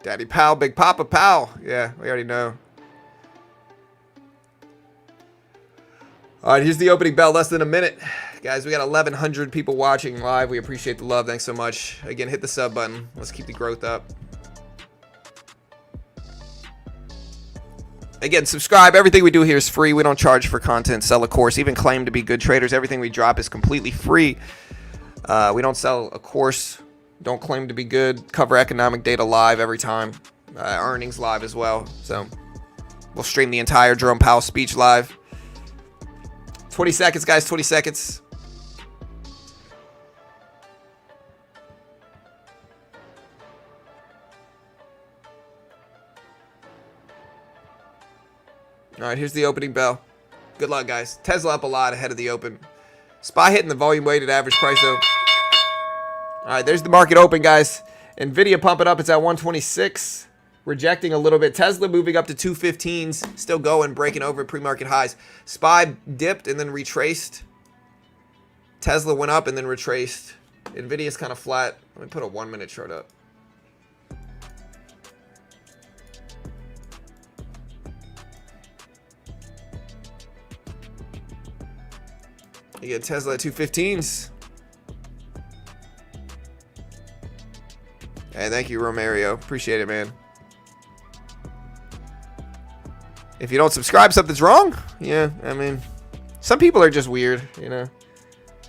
Daddy Powell, Big Papa Powell. Yeah, we already know. All right, here's the opening bell. Less than a minute. Guys, we got 1,100 people watching live. We appreciate the love. Thanks so much. Again, hit the sub button. Let's keep the growth up. Again, subscribe. Everything we do here is free. We don't charge for content, sell a course, even claim to be good traders. Everything we drop is completely free. We don't sell a course. Don't claim to be good. Cover economic data live every time. Earnings live as well. So we'll stream the entire Jerome Powell speech live. 20 seconds, guys. 20 seconds. All right, here's the opening bell. Good luck, guys. Tesla up a lot ahead of the open. SPY hitting the volume weighted average price, though. All right, there's the market open, guys. NVIDIA pumping up. It's at 126. Rejecting a little bit. Tesla moving up to 215s. Still going, breaking over pre-market highs. SPY dipped and then retraced. Tesla went up and then retraced. NVIDIA's kind of flat. Let me put a 1-minute chart up. You get Tesla at 215s. Hey, thank you, Romario. Appreciate it, man. If you don't subscribe, something's wrong. Yeah, I mean, some people are just weird, you know.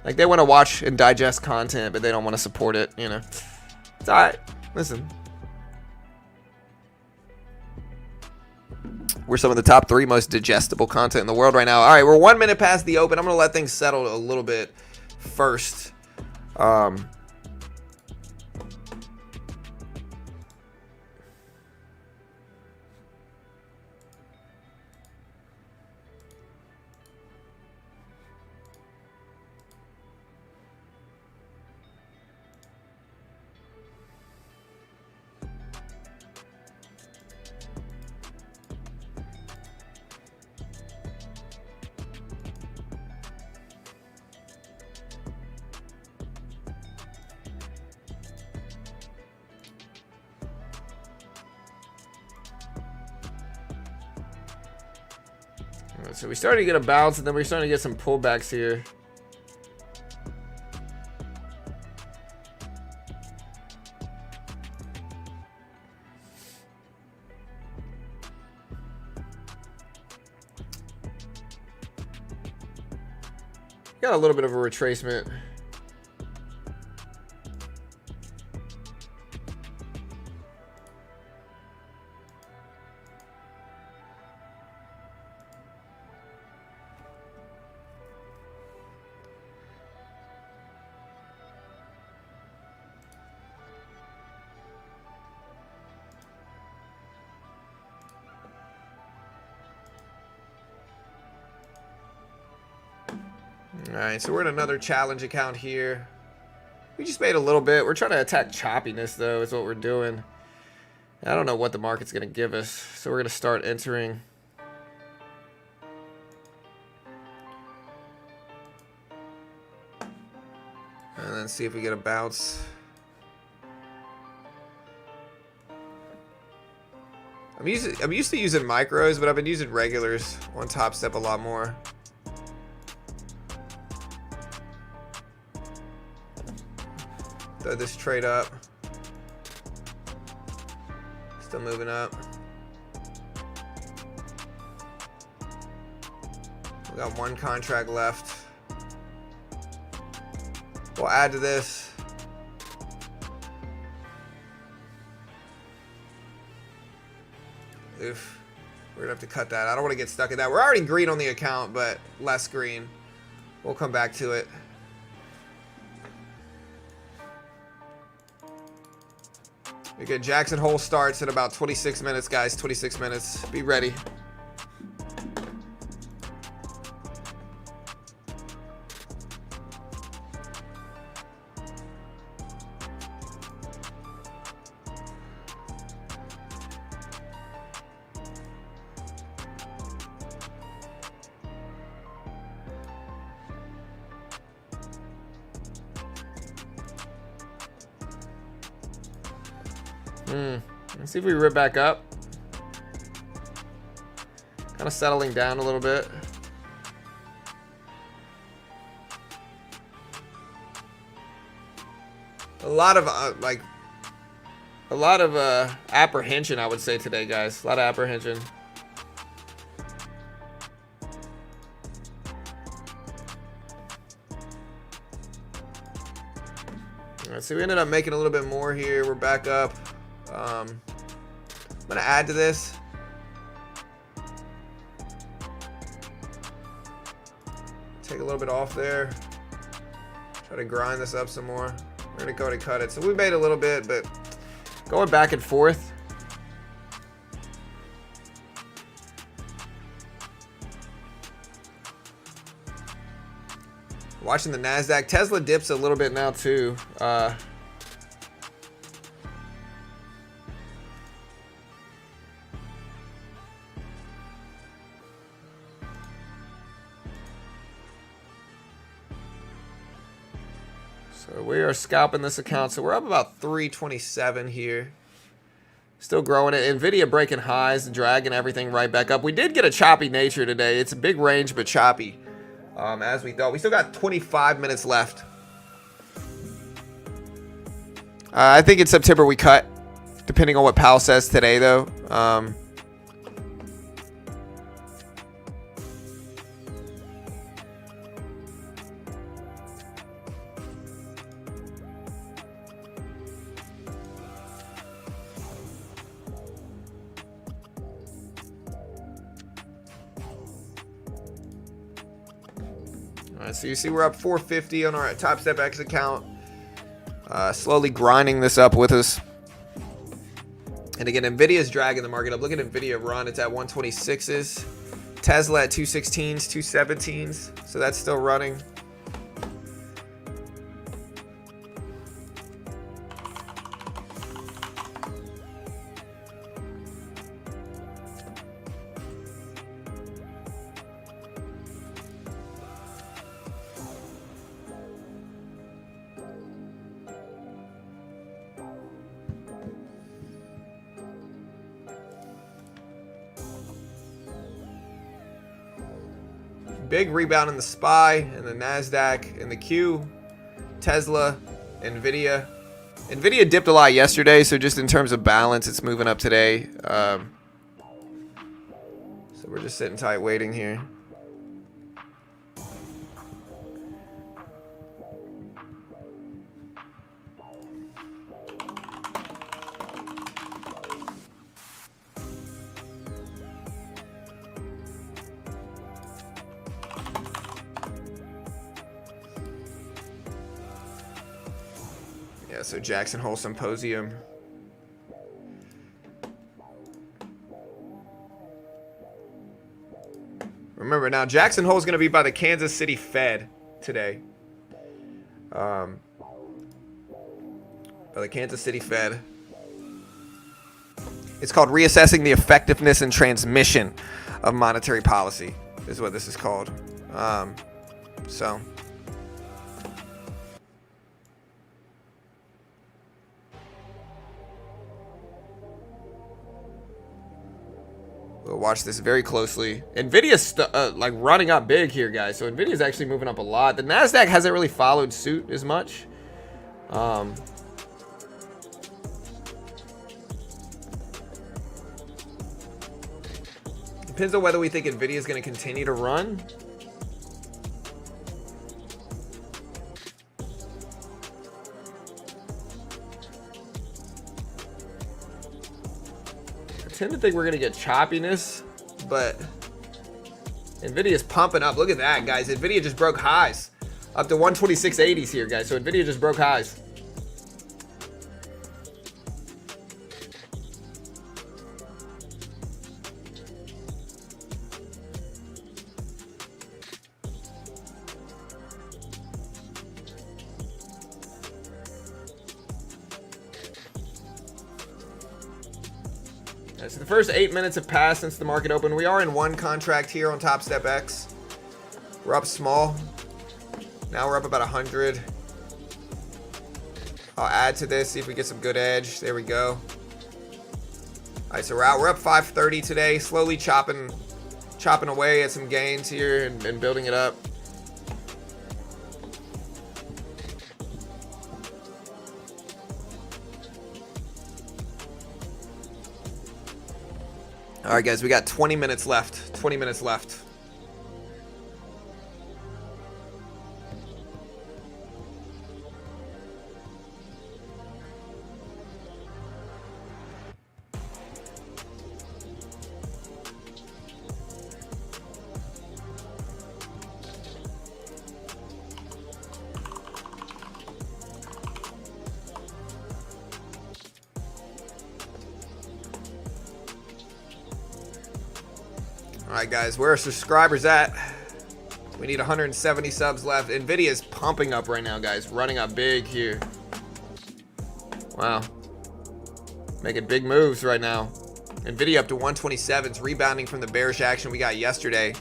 Like, they want to watch and digest content, but they don't want to support it, you know. It's all right. Listen. We're some of the top 3 most digestible content in the world right now. All right, we're 1 minute past the open. I'm going to let things settle a little bit first. So we started to get a bounce, and then we're starting to get some pullbacks here. Got a little bit of a retracement. All right, so we're in another challenge account here. We just made a little bit. We're trying to attack choppiness, though, is what we're doing. I don't know what the market's going to give us, so we're going to start entering. And then see if we get a bounce. I'm used to using micros, but I've been using regulars on Top Step a lot more. Throw this trade up. Still moving up. We got 1 contract left. We'll add to this. Oof. We're gonna have to cut that. I don't want to get stuck in that. We're already green on the account, but less green. We'll come back to it. Okay, Jackson Hole starts in about 26 minutes, guys. 26 minutes. Be ready. Let's see if we rip back up. Kind of settling down a little bit. A lot of apprehension, I would say, today, guys. A lot of apprehension. All right, so we ended up making a little bit more here. We're back up. I'm gonna add to this. Take a little bit off there. Try to grind this up some more. We're gonna go ahead and cut it. So we made a little bit, but going back and forth. Watching the NASDAQ. Tesla dips a little bit now too. So we are scalping this account. So we're up about 327 here. Still growing it. Nvidia breaking highs and dragging everything right back up. We did get a choppy nature today. It's a big range, but choppy. As we thought. We still got 25 minutes left. I think in September we cut, depending on what Powell says today, though. So you see we're up 450 on our Top Step X account. Slowly grinding this up with us. And again, Nvidia's dragging the market up. Look at Nvidia run. It's at 126s. Tesla at 216s, 217s. So that's still running. Big rebound in the SPY and the NASDAQ and the Q. Tesla, Nvidia. Nvidia dipped a lot yesterday, so just in terms of balance, it's moving up today. So we're just sitting tight waiting here. Yeah, so Jackson Hole Symposium. Remember now, Jackson Hole is going to be by the Kansas City Fed today. By the Kansas City Fed. It's called Reassessing the Effectiveness and Transmission of Monetary Policy, is what this is called. So. We'll watch this very closely. Nvidia's like running up big here, guys. So Nvidia's actually moving up a lot. The NASDAQ hasn't really followed suit as much. Depends on whether we think Nvidia is going to continue to run. tend to think we're going to get choppiness, but NVIDIA's pumping up. Look at that, guys. NVIDIA just broke highs. Up to 126.80s here, guys. So NVIDIA just broke highs. So the first 8 minutes have passed since the market opened. We are in one contract here on Top Step X. We're up small. Now we're up about 100. I'll add to this, see if we get some good edge. There we go. All right, so we're out. We're up 530 today. Slowly chopping away at some gains here and building it up. All right, guys, we got 20 minutes left. 20 minutes left. All right, guys, where are subscribers at? We need 170 subs left. NVIDIA is pumping up right now, guys. Running up big here. Wow. Making big moves right now. NVIDIA up to 127s, rebounding from the bearish action we got yesterday.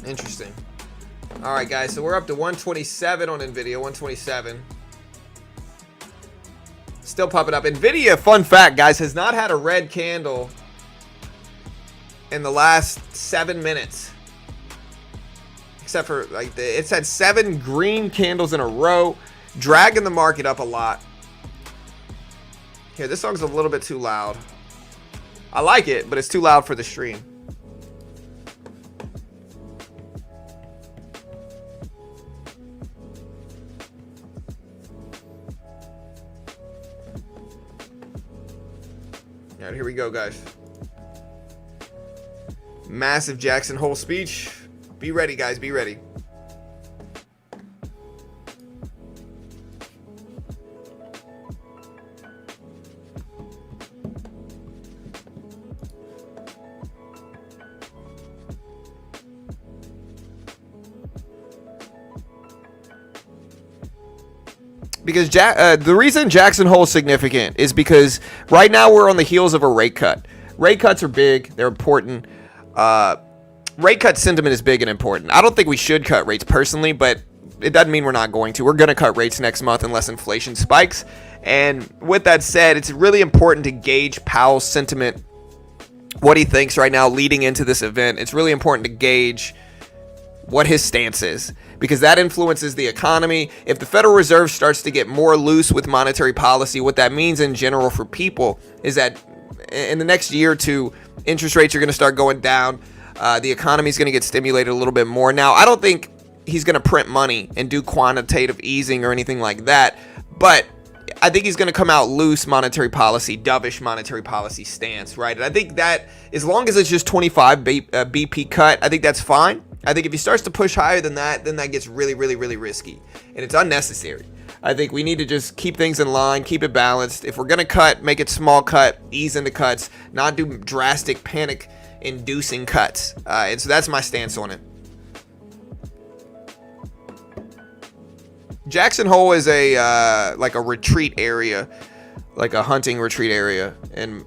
Interesting. All right, guys, so we're up to 127 on NVIDIA, 127. Still pumping up. NVIDIA, fun fact, guys, has not had a red candle in the last 7 minutes. Except for, like, it's had 7 green candles in a row, dragging the market up a lot. Here, this song's a little bit too loud. I like it, but it's too loud for the stream. All right, here we go, guys. Massive Jackson Hole speech. Be ready, guys. Be ready. Because the reason Jackson Hole is significant is because right now we're on the heels of a rate cut. Rate cuts are big. They're important. Rate cut sentiment is big and important. I don't think we should cut rates personally, but it doesn't mean we're not going to. We're going to cut rates next month unless inflation spikes. And with that said, it's really important to gauge Powell's sentiment, what he thinks right now leading into this event. It's really important to gauge what his stance is, because that influences the economy. If the Federal Reserve starts to get more loose with monetary policy, what that means in general for people is that in the next year or two, interest rates are going to start going down. The economy is going to get stimulated a little bit more. Now, I don't think he's going to print money and do quantitative easing or anything like that, but I think he's going to come out loose monetary policy, dovish monetary policy stance, right? And I think that as long as it's just 25 BP cut, I think that's fine. I think if he starts to push higher than that, then that gets really, really, really risky. And it's unnecessary. I think we need to just keep things in line, keep it balanced. If we're going to cut, make it small cut, ease into cuts, not do drastic panic inducing cuts. And so that's my stance on it. Jackson Hole is a like a retreat area, like a hunting retreat area in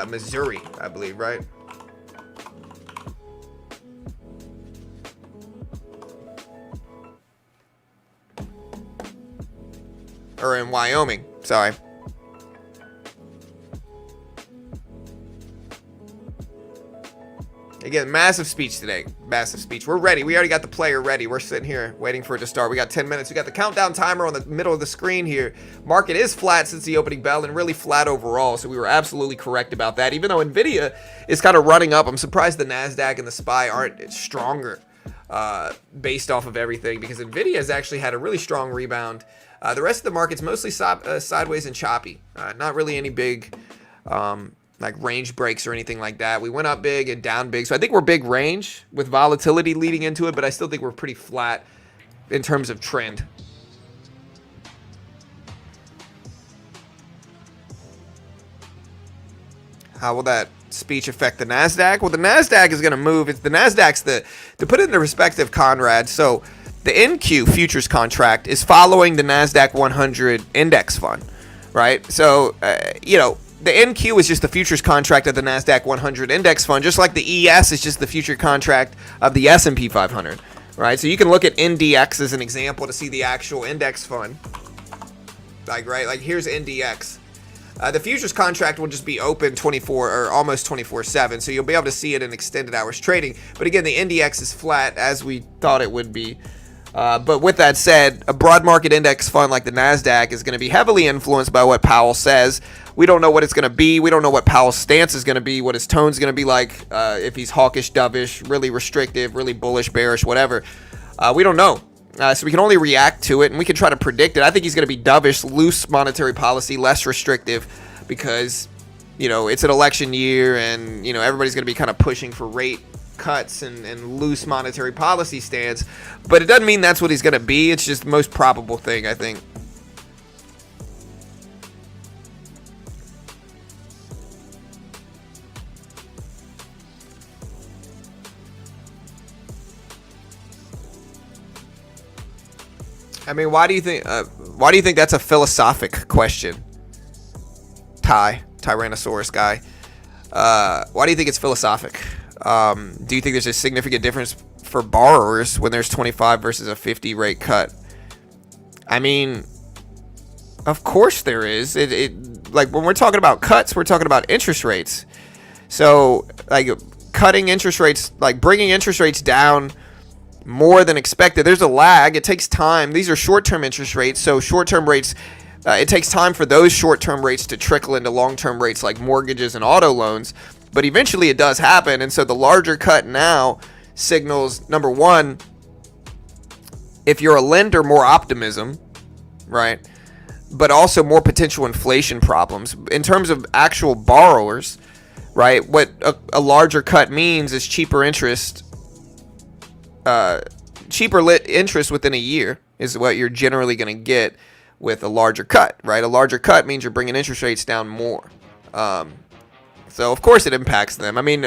Missouri, I believe, right? Or in Wyoming, sorry. Again, massive speech today. Massive speech. We're ready. We already got the player ready. We're sitting here waiting for it to start. We got 10 minutes. We got the countdown timer on the middle of the screen here. Market is flat since the opening bell and really flat overall. So we were absolutely correct about that. Even though Nvidia is kind of running up, I'm surprised the NASDAQ and the SPY aren't stronger based off of everything, because Nvidia has actually had a really strong rebound. The rest of the market's mostly sideways and choppy. Not really any big like range breaks or anything like that. We went up big and down big. So I think we're big range with volatility leading into it, but I still think we're pretty flat in terms of trend. How will that speech affect the NASDAQ? Well, the NASDAQ is going to move. It's the NASDAQ's to put it into perspective, Conrad. So the NQ futures contract is following the NASDAQ 100 index fund, right? So, the NQ is just the futures contract of the NASDAQ 100 index fund, just like the ES is just the future contract of the S&P 500, right? So you can look at NDX as an example to see the actual index fund. Like here's NDX. The futures contract will just be open 24 or almost 24/7, so you'll be able to see it in extended hours trading. But again, the NDX is flat as we thought it would be. But with that said, a broad market index fund like the NASDAQ is going to be heavily influenced by what Powell says. We don't know what it's going to be. We don't know what Powell's stance is going to be, what his tone's going to be like, if he's hawkish, dovish, really restrictive, really bullish, bearish, whatever. We don't know. So we can only react to it, and we can try to predict it. I think he's going to be dovish, loose monetary policy, less restrictive, because, it's an election year, and, everybody's going to be kind of pushing for rate cuts and loose monetary policy stance. But it doesn't mean that's what he's going to be. It's just the most probable thing, I think. I mean, why do you think that's a philosophic question? Tyrannosaurus guy. Why do you think it's philosophic? Do you think there's a significant difference for borrowers when there's 25 versus a 50 rate cut? I mean, of course there is. Like when we're talking about cuts, we're talking about interest rates. So like cutting interest rates, like bringing interest rates down more than expected. There's a lag. It takes time. These are short-term interest rates. So short-term rates, it takes time for those short-term rates to trickle into long-term rates like mortgages and auto loans. But eventually it does happen. And so the larger cut now signals, number one, if you're a lender, more optimism, right? But also more potential inflation problems. In terms of actual borrowers, right, what a larger cut means is cheaper interest. Interest within a year is what you're generally going to get with a larger cut, right? A larger cut means you're bringing interest rates down more. So, of course, it impacts them. I mean,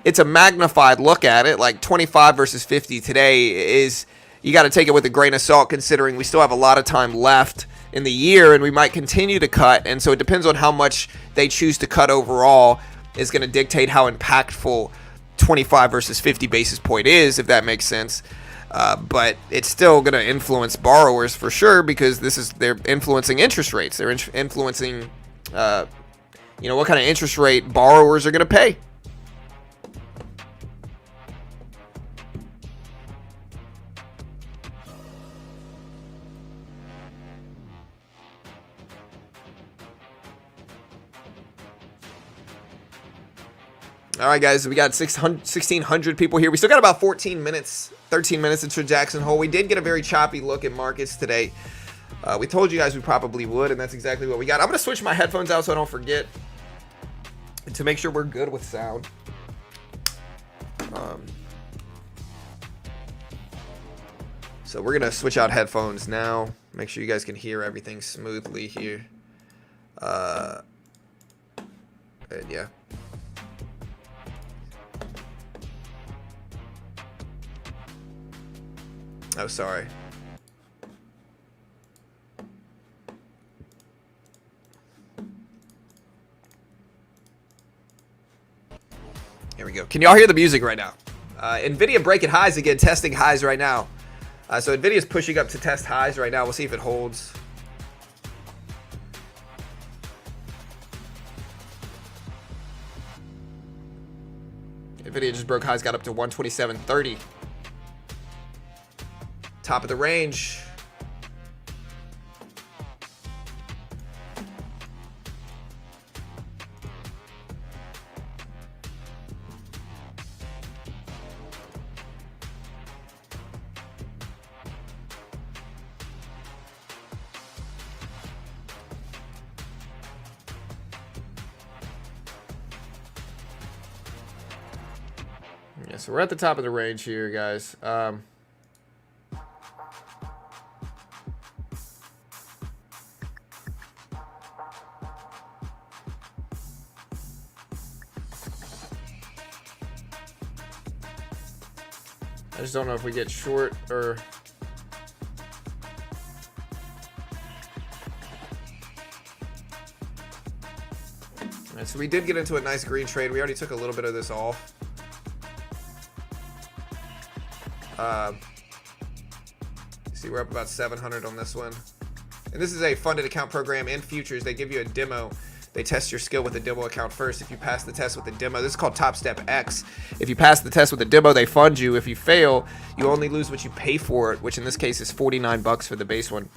it's a magnified look at it. Like 25 versus 50 today is, you got to take it with a grain of salt, considering we still have a lot of time left in the year and we might continue to cut. And so it depends on how much they choose to cut overall is going to dictate how impactful 25 versus 50 basis point is, if that makes sense. But it's still going to influence borrowers for sure, because they're influencing interest rates. They're influencing, what kind of interest rate borrowers are going to pay. All right, guys, we got 1,600 people here. We still got about 13 minutes into Jackson Hole. We did get a very choppy look at markets today. We told you guys we probably would, and that's exactly what we got. I'm going to switch my headphones out so I don't forget, to make sure we're good with sound. So we're going to switch out headphones now. Make sure you guys can hear everything smoothly here. And yeah. Oh, sorry. Here we go. Can y'all hear the music right now? NVIDIA breaking highs again, testing highs right now. So NVIDIA's pushing up to test highs right now. We'll see if it holds. NVIDIA just broke highs, got up to 127.30. Top of the range. Yeah, so we're at the top of the range here, guys. I just don't know if we get short or... All right, so we did get into a nice green trade. We already took a little bit of this off. See, we're up about 700 on this one. And this is a funded account program in futures. They give you a demo. They test your skill with a demo account first. If you pass the test with the demo, this is called Top Step X. If you pass the test with the demo, they fund you. If you fail, you only lose what you pay for it, which in this case is 49 bucks for the base one.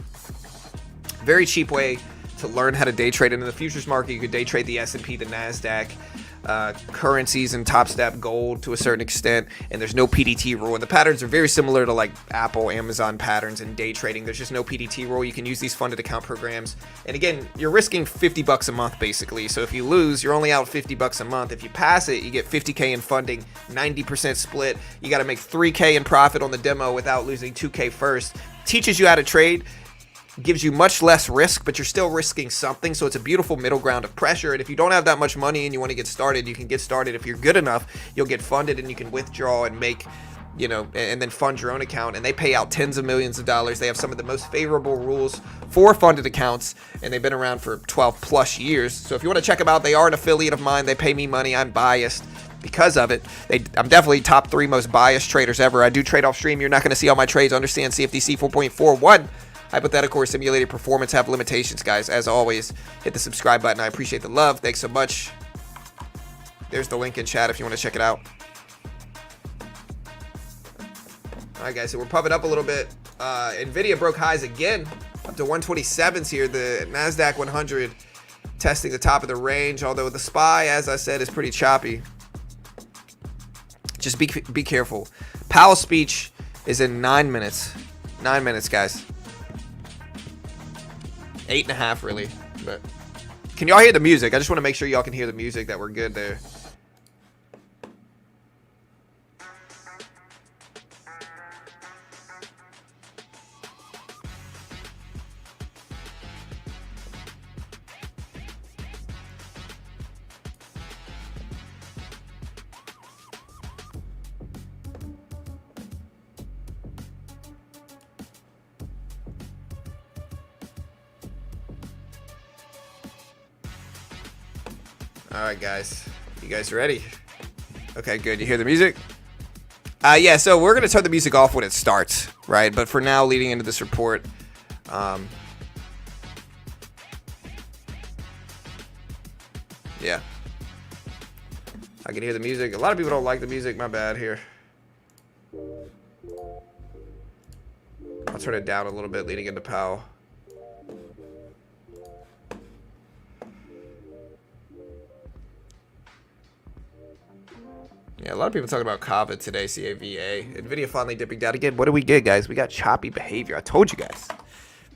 Very cheap way to learn how to day trade. And in the futures market, you could day trade the S&P, the NASDAQ, currencies and Top Step gold to a certain extent, and there's no PDT rule, and the patterns are very similar to like Apple, Amazon patterns in day trading. There's just no PDT rule. You can use these funded account programs, and again, you're risking 50 bucks a month basically. So if you lose, you're only out 50 bucks a month. If you pass it, you get 50k in funding, 90% split. You got to make 3k in profit on the demo without losing 2k first. Teaches you how to trade, gives you much less risk, but you're still risking something. So it's a beautiful middle ground of pressure. And if you don't have that much money and you want to get started, you can get started. If you're good enough, you'll get funded and you can withdraw and make, you know, and then fund your own account. And they pay out tens of millions of dollars. They have some of the most favorable rules for funded accounts, and they've been around for 12 plus years. So if you want to check them out, they are an affiliate of mine. They pay me money. I'm biased because of it. I'm definitely top 3 most biased traders ever. I do trade off stream. You're not going to see all my trades. Understand CFTC 4.41. Hypothetical or simulated performance have limitations, guys. As always, hit the subscribe button. I appreciate the love. Thanks so much. There's the link in chat if you want to check it out. All right, guys, so we're pumping up a little bit. NVIDIA broke highs again, up to 127s here. The NASDAQ 100 testing the top of the range, although the SPY, as I said, is pretty choppy. Just be careful. Powell's speech is in 9 minutes. 9 minutes, guys. 8.5 really, but can y'all hear the music? I just want to make sure y'all can hear the music, that we're good there. All right, guys. You guys ready? Okay, good. You hear the music? Yeah, so we're going to turn the music off when it starts, right? But for now, leading into this report, yeah. I can hear the music. A lot of people don't like the music. My bad here. I'll turn it down a little bit leading into Powell. Yeah, a lot of people talking about CAVA today, C-A-V-A. NVIDIA finally dipping down again. What do we get, guys? We got choppy behavior. I told you guys.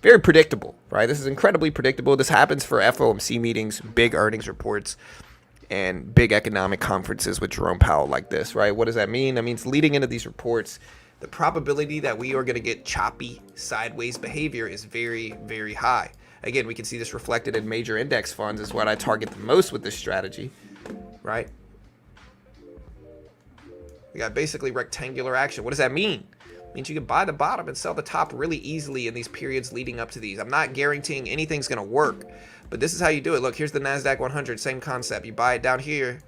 Very predictable, right? This is incredibly predictable. This happens for FOMC meetings, big earnings reports, and big economic conferences with Jerome Powell like this, right? What does that mean? That means leading into these reports, the probability that we are going to get choppy sideways behavior is very, very high. Again, we can see this reflected in major index funds is what I target the most with this strategy, right? We got basically rectangular action. What does that mean? means you can buy the bottom and sell the top really easily in these periods leading up to these. I'm not guaranteeing anything's going to work, but this is how you do it. Look, here's the NASDAQ 100, same concept. You buy it down here,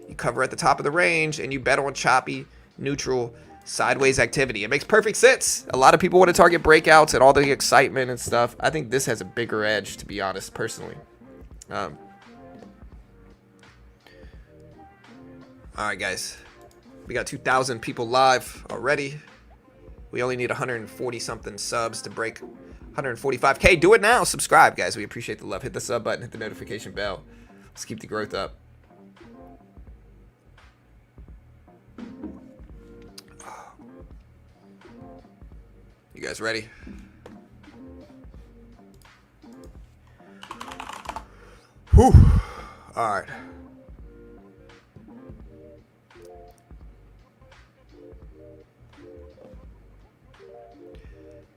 you cover at the top of the range, and you bet on choppy, neutral, sideways activity. It makes perfect sense. A lot of people want to target breakouts and all the excitement and stuff. I think this has a bigger edge, to be honest, personally. All right, guys. We got 2,000 people live already. We only need 140 something subs to break 145K. Do it now. Subscribe, guys. We appreciate the love. Hit the sub button. Hit the notification bell. Let's keep the growth up. You guys ready? Whew. All right.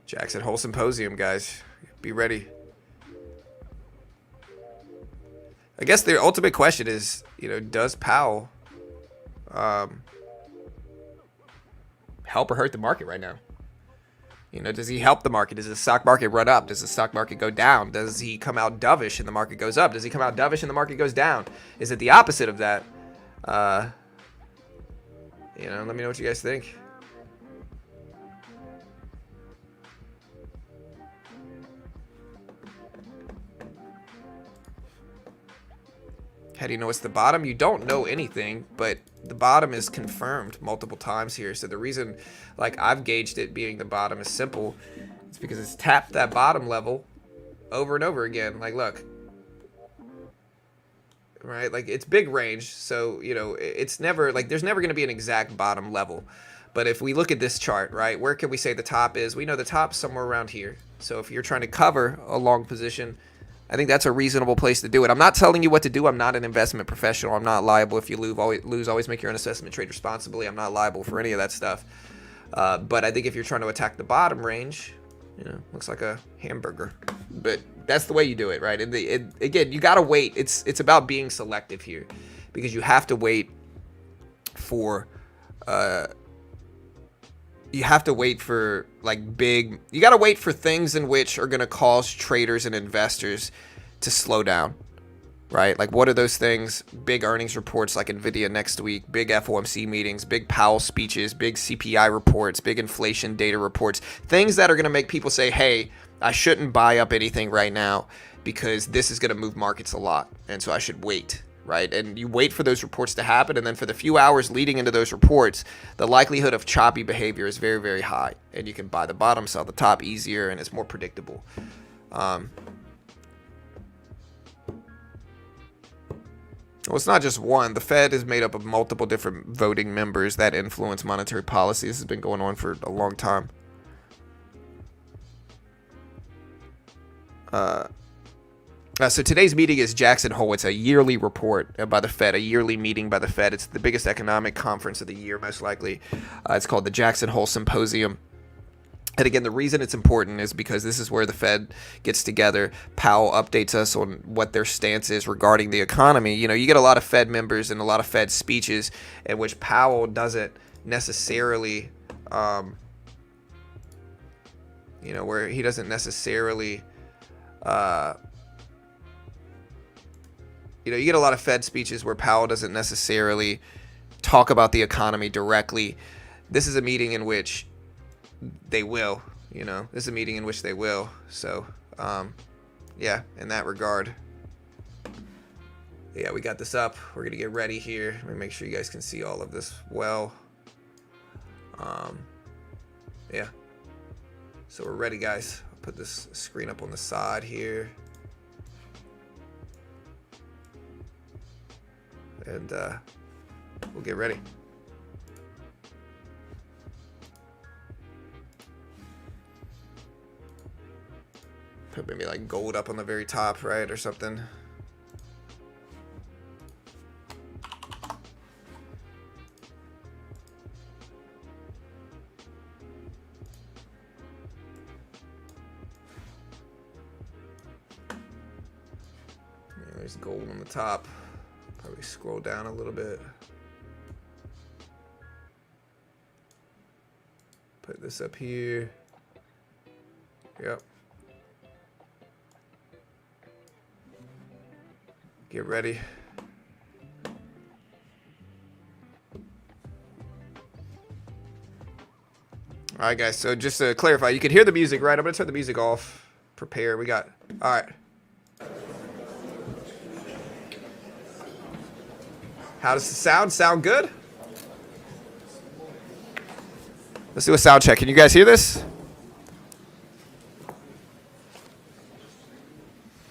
Jackson Hole Symposium, guys. Be ready. I guess the ultimate question is, does Powell help or hurt the market right now? Does he help the market? Does the stock market run up? Does the stock market go down? Does he come out dovish and the market goes up? Does he come out dovish and the market goes down? Is it the opposite of that? Let me know what you guys think. How do you know it's the bottom? You don't know anything, but the bottom is confirmed multiple times here. So the reason, I've gauged it being the bottom is simple. It's because it's tapped that bottom level over and over again. Look. Right? It's big range. So, it's never, there's never going to be an exact bottom level. But if we look at this chart, right, where can we say the top is? We know the top's somewhere around here. So if you're trying to cover a long position, I think that's a reasonable place to do it. I'm not telling you what to do. I'm not an investment professional. I'm not liable if you lose. Always make your own assessment, trade responsibly. I'm not liable for any of that stuff. But I think if you're trying to attack the bottom range, looks like a hamburger. But that's the way you do it, right? And again, you got to wait. It's about being selective here, because you have to wait for you got to wait for things in which are going to cause traders and investors to slow down, right? What are those things? Big earnings reports like Nvidia next week, big FOMC meetings, big Powell speeches, big CPI reports, big inflation data reports, things that are going to make people say, hey, I shouldn't buy up anything right now because this is going to move markets a lot, and so I should wait. Right? And you wait for those reports to happen, and then for the few hours leading into those reports, the likelihood of choppy behavior is very, very high. And you can buy the bottom, sell the top easier, and it's more predictable. Well, it's not just one. The Fed is made up of multiple different voting members that influence monetary policy. This has been going on for a long time. So today's meeting is Jackson Hole. It's a yearly report by the Fed, a yearly meeting by the Fed. It's the biggest economic conference of the year, most likely. It's called the Jackson Hole Symposium. And again, the reason it's important is because this is where the Fed gets together. Powell updates us on what their stance is regarding the economy. You get a lot of Fed members and a lot of Fed speeches in which Powell doesn't necessarily, where he doesn't necessarily, you get a lot of Fed speeches where Powell doesn't necessarily talk about the economy directly. This is a meeting in which they will, this is a meeting in which they will. So, yeah, in that regard, yeah, we got this up. We're going to get ready here. Let me make sure you guys can see all of this well. Yeah. So we're ready, guys. I'll put this screen up on the side here. And we'll get ready. Put maybe gold up on the very top, right, or something. Yeah, there's gold on the top. Probably scroll down a little bit. Put this this up here. Yep. Get ready. All right, guys. So just to clarify, you can hear the music, right? I'm going to turn the music off. Prepare. We got. All right. How does the sound? Sound good? Let's do a sound check. Can you guys hear this?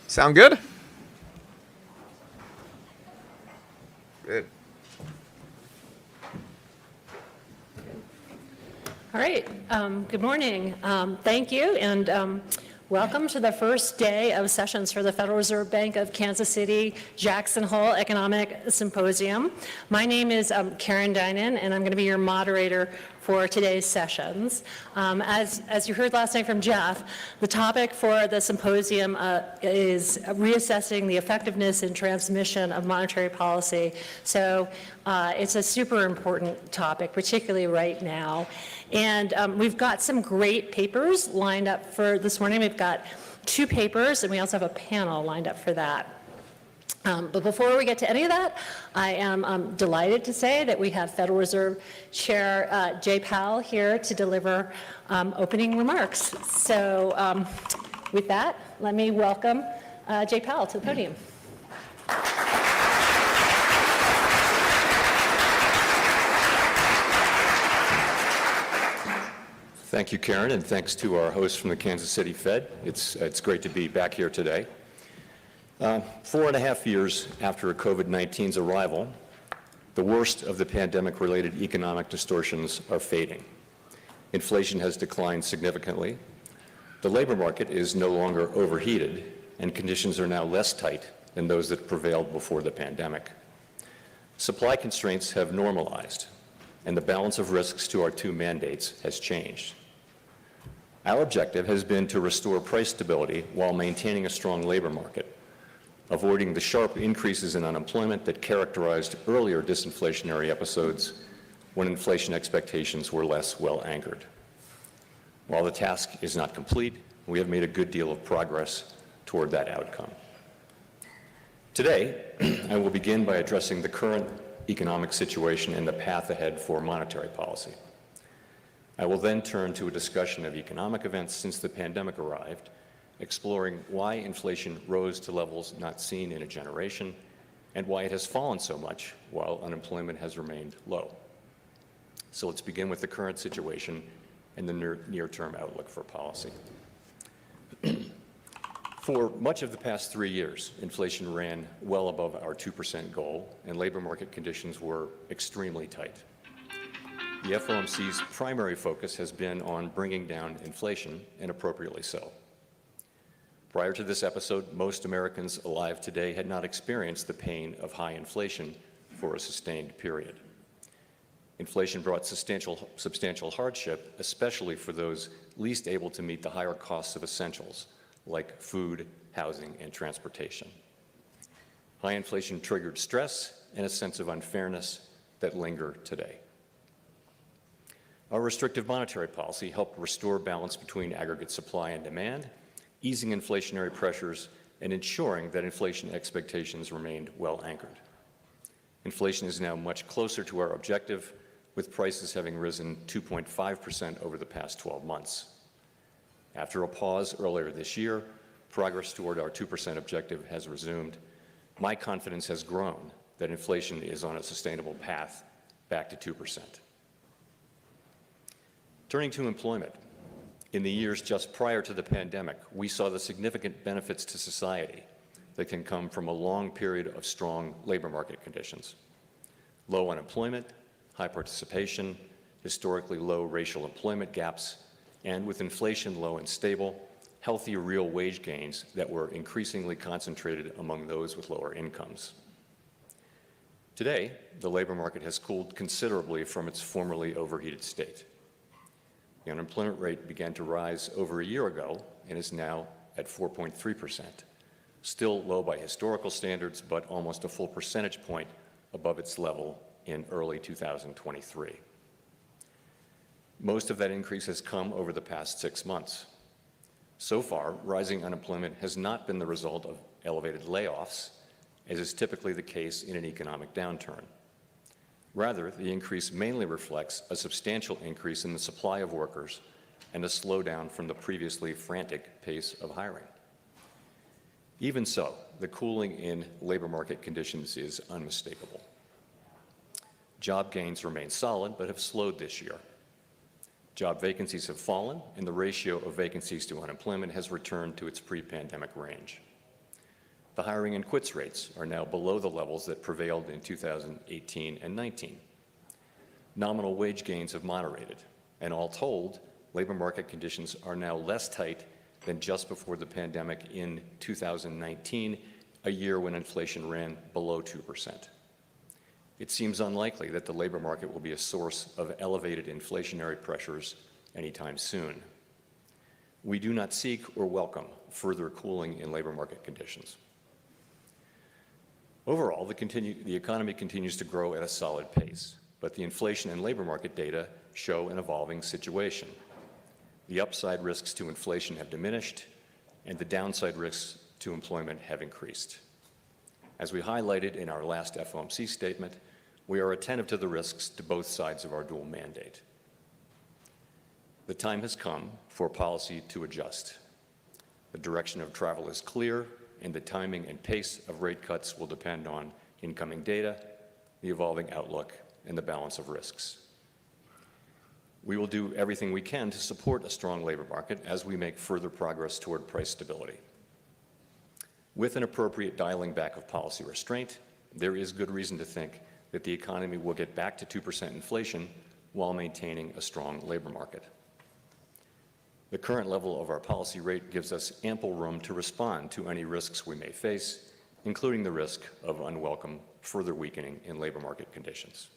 Sound good? Good. All right. Good morning. Thank you, and welcome to the first day of sessions for the Federal Reserve Bank of Kansas City Jackson Hole Economic Symposium. My name is Karen Dinan, and I'm going to be your moderator for today's sessions. As you heard last night from Jeff, the topic for the symposium is reassessing the effectiveness and transmission of monetary policy. So it's a super important topic, particularly right now. And we've got some great papers lined up for this morning. We've got 2 papers, and we also have a panel lined up for that. But before we get to any of that, I am delighted to say that we have Federal Reserve Chair Jay Powell here to deliver opening remarks. So with that, let me welcome Jay Powell to the podium. Thank you, Karen, and thanks to our host from the Kansas City Fed. It's great to be back here today. 4.5 years after COVID-19's arrival, the worst of the pandemic-related economic distortions are fading. Inflation has declined significantly. The labor market is no longer overheated, and conditions are now less tight than those that prevailed before the pandemic. Supply constraints have normalized, and the balance of risks to our 2 mandates has changed. Our objective has been to restore price stability while maintaining a strong labor market, avoiding the sharp increases in unemployment that characterized earlier disinflationary episodes when inflation expectations were less well anchored. While the task is not complete, we have made a good deal of progress toward that outcome. Today, I will begin by addressing the current economic situation and the path ahead for monetary policy. I will then turn to a discussion of economic events since the pandemic arrived, exploring why inflation rose to levels not seen in a generation and why it has fallen so much while unemployment has remained low. So let's begin with the current situation and the near-term outlook for policy. For much of the past 3 years, inflation ran well above our 2% goal, and labor market conditions were extremely tight. The FOMC's primary focus has been on bringing down inflation, and appropriately so. Prior to this episode, most Americans alive today had not experienced the pain of high inflation for a sustained period. Inflation brought substantial hardship, especially for those least able to meet the higher costs of essentials, like food, housing, and transportation. High inflation triggered stress and a sense of unfairness that linger today. Our restrictive monetary policy helped restore balance between aggregate supply and demand, easing inflationary pressures and ensuring that inflation expectations remained well anchored. Inflation is now much closer to our objective, with prices having risen 2.5% over the past 12 months. After a pause earlier this year, progress toward our 2% objective has resumed. My confidence has grown that inflation is on a sustainable path back to 2%. Turning to employment, in the years just prior to the pandemic, we saw the significant benefits to society that can come from a long period of strong labor market conditions. Low unemployment, high participation, historically low racial employment gaps, and with inflation low and stable, healthy real wage gains that were increasingly concentrated among those with lower incomes. Today, the labor market has cooled considerably from its formerly overheated state. The unemployment rate began to rise over a year ago and is now at 4.3%, still low by historical standards, but almost a full percentage point above its level in early 2023. Most of that increase has come over the past 6 months. So far, rising unemployment has not been the result of elevated layoffs, as is typically the case in an economic downturn. Rather, the increase mainly reflects a substantial increase in the supply of workers and a slowdown from the previously frantic pace of hiring. Even so, the cooling in labor market conditions is unmistakable. Job gains remain solid, but have slowed this year. Job vacancies have fallen, and the ratio of vacancies to unemployment has returned to its pre-pandemic range. The hiring and quits rates are now below the levels that prevailed in 2018 and 19. Nominal wage gains have moderated, and all told, labor market conditions are now less tight than just before the pandemic in 2019, a year when inflation ran below 2%. It seems unlikely that the labor market will be a source of elevated inflationary pressures anytime soon. We do not seek or welcome further cooling in labor market conditions. Overall, the economy continues to grow at a solid pace, but the inflation and labor market data show an evolving situation. The upside risks to inflation have diminished, and the downside risks to employment have increased. As we highlighted in our last FOMC statement, we are attentive to the risks to both sides of our dual mandate. The time has come for policy to adjust. The direction of travel is clear, and the timing and pace of rate cuts will depend on incoming data, the evolving outlook, and the balance of risks. We will do everything we can to support a strong labor market as we make further progress toward price stability. With an appropriate dialing back of policy restraint, there is good reason to think that the economy will get back to 2% inflation while maintaining a strong labor market. The current level of our policy rate gives us ample room to respond to any risks we may face, including the risk of unwelcome further weakening in labor market conditions.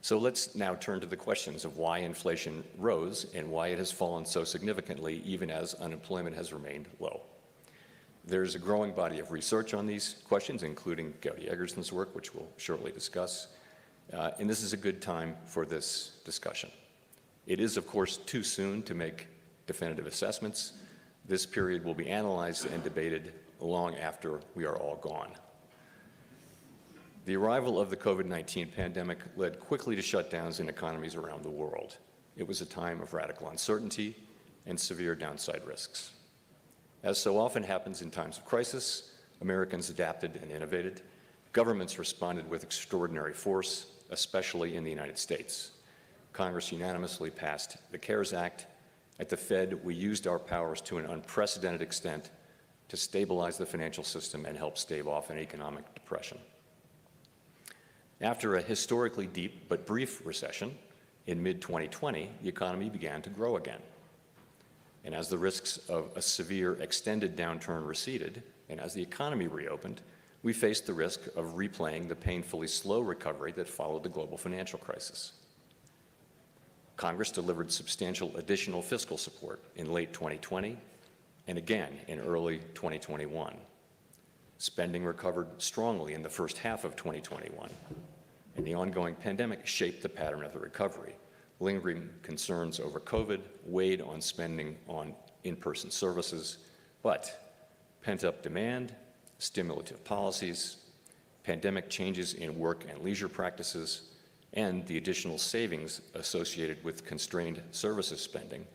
So let's now turn to the questions of why inflation rose and why it has fallen so significantly even as unemployment has remained low. There's a growing body of research on these questions, including Gowdy Eggerson's work, which we'll shortly discuss, and this is a good time for this discussion. It is, of course, too soon to make definitive assessments. This period will be analyzed and debated long after we are all gone. The arrival of the COVID-19 pandemic led quickly to shutdowns in economies around the world. It was a time of radical uncertainty and severe downside risks. As so often happens in times of crisis, Americans adapted and innovated. Governments responded with extraordinary force, especially in the United States. Congress unanimously passed the CARES Act. At the Fed, we used our powers to an unprecedented extent to stabilize the financial system and help stave off an economic depression. After a historically deep but brief recession, in mid-2020, the economy began to grow again. And as the risks of a severe extended downturn receded, and as the economy reopened, we faced the risk of replaying the painfully slow recovery that followed the global financial crisis. Congress delivered substantial additional fiscal support in late 2020 and again in early 2021. Spending recovered strongly in the first half of 2021, and the ongoing pandemic shaped the pattern of the recovery. Lingering concerns over COVID weighed on spending on in-person services, but pent-up demand, stimulative policies, pandemic changes in work and leisure practices, and the additional savings associated with constrained services spending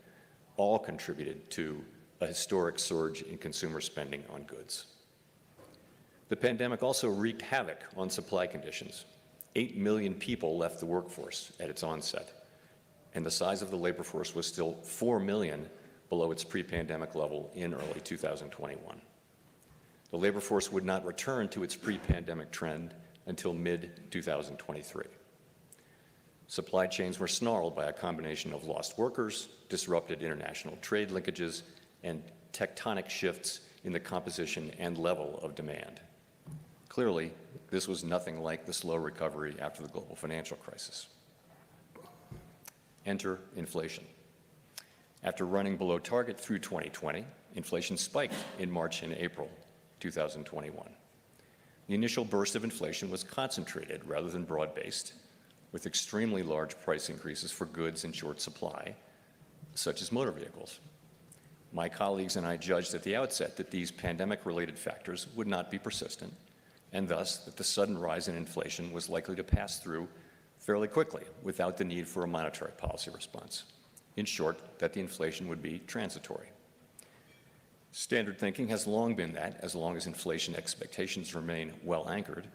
all contributed to a historic surge in consumer spending on goods. The pandemic also wreaked havoc on supply conditions. 8 million people left the workforce at its onset, and the size of the labor force was still 4 million below its pre-pandemic level in early 2021. The labor force would not return to its pre-pandemic trend until mid-2023. Supply chains were snarled by a combination of lost workers, disrupted international trade linkages, and tectonic shifts in the composition and level of demand. Clearly, this was nothing like the slow recovery after the global financial crisis. Enter inflation. After running below target through 2020, inflation spiked in March and April 2021. The initial burst of inflation was concentrated rather than broad-based. with extremely large price increases for goods in short supply, such as motor vehicles. My colleagues and I judged at the outset that these pandemic-related factors would not be persistent, and thus that the sudden rise in inflation was likely to pass through fairly quickly without the need for a monetary policy response. In short, that the inflation would be transitory. Standard thinking has long been that, as long as inflation expectations remain well anchored,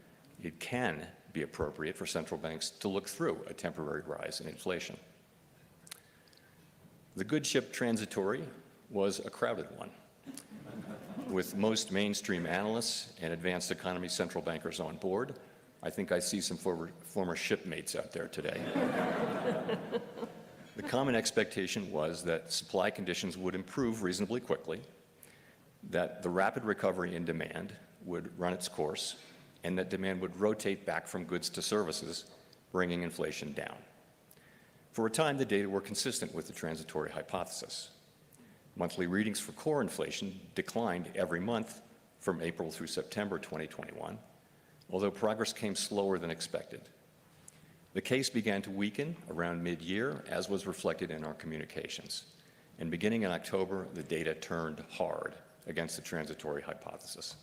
it can be appropriate for central banks to look through a temporary rise in inflation. The good ship transitory was a crowded one, with most mainstream analysts and advanced economy central bankers on board. I think I see some former shipmates out there today. The common expectation was that supply conditions would improve reasonably quickly, that the rapid recovery in demand would run its course, and that demand would rotate back from goods to services, bringing inflation down. For a time, the data were consistent with the transitory hypothesis. Monthly readings for core inflation declined every month from April through September 2021, although progress came slower than expected. The case began to weaken around mid-year, as was reflected in our communications. And beginning in October, the data turned hard against the transitory hypothesis.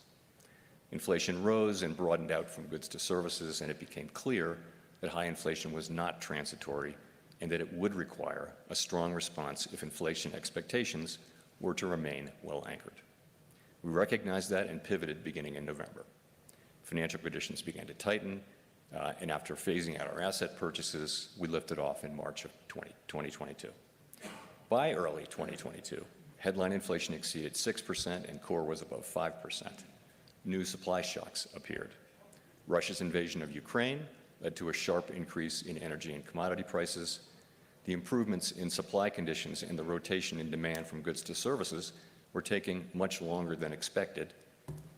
Inflation rose and broadened out from goods to services, and it became clear that high inflation was not transitory and that it would require a strong response if inflation expectations were to remain well anchored. We recognized that and pivoted beginning in November. Financial conditions began to tighten, and after phasing out our asset purchases, we lifted off in March of 2022. By early 2022, headline inflation exceeded 6% and core was above 5%. New supply shocks appeared. Russia's invasion of Ukraine led to a sharp increase in energy and commodity prices. The improvements in supply conditions and the rotation in demand from goods to services were taking much longer than expected,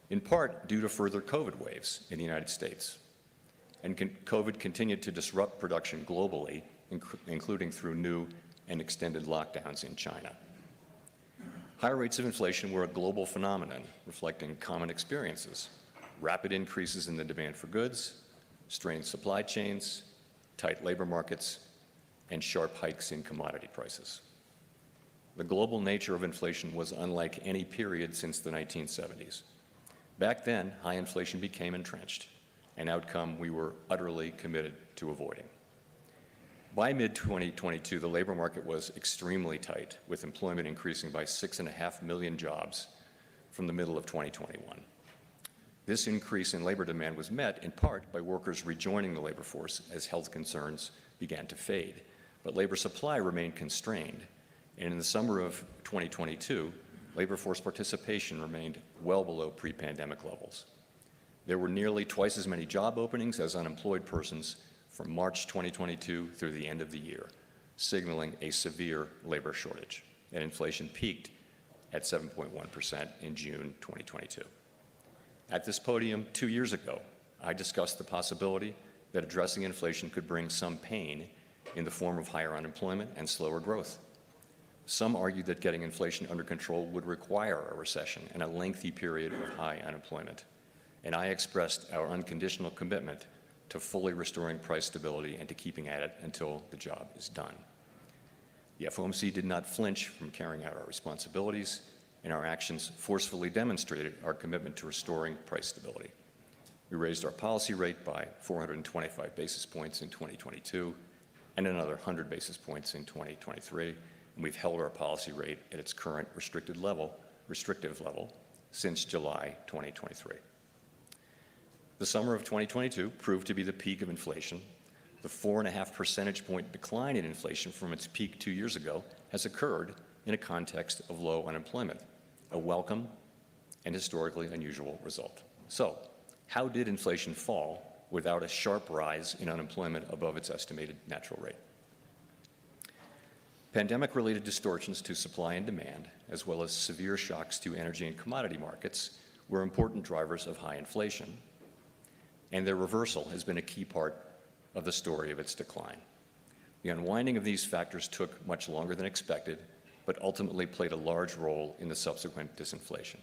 in part due to further COVID waves in the United States. And COVID continued to disrupt production globally, including through new and extended lockdowns in China. Higher rates of inflation were a global phenomenon, reflecting common experiences: rapid increases in the demand for goods, strained supply chains, tight labor markets, and sharp hikes in commodity prices. The global nature of inflation was unlike any period since the 1970s. Back then, high inflation became entrenched, an outcome we were utterly committed to avoiding. By mid-2022, the labor market was extremely tight, with employment increasing by 6.5 million jobs from the middle of 2021. This increase in labor demand was met in part by workers rejoining the labor force as health concerns began to fade. But labor supply remained constrained, and in the summer of 2022, labor force participation remained well below pre-pandemic levels. There were nearly twice as many job openings as unemployed persons from March 2022 through the end of the year, signaling a severe labor shortage, and inflation peaked at 7.1% in June 2022. At this podium 2 years ago, I discussed the possibility that addressing inflation could bring some pain in the form of higher unemployment and slower growth. Some argued that getting inflation under control would require a recession and a lengthy period of high unemployment. And I expressed our unconditional commitment to fully restoring price stability and to keeping at it until the job is done. The Fomc did not flinch from carrying out our responsibilities, and our actions forcefully demonstrated our commitment to restoring price stability. We raised our policy rate by 425 basis points in 2022 and another 100 basis points in 2023, and we've held our policy rate at its current restrictive level since July 2023. The summer of 2022 proved to be the peak of inflation. The 4.5 percentage point decline in inflation from its peak 2 years ago has occurred in a context of low unemployment, a welcome and historically unusual result. So, how did inflation fall without a sharp rise in unemployment above its estimated natural rate? Pandemic-related distortions to supply and demand, as well as severe shocks to energy and commodity markets, were important drivers of high inflation, and their reversal has been a key part of the story of its decline. The unwinding of these factors took much longer than expected, but ultimately played a large role in the subsequent disinflation.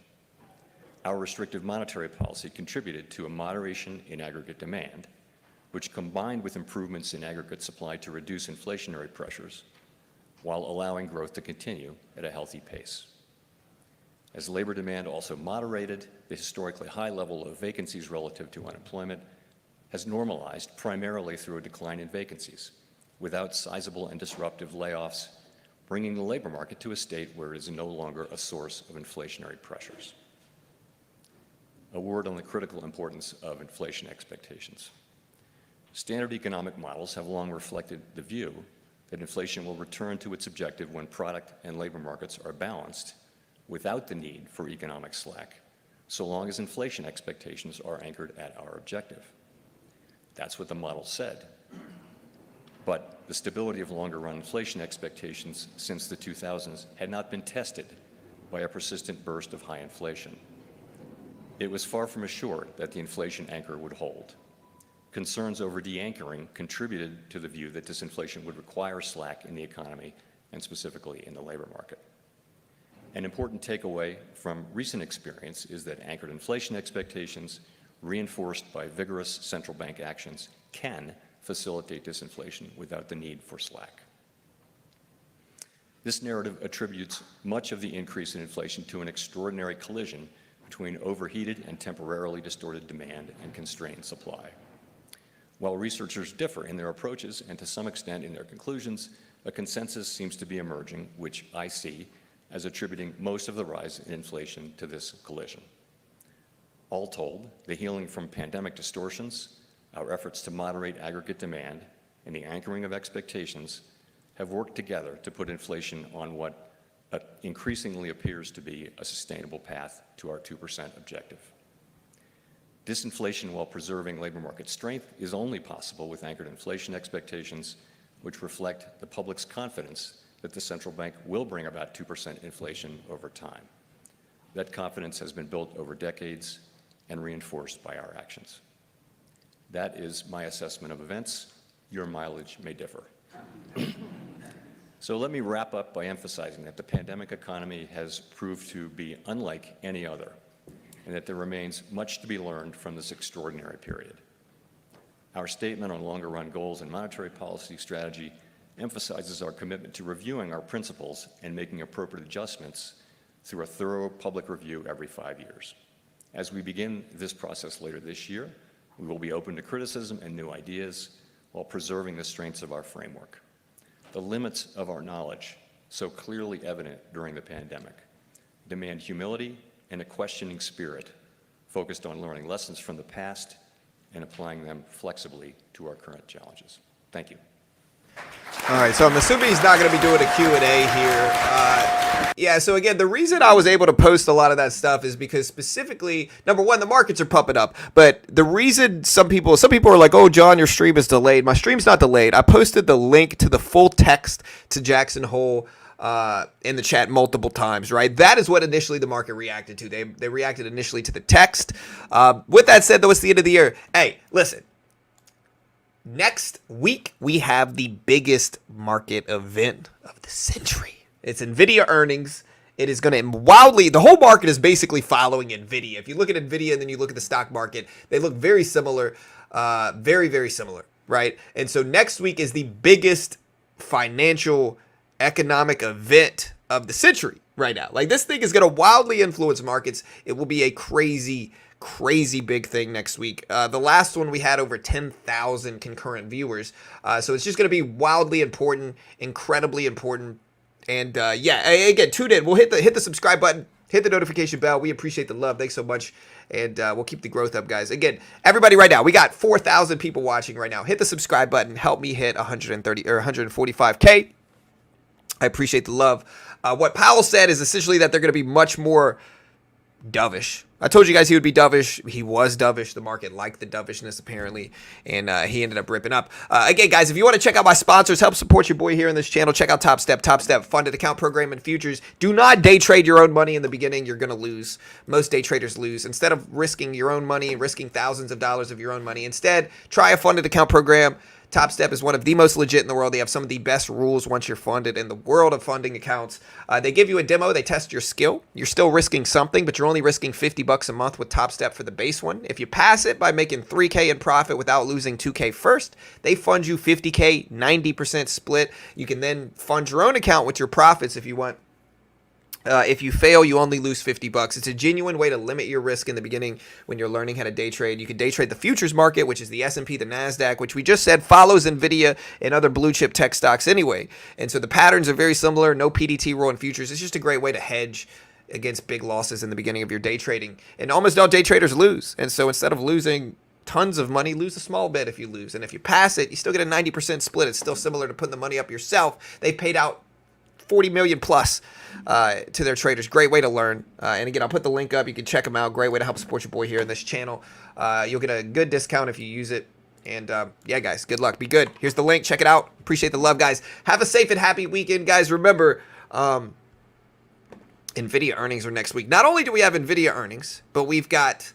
Our restrictive monetary policy contributed to a moderation in aggregate demand, which combined with improvements in aggregate supply to reduce inflationary pressures while allowing growth to continue at a healthy pace. As labor demand also moderated, the historically high level of vacancies relative to unemployment has normalized primarily through a decline in vacancies, without sizable and disruptive layoffs, bringing the labor market to a state where it is no longer a source of inflationary pressures. A word on the critical importance of inflation expectations. Standard economic models have long reflected the view that inflation will return to its objective when product and labor markets are balanced without the need for economic slack, so long as inflation expectations are anchored at our objective. That's what the model said. But the stability of longer-run inflation expectations since the 2000s had not been tested by a persistent burst of high inflation. It was far from assured that the inflation anchor would hold. Concerns over de-anchoring contributed to the view that disinflation would require slack in the economy and specifically in the labor market. An important takeaway from recent experience is that anchored inflation expectations, reinforced by vigorous central bank actions, can facilitate disinflation without the need for slack. This narrative attributes much of the increase in inflation to an extraordinary collision between overheated and temporarily distorted demand and constrained supply. While researchers differ in their approaches and to some extent in their conclusions, a consensus seems to be emerging, which I see as attributing most of the rise in inflation to this collision. All told, the healing from pandemic distortions, our efforts to moderate aggregate demand, and the anchoring of expectations have worked together to put inflation on what increasingly appears to be a sustainable path to our 2% objective. Disinflation while preserving labor market strength is only possible with anchored inflation expectations, which reflect the public's confidence that the central bank will bring about 2% inflation over time. That confidence has been built over decades and reinforced by our actions. That is my assessment of events. Your mileage may differ. So let me wrap up by emphasizing that the pandemic economy has proved to be unlike any other, and that there remains much to be learned from this extraordinary period. Our statement on longer-run goals and monetary policy strategy emphasizes our commitment to reviewing our principles and making appropriate adjustments through a thorough public review every 5 years. As we begin this process later this year, we will be open to criticism and new ideas while preserving the strengths of our framework. The limits of our knowledge, so clearly evident during the pandemic, demand humility and a questioning spirit focused on learning lessons from the past and applying them flexibly to our current challenges. Thank you. All right, so I'm assuming he's not going to be doing a Q&A here. Yeah, so again, the reason I was able to post a lot of that stuff is because specifically, number one, the markets are pumping up. But the reason some people are like, oh, John, your stream is delayed. My stream's not delayed. I posted the link to the full text to Jackson Hole in the chat multiple times, right? That is what initially the market reacted to. They reacted initially to the text. With that said, though, it's the end of the year. Hey, listen. Next week, we have the biggest market event of the century. It's NVIDIA earnings. It is going to the whole market is basically following NVIDIA. If you look at NVIDIA and then you look at the stock market, they look very similar, very, very similar, right? And so next week is the biggest financial economic event of the century right now. Like, this thing is going to wildly influence markets. It will be a crazy big thing next week. The last one we had over 10,000 concurrent viewers. So it's just going to be wildly important, incredibly important. And yeah, again, tune in. We'll hit the subscribe button, hit the notification bell. We appreciate the love. Thanks so much. And we'll keep the growth up, guys. Again, everybody right now, we got 4,000 people watching right now. Hit the subscribe button. Help me hit 130 or 145K. I appreciate the love. What Powell said is essentially that they're going to be much more dovish. I told you guys he would be dovish. He was dovish. The market liked the dovishness, apparently, and he ended up ripping up. Again, guys, if you want to check out my sponsors, help support your boy here in this channel, check out Top Step, funded account program and futures. Do not day trade your own money in the beginning. You're going to lose. Most day traders lose. Instead of risking your own money and risking thousands of dollars of your own money, instead, try a funded account program. Top Step is one of the most legit in the world. They have some of the best rules once you're funded in the world of funding accounts. They give you a demo. They test your skill. You're still risking something, but you're only risking $50 a month with Top Step for the base one. If you pass it by making $3K in profit without losing $2K first, they fund you $50K, 90% split. You can then fund your own account with your profits if you want. If you fail, you only lose $50. It's a genuine way to limit your risk in the beginning when you're learning how to day trade. You can day trade the futures market, which is the S&P, the NASDAQ, which we just said follows NVIDIA and other blue chip tech stocks anyway. And so the patterns are very similar. No PDT rule in futures. It's just a great way to hedge against big losses in the beginning of your day trading. And almost all day traders lose. And so instead of losing tons of money, lose a small bit if you lose. And if you pass it, you still get a 90% split. It's still similar to putting the money up yourself. They paid out 40 million plus to their traders. Great way to learn. And again, I'll put the link up. You can check them out. Great way to help support your boy here in this channel. You'll get a good discount if you use it. And yeah, guys, good luck. Be good. Here's the link. Check it out. Appreciate the love, guys. Have a safe and happy weekend, guys. Remember, NVIDIA earnings are next week. Not only do we have NVIDIA earnings, but we've got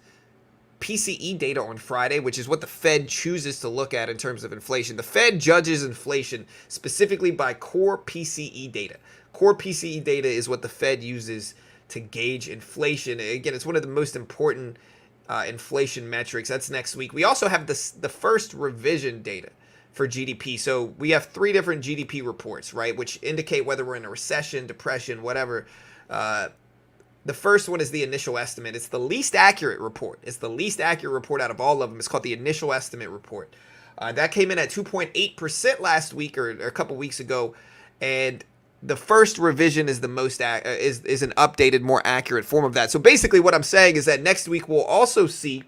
PCE data on Friday, which is what the Fed chooses to look at in terms of inflation. The Fed judges inflation specifically by core PCE data. Core PCE data is what the Fed uses to gauge inflation. Again, it's one of the most important inflation metrics. That's next week. We also have the first revision data for GDP. So we have 3 different GDP reports, right, which indicate whether we're in a recession, depression, whatever. The first one is the initial estimate. It's the least accurate report. It's the least accurate report out of all of them. It's called the initial estimate report. That came in at 2.8% last week or a couple weeks ago, and the first revision is the most is an updated, more accurate form of that. So basically, what I'm saying is that next week we'll also see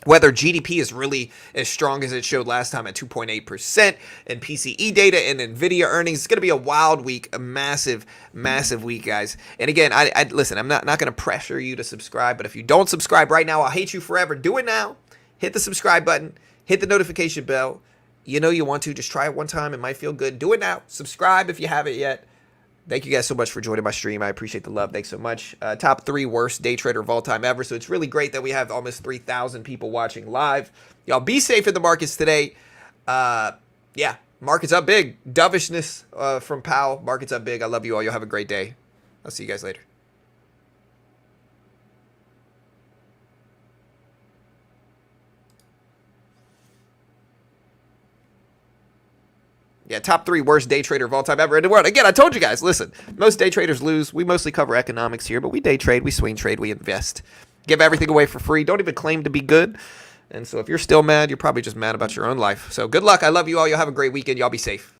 whether GDP is really as strong as it showed last time at 2.8%, and PCE data and NVIDIA earnings. It's going to be a wild week, a massive, massive week, guys. And again, I listen, I'm not going to pressure you to subscribe, but if you don't subscribe right now, I'll hate you forever. Do it now. Hit the subscribe button. Hit the notification bell. You know you want to. Just try it one time. It might feel good. Do it now. Subscribe if you haven't yet. Thank you guys so much for joining my stream. I appreciate the love. Thanks so much. Top 3 worst day trader of all time ever. So it's really great that we have almost 3,000 people watching live. Y'all be safe in the markets today. Yeah, markets up big. Dovishness from Powell. Markets up big. I love you all. You'll have a great day. I'll see you guys later. Yeah, top 3 worst day trader of all time ever in the world. Again, I told you guys, listen, most day traders lose. We mostly cover economics here, but we day trade, we swing trade, we invest. Give everything away for free. Don't even claim to be good. And so if you're still mad, you're probably just mad about your own life. So good luck. I love you all. You'll have a great weekend. Y'all be safe.